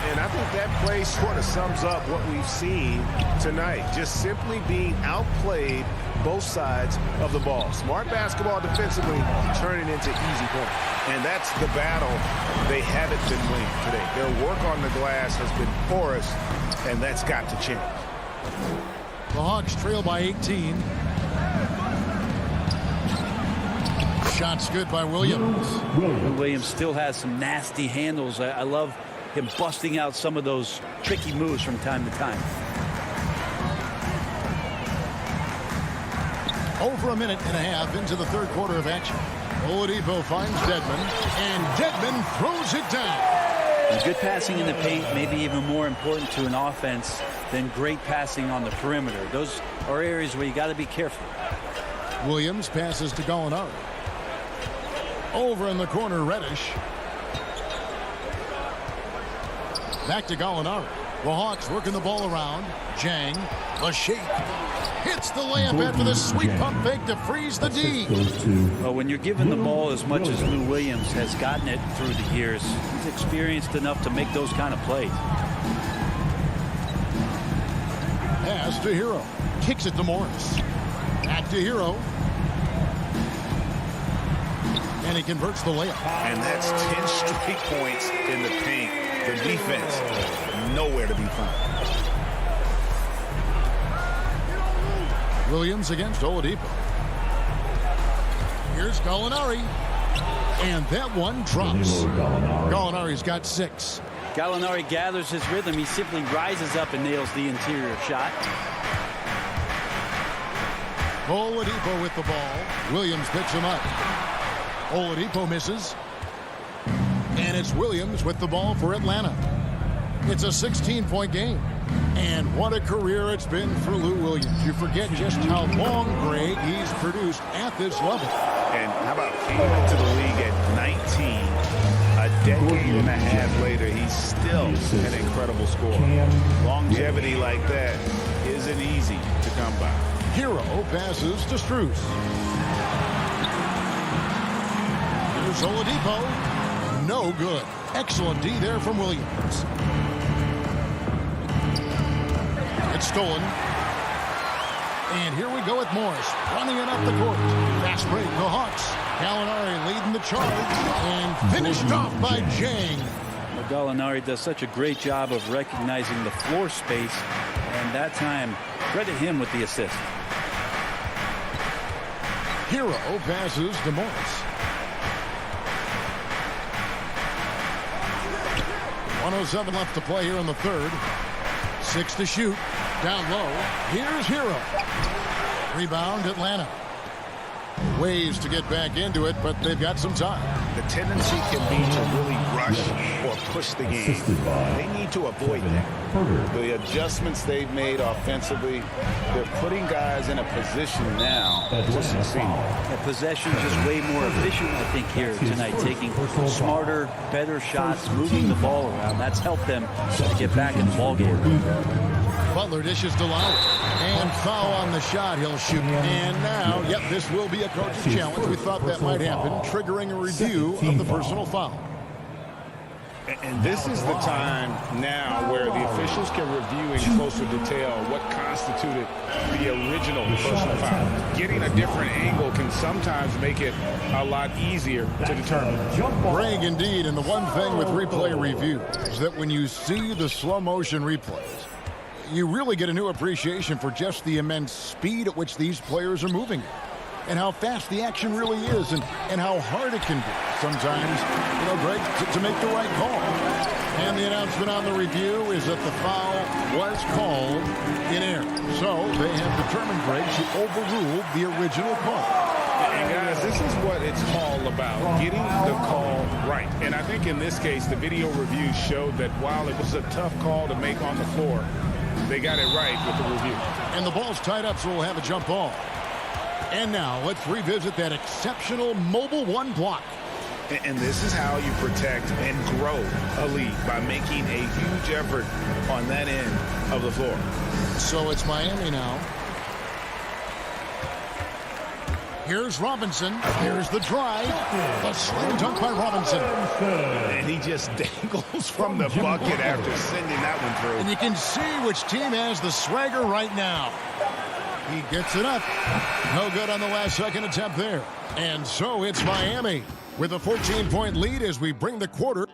And I think that play sort of sums up what we've seen tonight. Just simply being outplayed both sides of the ball. Smart basketball defensively, turning into easy points. And that's the battle they haven't been winning today. Their work on the glass has been porous, and that's got to change. The Hawks trail by 18. Shots good by Williams. Williams still has some nasty handles. I love him busting out some of those tricky moves from time to time. Over a minute and a half into the third quarter of action. Oladipo finds Dedmon, and Dedmon throws it down. And good passing in the paint may be even more important to an offense than great passing on the perimeter. Those are areas where you got to be careful. Williams passes to Gallinari. Over in the corner, Reddish. Back to Gallinari. The Hawks working the ball around. Jang, the shake. Hits the layup after the sweet pump fake to freeze the D. Well, when you're given the ball as much as Lou Williams has gotten it through the years, he's experienced enough to make those kind of plays. Pass to Hero. Kicks it to Morris. Back to Hero. And he converts the layup. And that's 10 straight points in the paint. The defense, nowhere to be found. Williams against Oladipo. Here's Gallinari. And that one drops. Gallinari's got 6. Gallinari gathers his rhythm. He simply rises up and nails the interior shot. Oladipo with the ball. Williams picks him up. Oladipo misses. And it's Williams with the ball for Atlanta. It's a 16-point game. And what a career it's been for Lou Williams. You forget just how long, Greg, he's produced at this level. And how about came into the league at 19. A decade and a half later, he's still an incredible scorer. Longevity like that isn't easy to come by. Hero passes to Strus. Here's Oladipo. No good. Excellent D there from Williams. It's stolen. And here we go with Morris running it up the court. Fast break, the Hawks. Gallinari leading the charge and finished off by Jang. Well, Gallinari does such a great job of recognizing the floor space, and that time, credit him with the assist. Hero passes to Morris. 1:07 left to play here in the third. 6 to shoot. Down low. Here's Hero. Rebound, Atlanta. Ways to get back into it, but they've got some time. The tendency can be to really rush or push the game. They need to avoid that. The adjustments they've made offensively, they're putting guys in a position now to succeed. The possession just way more efficient, I think, here tonight, taking smarter, better shots, moving the ball around. That's helped them to get back in the ballgame. Butler dishes to Lowry. And foul on the shot. He'll shoot. And now, yep, this will be a coach's challenge. We thought that might happen, triggering a review of the personal foul. And this is the time now where the officials can review in closer detail what constituted the original personal foul. Getting a different angle can sometimes make it a lot easier to determine. Greg, indeed, and the one thing with replay review is that when you see the slow motion replays, you really get a new appreciation for just the immense speed at which these players are moving and how fast the action really is and how hard it can be sometimes, Greg, to make the right call. And the announcement on the review is that the foul was called in error. So they have determined, Greg, to overrule the original call. And guys, this is what it's all about, getting the call right. And I think in this case, the video review showed that while it was a tough call to make on the floor, they got it right with the review. And the ball's tied up, so we'll have a jump ball. And now let's revisit that exceptional mobile one block. And this is how you protect and grow a lead, by making a huge effort on that end of the floor. So it's Miami now. Here's Robinson. Here's the drive. The slam dunk by Robinson. And he just dangles from the bucket after sending that one through. And you can see which team has the swagger right now. He gets it up. No good on the last second attempt there. And so it's Miami with a 14-point lead as we bring the quarter.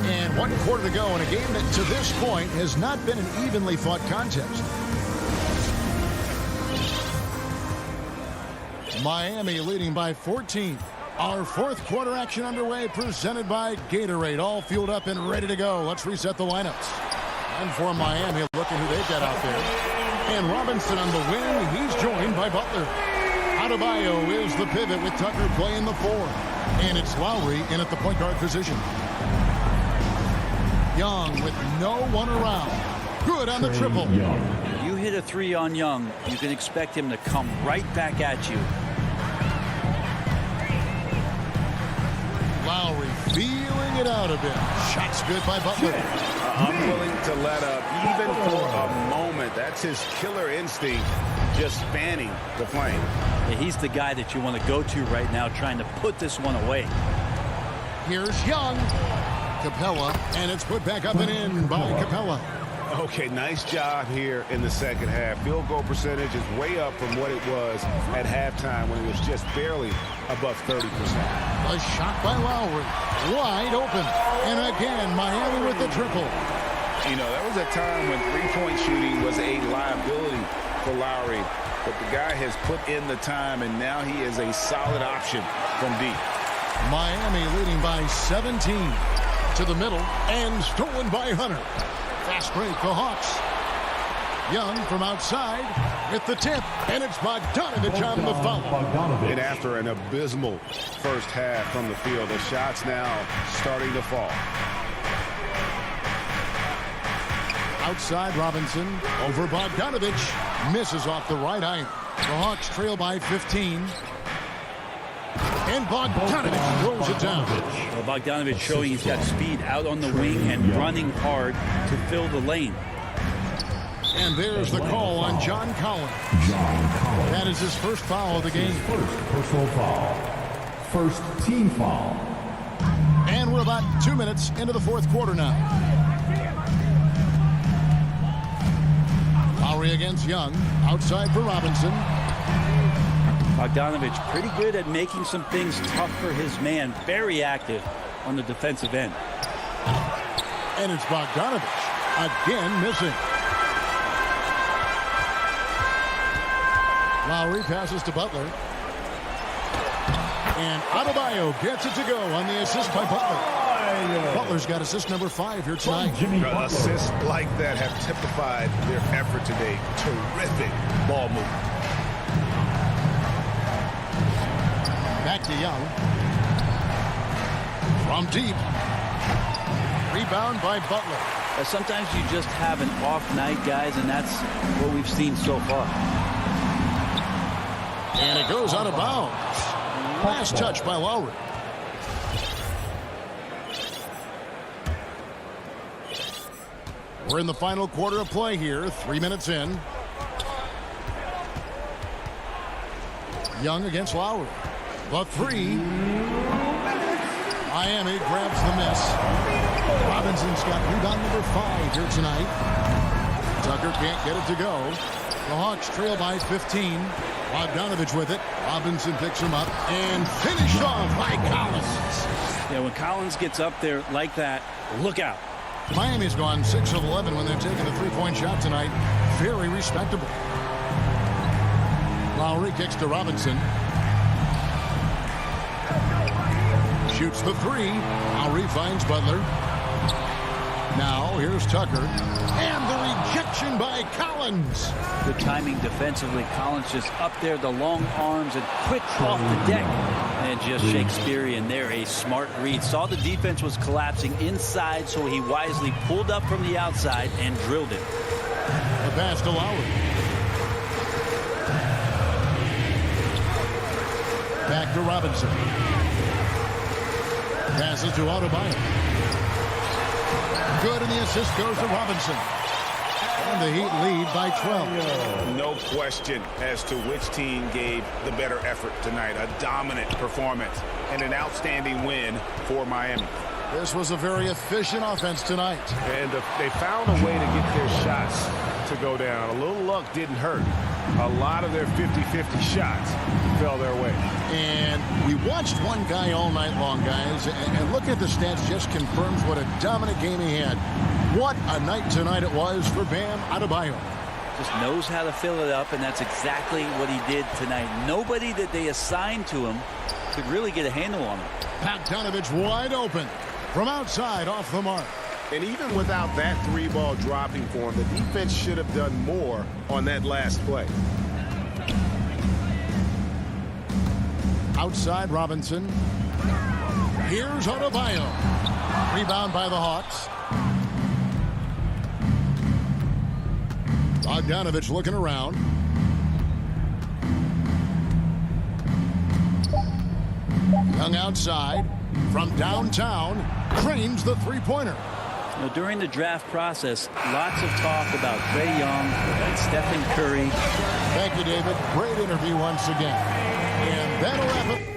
And 1 quarter to go in a game that to this point has not been an evenly fought contest. Miami leading by 14. Our fourth quarter action underway, presented by Gatorade. All fueled up and ready to go. Let's reset the lineups. And for Miami, look at who they've got out there. And Robinson on the wing. He's joined by Butler. Adebayo is the pivot with Tucker playing the 4. And it's Lowry in at the point guard position. Young with no one around. Good on the triple. You hit a 3 on Young, you can expect him to come right back at you. Lowry feeling it out a bit. Shot's good by Butler. Unwilling to let up, even for a moment. That's his killer instinct, just fanning the flame. Yeah, he's the guy that you want to go to right now, trying to put this one away. Here's Young. Capella, and it's put back up and in by Capella. Okay, nice job here in the second half. Field goal percentage is way up from what it was at halftime when it was just barely above 30%. A shot by Lowry. Wide open. And again, Miami with the triple. You know, that was a time when three-point shooting was a liability for Lowry. But the guy has put in the time, and now he is a solid option from deep. Miami leading by 17. To the middle, and stolen by Hunter. Fast break, the Hawks. Young from outside with the tip, and it's Bogdanovich on the foul. And after an abysmal first half from the field, the shots now starting to fall. Outside Robinson, over Bogdanovich, misses off the right eye. The Hawks trail by 15. And Bogdanovich throws it down. Well, Bogdanovich showing he's got speed out on the wing and running hard to fill the lane. And there's the call on John Collins. That is his first foul of the game. First personal foul. First team foul. And we're about 2 minutes into the fourth quarter now. Lowry against Young. Outside for Robinson. Bogdanovich pretty good at making some things tough for his man. Very active on the defensive end. And it's Bogdanovich again missing. Lowry passes to Butler. And Adebayo gets it to go on the assist by Butler. Butler's got assist number 5 here tonight. Assists like that have typified their effort today. Terrific ball movement. Back to Young. From deep. Rebound by Butler. Sometimes you just have an off night, guys, and that's what we've seen so far. And it goes out of bounds. Last touch by Lowry. We're in the final quarter of play here. 3 minutes in. Young against Lowry. The three. Miami grabs the miss. Robinson's got rebound number 5 here tonight. Tucker can't get it to go. The Hawks trail by 15. Bogdanovich with it. Robinson picks him up and finished off by Collins. Yeah, when Collins gets up there like that, look out. Miami's gone 6 of 11 when they're taking the three-point shot tonight. Very respectable. Lowry kicks to Robinson. Shoots the three. Lowry finds Butler. Now here's Tucker. And the rejection by Collins. Good timing defensively. Collins just up there, the long arms, and quick off the deck. And just Shakespearean there, a smart read. Saw the defense was collapsing inside, so he wisely pulled up from the outside and drilled it. The pass to Lowry. Back to Robinson. Passes to Adebayo. Good, and the assist goes to Robinson. And the Heat lead by 12. No question as to which team gave the better effort tonight. A dominant performance and an outstanding win for Miami. This was a very efficient offense tonight. And they found a way to get their shots to go down. A little luck didn't hurt. A lot of their 50-50 shots fell their way. And we watched one guy all night long, guys, and look at the stats, just confirms what a dominant game he had. What a night tonight it was for Bam Adebayo. Just knows how to fill it up, and that's exactly what he did tonight. Nobody that they assigned to him could really get a handle on him. Bogdanovich wide open from outside off the mark. And even without that three ball dropping for him, the defense should have done more on that last play. Outside Robinson. Here's Adebayo. Rebound by the Hawks. Bogdanovich looking around. Young outside from downtown. Cranes the three-pointer. During the draft process, lots of talk about Trae Young and Stephen Curry. Thank you, David. Great interview once again. And that'll wrap it.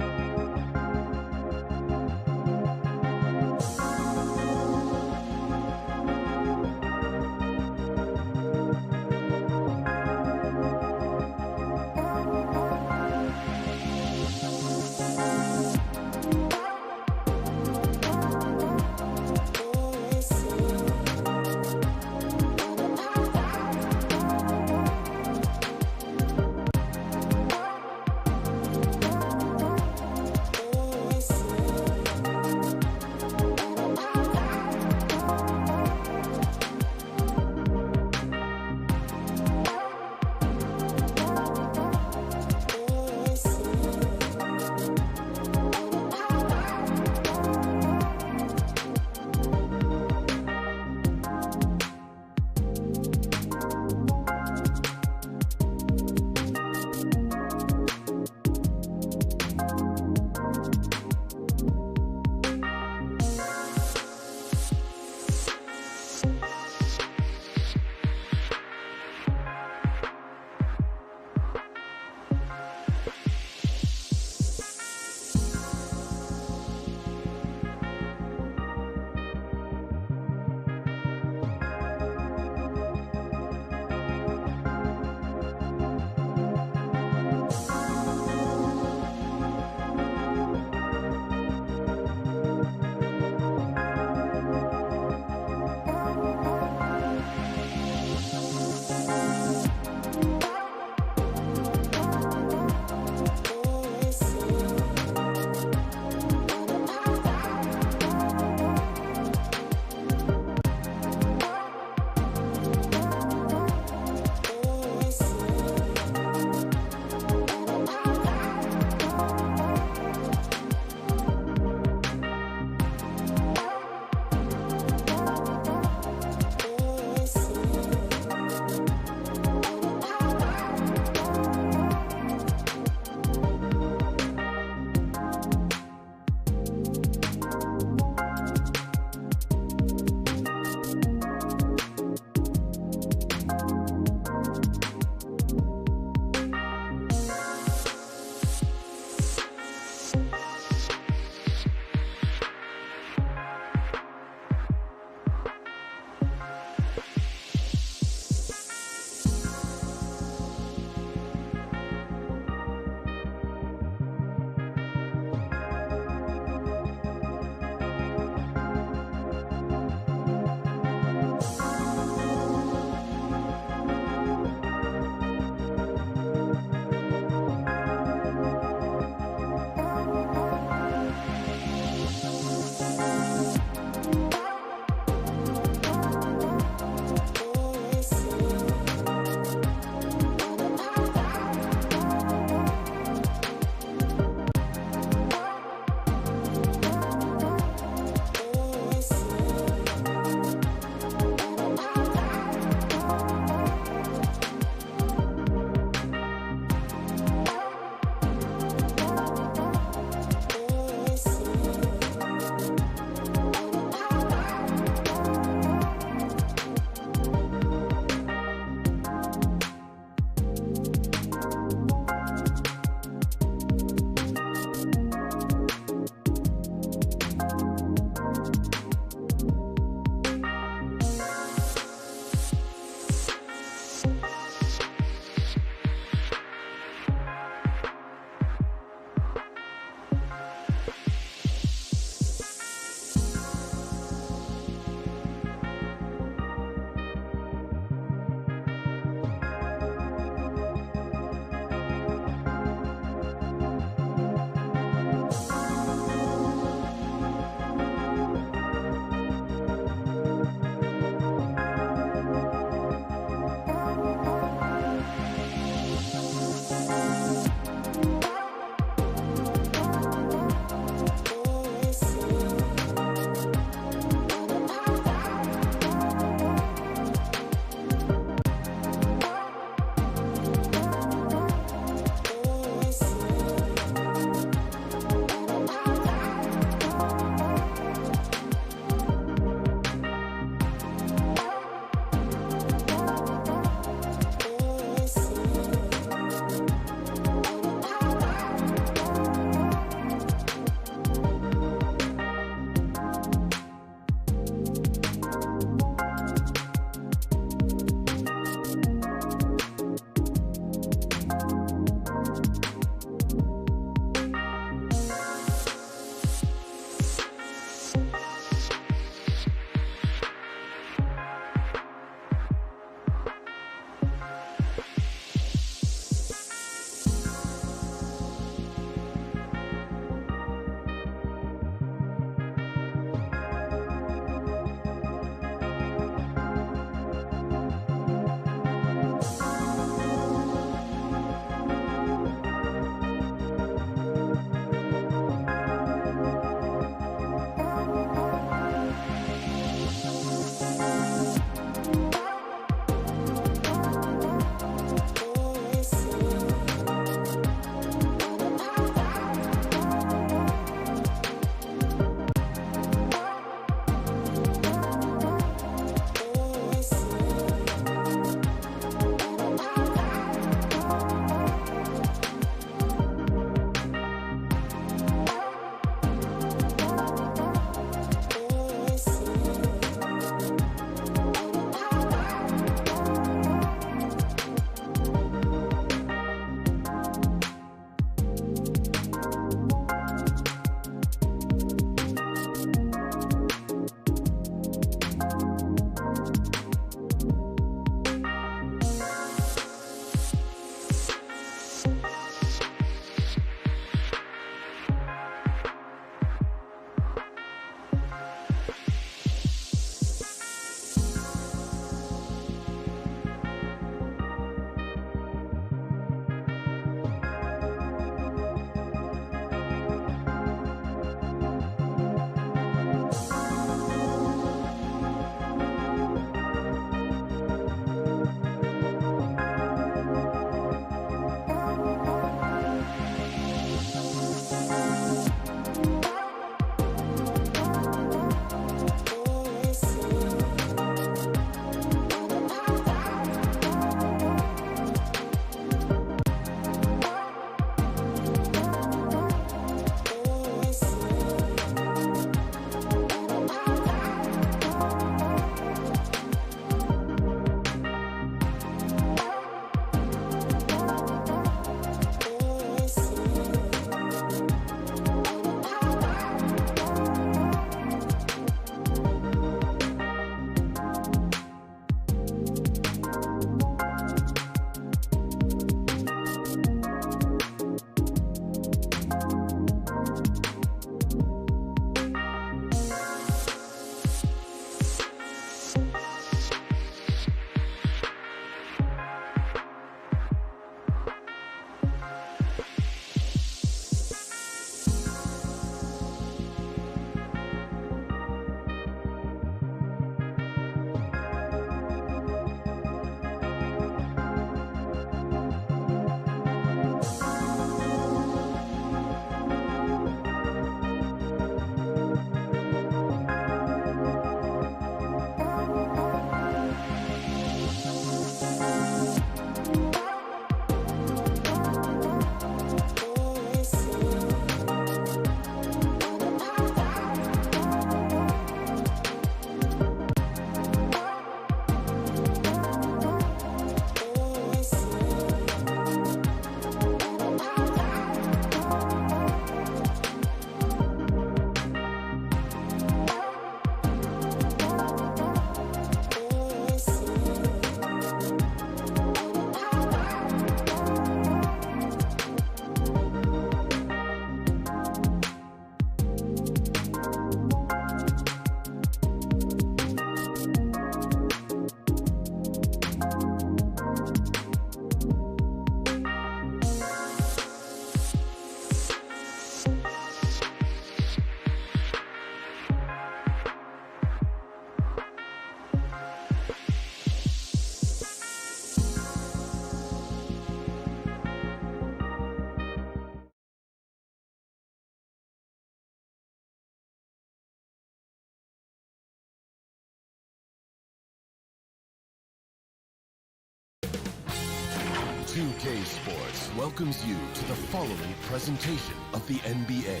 2K Sports welcomes you to the following presentation of the NBA.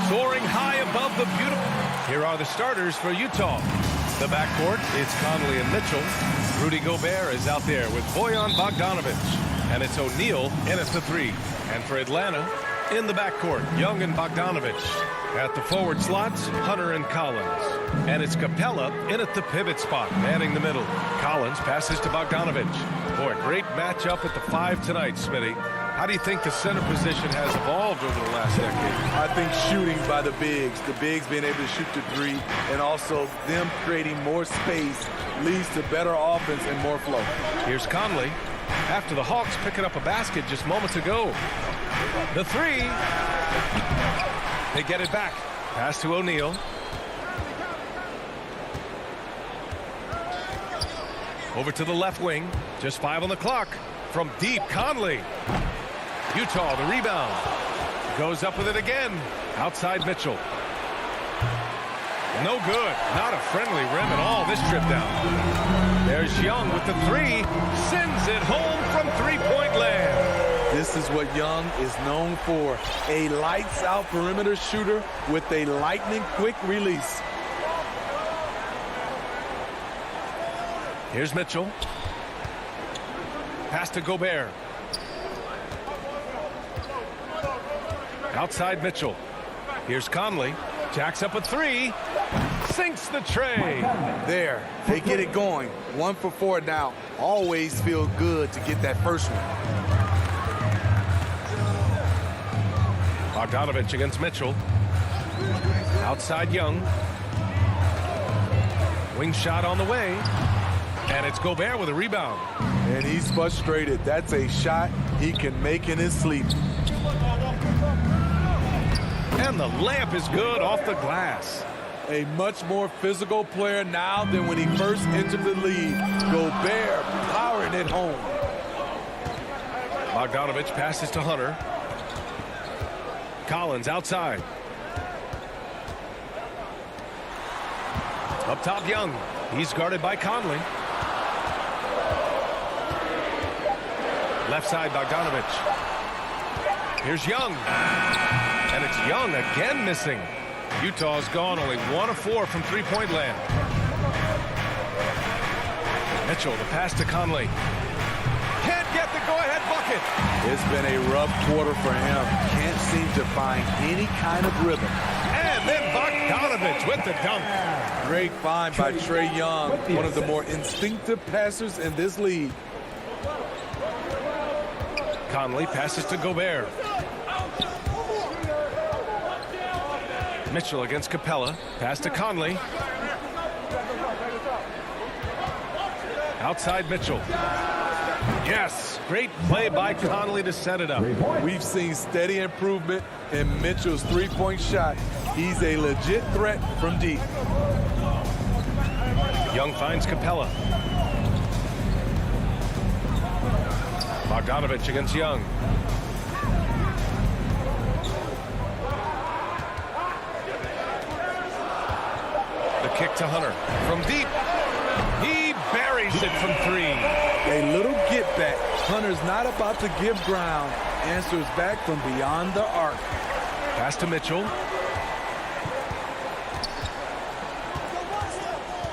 Soaring high above the beautiful. Here are the starters for Utah. The backcourt, it's Conley and Mitchell. Rudy Gobert is out there with Bojan Bogdanovic. And it's O'Neal in at the 3. And for Atlanta, in the backcourt, Young and Bogdanovic. At the forward slots, Hunter and Collins. And it's Capella in at the pivot spot, manning the middle. Collins passes to Bogdanovic. Boy, great matchup at the 5 tonight, Smitty. How do you think the center position has evolved over the last decade? I think shooting by the bigs being able to shoot the 3, and also them creating more space leads to better offense and more flow. Here's Conley after the Hawks picking up a basket just moments ago. The 3. They get it back. Pass to O'Neal. Over to the left wing. Just 5 on the clock. From deep, Conley. Utah, the rebound. Goes up with it again. Outside Mitchell. No good. Not a friendly rim at all this trip down. There's Young with the 3. Sends it home from three-point land. This is what Young is known for. A lights-out perimeter shooter with a lightning-quick release. Here's Mitchell. Pass to Gobert. Outside Mitchell. Here's Conley. Jacks up a 3. Sinks the tray. There. They get it going. 1 for 4 now. Always feel good to get that first one. Bogdanovic against Mitchell. Outside Young. Wing shot on the way. And it's Gobert with a rebound. And he's frustrated. That's a shot he can make in his sleep. And the layup is good off the glass. A much more physical player now than when he first entered the league. Gobert powering it home. Bogdanovic passes to Hunter. Collins outside. Up top, Young. He's guarded by Conley. Left side, Bogdanovic. Here's Young. And it's Young again missing. Utah's gone only 1 of 4 from three-point land. Mitchell, the pass to Conley. Can't get the go-ahead bucket. It's been a rough quarter for him. Can't seem to find any kind of rhythm. And then Bogdanovic with the dunk. Great find by Trae Young, one of the more instinctive passers in this league. Conley passes to Gobert. Mitchell against Capella. Pass to Conley. Outside Mitchell. Yes, great play by Conley to set it up. We've seen steady improvement in Mitchell's three-point shot. He's a legit threat from deep. Young finds Capella. Bogdanovic against Young. The kick to Hunter. From deep. He buries it from 3. A little get back. Hunter's not about to give ground. Answers back from beyond the arc. Pass to Mitchell.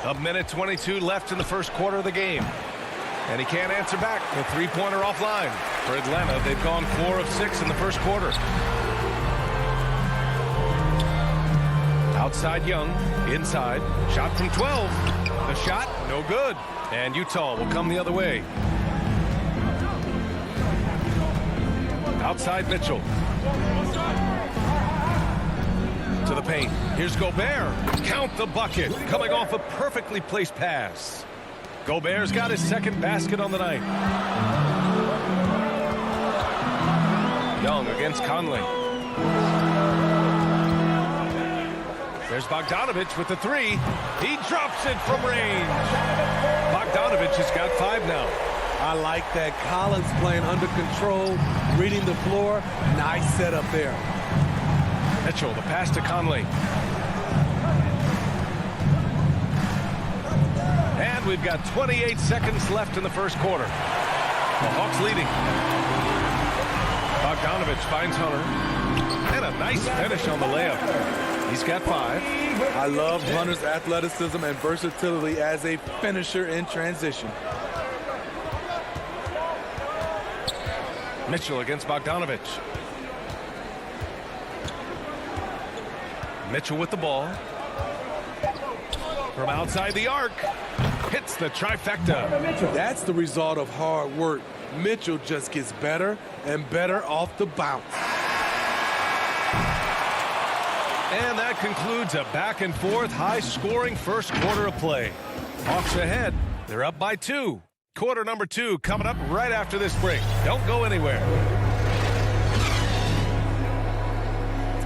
A minute 22 left in the first quarter of the game. And he can't answer back. The three-pointer offline. For Atlanta, they've gone 4 of 6 in the first quarter. Outside Young. Inside. Shot from 12. The shot, no good. And Utah will come the other way. Outside Mitchell. To the paint. Here's Gobert. Count the bucket. Coming off a perfectly placed pass. Gobert's got his second basket on the night. Young against Conley. There's Bogdanovic with the 3. He drops it from range. Bogdanovic has got 5 now. I like that. Collins playing under control, reading the floor. Nice setup there. Mitchell, the pass to Conley. And we've got 28 seconds left in the first quarter. The Hawks leading. Bogdanovich finds Hunter. And a nice finish on the layup. He's got 5. I love Hunter's athleticism and versatility as a finisher in transition. Mitchell against Bogdanovich. Mitchell with the ball. From outside the arc. Hits the trifecta. That's the result of hard work. Mitchell just gets better and better off the bounce. And that concludes a back-and-forth, high-scoring first quarter of play. Hawks ahead. They're up by 2. Quarter number 2 coming up right after this break. Don't go anywhere.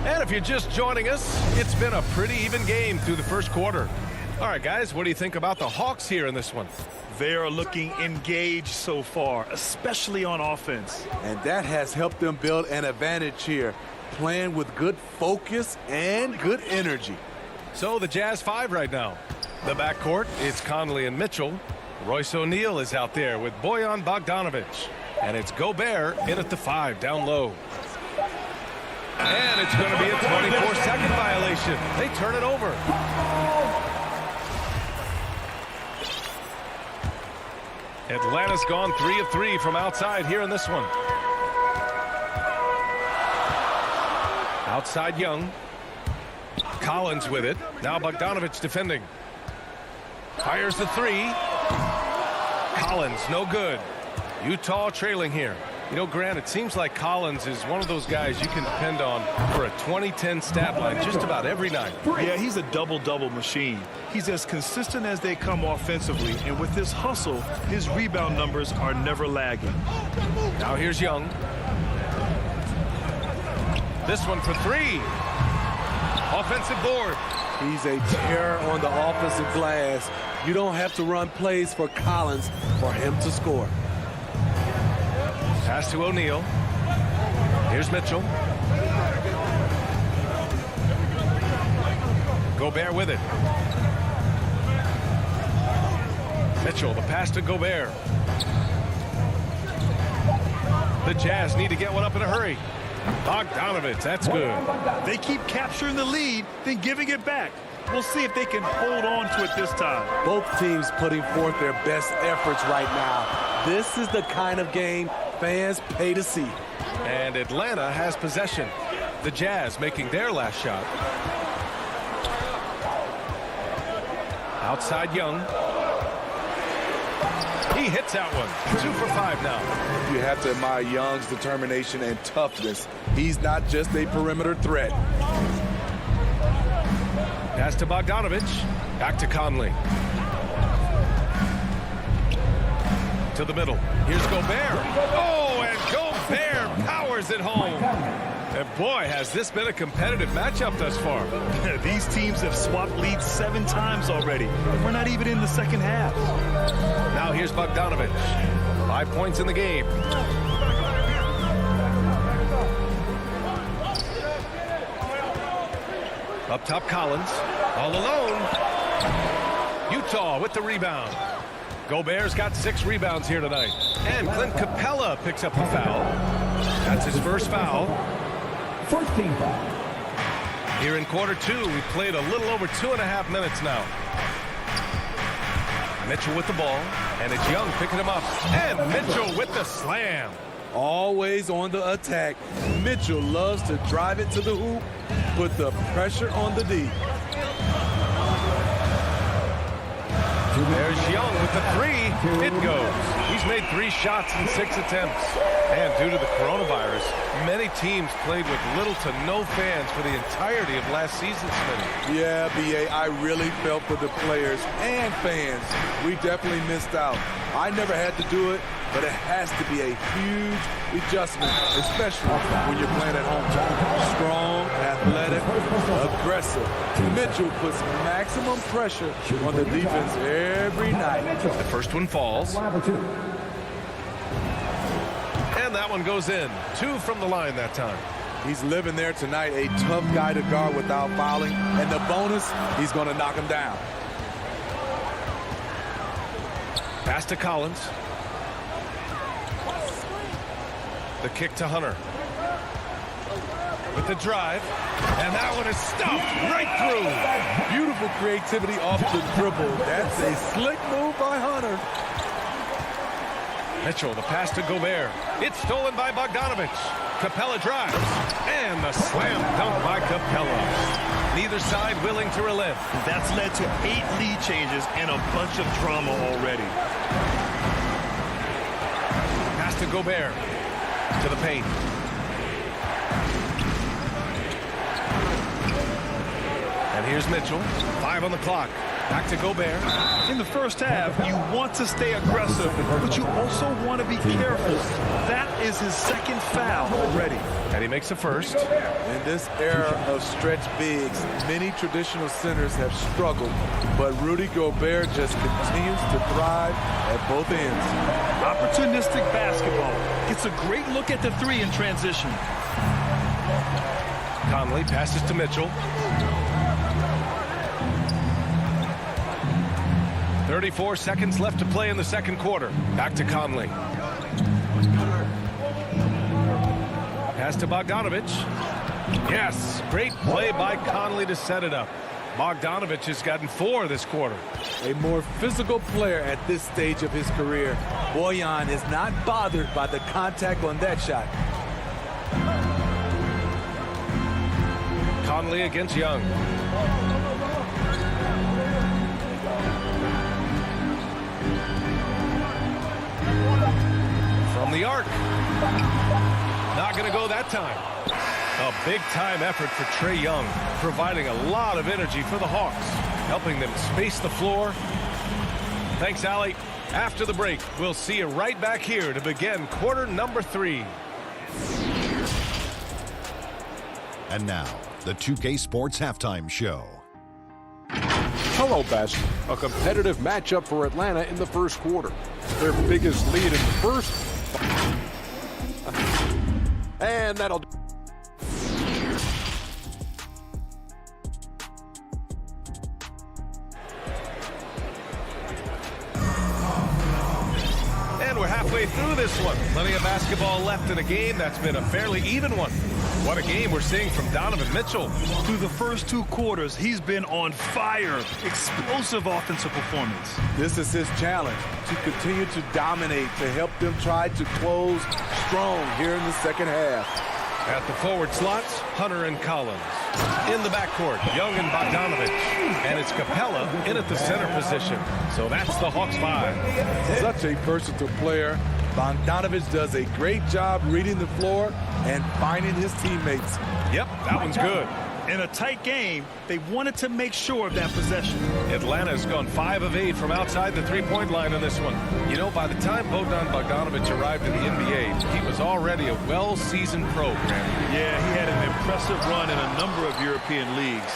And if you're just joining us, it's been a pretty even game through the first quarter. All right, guys, what do you think about the Hawks here in this one? They are looking engaged so far, especially on offense. And that has helped them build an advantage here, playing with good focus and good energy. So the Jazz 5 right now. The backcourt, it's Conley and Mitchell. Royce O'Neal is out there with Bojan Bogdanovich. And it's Gobert in at the 5 down low. And it's going to be a 24-second violation. They turn it over. Atlanta's gone 3 of 3 from outside here in this one. Outside Young. Collins with it. Now Bogdanovich defending. Fires the 3. Collins, no good. Utah trailing here. You know, Grant, it seems like Collins is one of those guys you can depend on for a 2010 stat line just about every night. Yeah, he's a double-double machine. He's as consistent as they come offensively, and with this hustle, his rebound numbers are never lagging. Now here's Young. This one for 3. Offensive board. He's a terror on the offensive glass. You don't have to run plays for Collins for him to score. Pass to O'Neal. Here's Mitchell. Gobert with it. Mitchell, the pass to Gobert. The Jazz need to get one up in a hurry. Bogdanovich, that's good. They keep capturing the lead, then giving it back. We'll see if they can hold on to it this time. Both teams putting forth their best efforts right now. This is the kind of game fans pay to see. And Atlanta has possession. The Jazz making their last shot. Outside Young. He hits that one. 2 for 5 now. You have to admire Young's determination and toughness. He's not just a perimeter threat. Pass to Bogdanovich. Back to Conley. To the middle. Here's Gobert. Oh, and Gobert powers it home. And boy, has this been a competitive matchup thus far. These teams have swapped leads 7 times already. We're not even in the second half. Now here's Bogdanovich. 5 points in the game. Up top, Collins. All alone. Utah with the rebound. Gobert's got 6 rebounds here tonight. And Clint Capella picks up a foul. That's his first foul. First team foul. Here in quarter 2, we played a little over 2.5 minutes now. Mitchell with the ball. And it's Young picking him up. And Mitchell with the slam. Always on the attack. Mitchell loves to drive it to the hoop, put the pressure on the D. There's Young with the 3. It goes. He's made 3 shots in 6 attempts. And due to the coronavirus, many teams played with little to no fans for the entirety of last season, Smitty. Yeah, B.A., I really felt for the players and fans. We definitely missed out. I never had to do it, but it has to be a huge adjustment, especially when you're playing at home. Strong, athletic, aggressive. Mitchell puts maximum pressure on the defense every night. The first one falls. And that one goes in. 2 from the line that time. He's living there tonight, a tough guy to guard without fouling. And the bonus, he's going to knock him down. Pass to Collins. The kick to Hunter. With the drive. And that one is stuffed right through. Beautiful creativity off the dribble. That's a slick move by Hunter. Mitchell, the pass to Gobert. It's stolen by Bogdanovich. Capella drives. And the slam dunk by Capella. Neither side willing to relent. That's led to 8 lead changes and a bunch of drama already. Pass to Gobert. To the paint. And here's Mitchell. 5 on the clock. Back to Gobert. In the first half, you want to stay aggressive, but you also want to be careful. That is his second foul already. And he makes the first. In this era of stretch bigs, many traditional centers have struggled, but Rudy Gobert just continues to thrive at both ends. Opportunistic basketball. Gets a great look at the 3 in transition. Conley passes to Mitchell. 34 seconds left to play in the second quarter. Back to Conley. Pass to Bogdanovich. Yes, great play by Conley to set it up. Bogdanovich has gotten 4 this quarter. A more physical player at this stage of his career. Bojan is not bothered by the contact on that shot. Conley against Young. From the arc. Not going to go that time. A big-time effort for Trae Young, providing a lot of energy for the Hawks, helping them space the floor. Thanks, Allie. After the break, we'll see you right back here to begin quarter number 3. And now, the 2K Sports Halftime Show. Hello, Best. A competitive matchup for Atlanta in the first quarter. Their biggest lead in the first. And that'll do. And we're halfway through this one. Plenty of basketball left in a game that's been a fairly even one. What a game we're seeing from Donovan Mitchell. Through the first 2 quarters, he's been on fire. Explosive offensive performance. This is his challenge, to continue to dominate, to help them try to close strong here in the second half. At the forward slots, Hunter and Collins. In the backcourt, Young and Bogdanovich. And it's Capella in at the center position. So that's the Hawks 5. Such a versatile player. Bogdanovich does a great job reading the floor and finding his teammates. Yep, that one's good. In a tight game, they wanted to make sure of that possession. Atlanta's gone 5 of 8 from outside the three-point line on this one. You know, by the time Bogdanovich arrived in the NBA, he was already a well-seasoned pro. Yeah, he had an impressive run in a number of European leagues,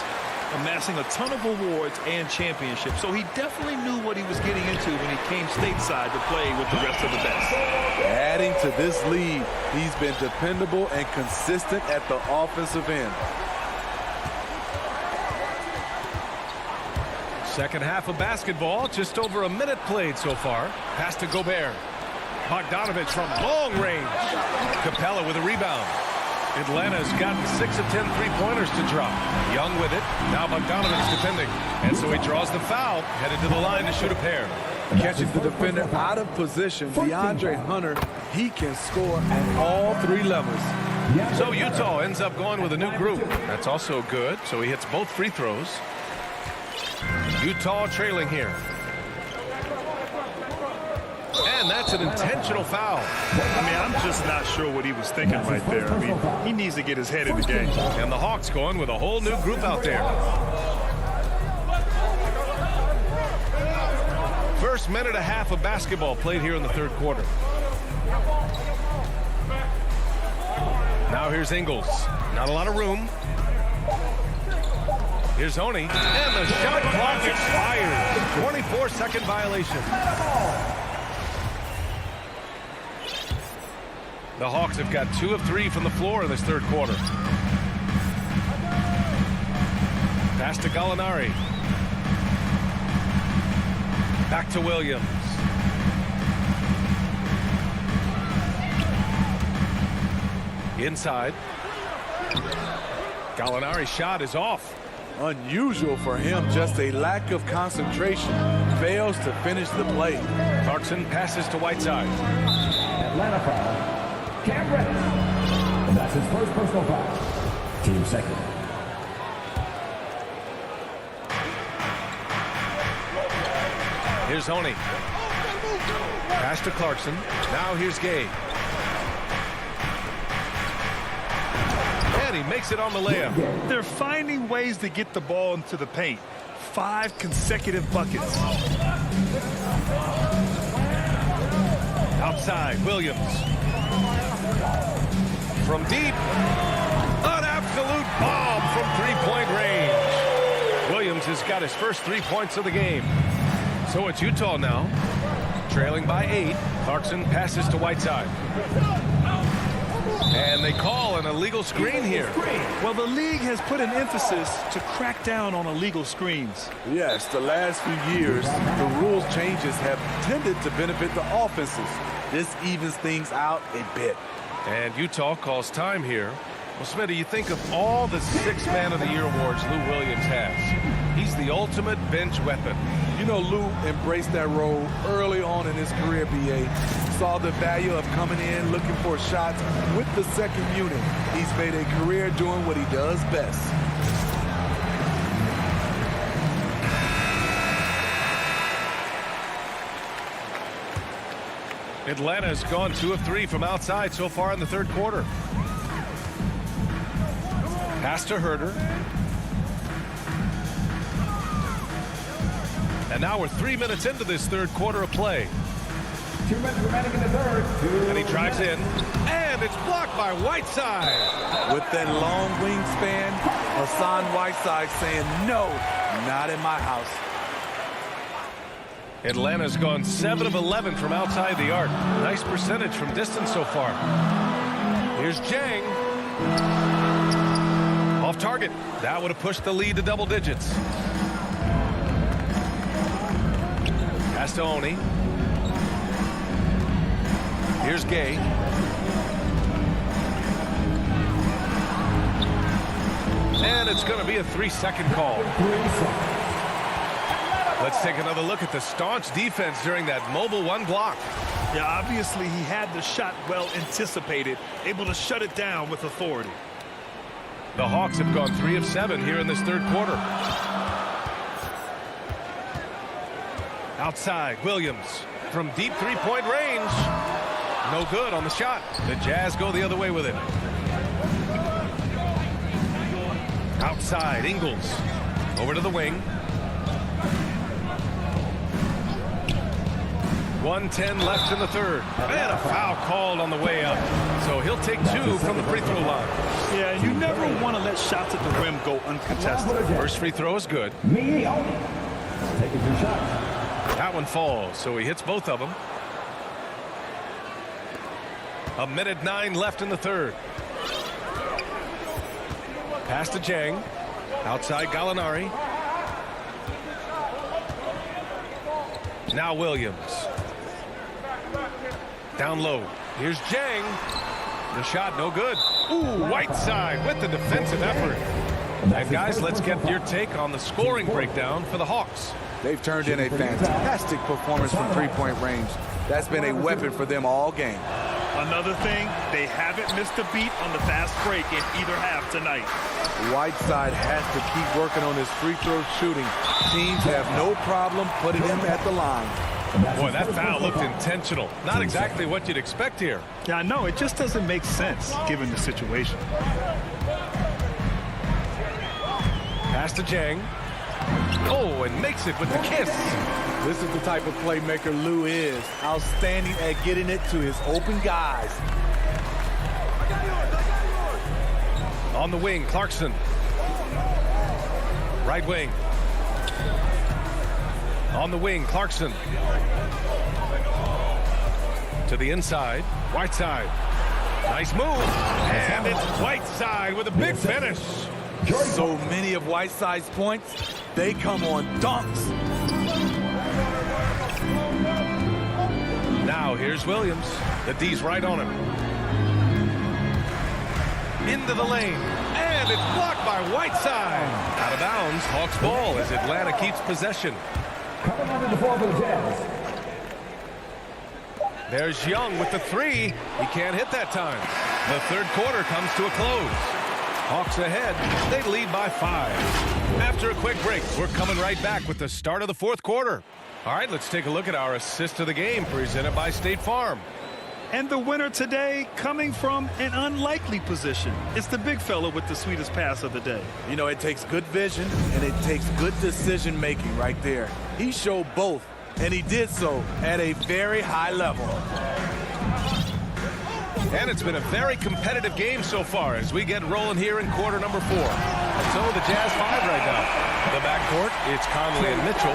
amassing a ton of awards and championships. So he definitely knew what he was getting into when he came stateside to play with the rest of the best. Adding to this lead, he's been dependable and consistent at the offensive end. Second half of basketball, just over a minute played so far. Pass to Gobert. Bogdanovich from long range. Capella with a rebound. Atlanta's gotten 6 of 10 three-pointers to drop. Young with it. Now Bogdanovich defending. And so he draws the foul, headed to the line to shoot a pair. Catches the defender out of position. DeAndre Hunter, he can score at all 3 levels. So Utah ends up going with a new group. That's also good. So he hits both free throws. Utah trailing here. And that's an intentional foul. I mean, I'm just not sure what he was thinking right there. I mean, he needs to get his head in the game. And the Hawks going with a whole new group out there. First minute and a half of basketball played here in the third quarter. Now here's Ingles. Not a lot of room. Here's Oni. And the shot clock expires. 24-second violation. The Hawks have got 2 of 3 from the floor in this third quarter. Pass to Gallinari. Back to Williams. Inside. Gallinari's shot is off. Unusual for him, just a lack of concentration. Fails to finish the play. Clarkson passes to Whiteside. Atlanta foul. Cam Reddish. And that's his first personal foul. Team second. Here's Honey. Pass to Clarkson. Now here's Gay. And he makes it on the layup. They're finding ways to get the ball into the paint. 5 consecutive buckets. Outside, Williams. From deep. An absolute bomb from three-point range. Williams has got his first 3 points of the game. So it's Utah now. Trailing by 8. Clarkson passes to Whiteside. And they call an illegal screen here. Well, the league has put an emphasis to crack down on illegal screens. Yes, the last few years, the rules changes have tended to benefit the offenses. This evens things out a bit. And Utah calls time here. Well, Smitty, you think of all the 6 Man of the Year awards Lou Williams has. He's the ultimate bench weapon. You know, Lou embraced that role early on in his career, B.A. Saw the value of coming in, looking for shots with the second unit. He's made a career doing what he does best. Atlanta's gone 2 of 3 from outside so far in the third quarter. Pass to Herter. And now we're 3 minutes into this third quarter of play. 2 minutes remaining in the third. And he drives in. And it's blocked by Whiteside. With that long wingspan, Hassan Whiteside saying, no, not in my house. Atlanta's gone 7 of 11 from outside the arc. Nice percentage from distance so far. Here's Jang. Off target. That would have pushed the lead to double digits. Pass to Oni. Here's Gay. And it's going to be a 3-second call. Let's take another look at the staunch defense during that mobile 1 block. Yeah, obviously he had the shot well anticipated, able to shut it down with authority. The Hawks have gone 3 of 7 here in this third quarter. Outside, Williams from deep 3-point range. No good on the shot. The Jazz go the other way with it. Outside, Ingles. Over to the wing. 1:10 left in the third. And a foul called on the way up. So he'll take 2 from the free throw line. Yeah, you never want to let shots at the rim go uncontested. First free throw is good. Taking 2 shots. That one falls, so he hits both of them. 1:09 left in the third. Pass to Jang. Outside Gallinari. Now Williams. Down low. Here's Jang. The shot no good. Ooh, Whiteside with the defensive effort. And guys, let's get your take on the scoring breakdown for the Hawks. They've turned in a fantastic performance from 3-point range. That's been a weapon for them all game. Another thing, they haven't missed a beat on the fast break in either half tonight. Whiteside has to keep working on his free throw shooting. Teams have no problem putting him at the line. Boy, that foul looked intentional. Not exactly what you'd expect here. Yeah, I know. It just doesn't make sense given the situation. Pass to Jang. Oh, and makes it with the kiss. This is the type of playmaker Lou is. Outstanding at getting it to his open guys. On the wing, Clarkson. Right wing. On the wing, Clarkson. To the inside, Whiteside. Nice move. And it's Whiteside with a big finish. So many of Whiteside's points, they come on dunks. Now here's Williams. The D's right on him. into the lane. And it's blocked by Whiteside. Out of bounds, Hawks ball as Atlanta keeps possession. Coming under the floor for the Jazz. There's Young with the three. He can't hit that time. The third quarter comes to a close. Hawks ahead. They lead by 5. After a quick break, we're coming right back with the start of the fourth quarter. All right, let's take a look at our assist of the game presented by State Farm. And the winner today coming from an unlikely position. It's the big fella with the sweetest pass of the day. You know, it takes good vision and it takes good decision making right there. He showed both, and he did so at a very high level. And it's been a very competitive game so far as we get rolling here in quarter number 4. And so the Jazz 5 right now. The backcourt, it's Conley and Mitchell.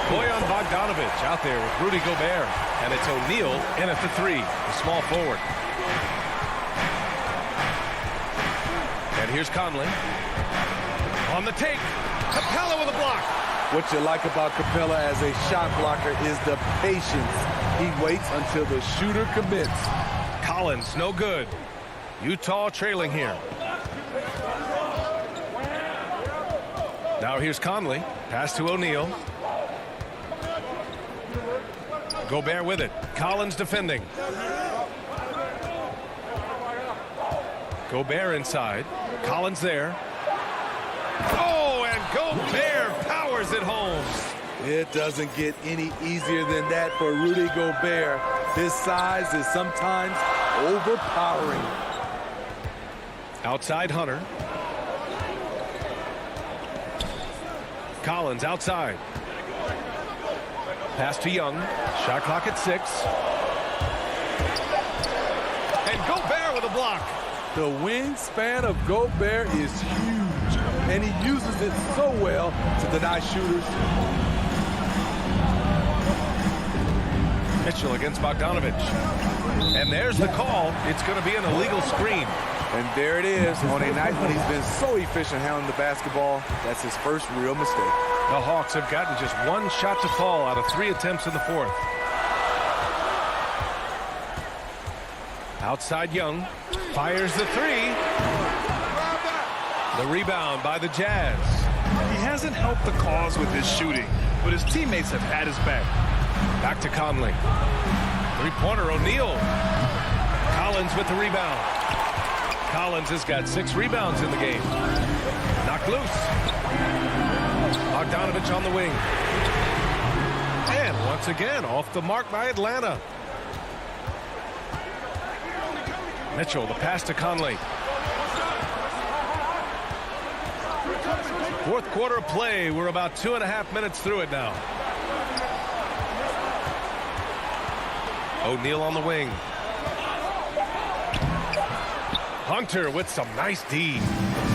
Bojan Bogdanovic out there with Rudy Gobert. And it's O'Neal in at the 3, the small forward. And here's Conley. On the take, Capella with a block. What you like about Capella as a shot blocker is the patience. He waits until the shooter commits. Collins, no good. Utah trailing here. Now here's Conley. Pass to O'Neal. Gobert with it. Collins defending. Gobert inside. Collins there. Oh, and Gobert powers it home. It doesn't get any easier than that for Rudy Gobert. His size is sometimes overpowering. Outside Hunter. Collins outside. Pass to Young. Shot clock at 6. And Gobert with a block. The wingspan of Gobert is huge, and he uses it so well to deny shooters. Mitchell against Bogdanovic. And there's the call. It's going to be an illegal screen. And there it is. On a night when he's been so efficient handling the basketball, that's his first real mistake. The Hawks have gotten just 1 shot to fall out of 3 attempts in the fourth. Outside Young. Fires the 3. The rebound by the Jazz. He hasn't helped the cause with his shooting, but his teammates have had his back. Back to Conley. Three-pointer, O'Neal. Collins with the rebound. Collins has got 6 rebounds in the game. Knocked loose. Bogdanovic on the wing. And once again, off the mark by Atlanta. Mitchell, the pass to Conley. Fourth quarter of play. We're about 2.5 minutes through it now. O'Neal on the wing. Hunter with some nice D.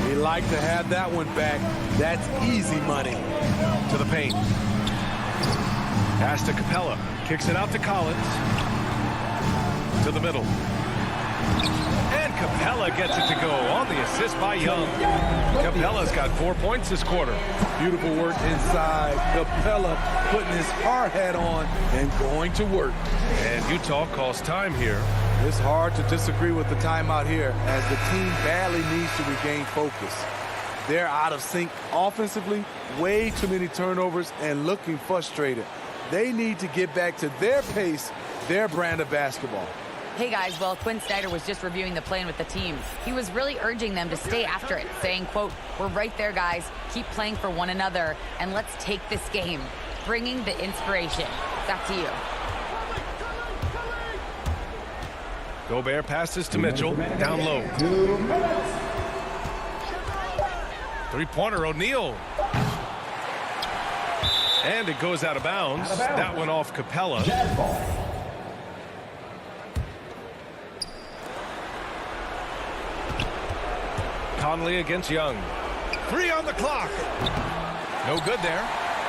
We like to have that one back. That's easy money. To the paint. Pass to Capella. Kicks it out to Collins. To the middle. And Capella gets it to go on the assist by Young. Capella's got 4 points this quarter. Beautiful work inside. Capella putting his hard hat on and going to work. And Utah calls time here. It's hard to disagree with the timeout here as the team badly needs to regain focus. They're out of sync offensively, way too many turnovers, and looking frustrated. They need to get back to their pace, their brand of basketball. Hey guys, well, Quinn Snyder was just reviewing the plan with the team. He was really urging them to stay after it, saying, quote, "We're right there, guys. Keep playing for one another, and let's take this game." Bringing the inspiration. Back to you. Gobert passes to Mitchell, down low. Three-pointer, O'Neal. And it goes out of bounds. That went off Capella. Conley against Young. 3 on the clock. No good there.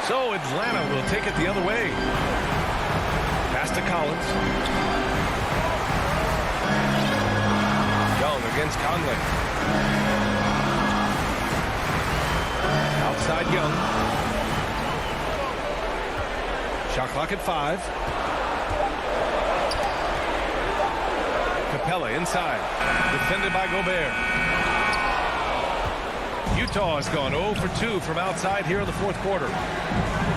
So Atlanta will take it the other way. Pass to Collins. Young against Conley. Outside Young. Shot clock at 5. Capella inside. Defended by Gobert. Utah has gone 0 for 2 from outside here in the fourth quarter.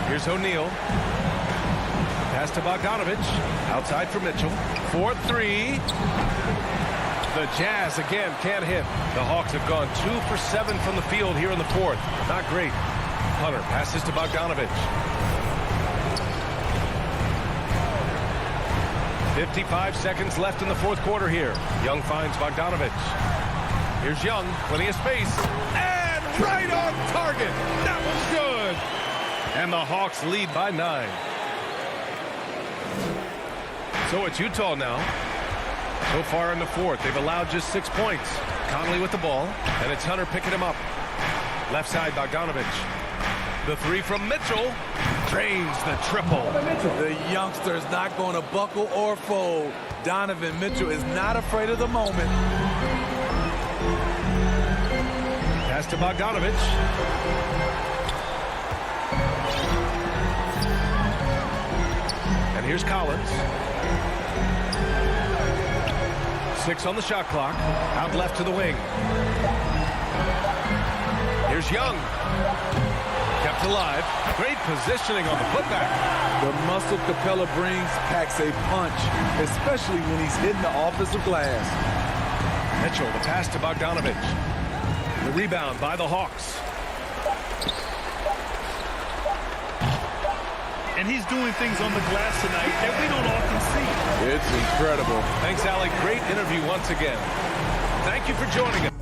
Here's O'Neal. Pass to Bogdanovich. Outside for Mitchell. 4-3. The Jazz again can't hit. The Hawks have gone 2 for 7 from the field here in the fourth. Not great. Hunter passes to Bogdanovich. 55 seconds left in the fourth quarter here. Young finds Bogdanovich. Here's Young. Plenty of space. And right on target. That was good. And the Hawks lead by 9. So it's Utah now. So far in the fourth, they've allowed just 6 points. Conley with the ball, and it's Hunter picking him up. Left side, Bogdanovich. The three from Mitchell. Drains the triple. The youngster is not going to buckle or fold. Donovan Mitchell is not afraid of the moment. Pass to Bogdanovich. And here's Collins. 6 on the shot clock. Out left to the wing. Here's Young. Kept alive. Great positioning on the putback. The muscle Capella brings packs a punch, especially when he's hitting the offensive glass. Mitchell, the pass to Bogdanovich. The rebound by the Hawks. And he's doing things on the glass tonight that we don't often see. It's incredible. Thanks, Alec. Great interview once again. Thank you for joining us.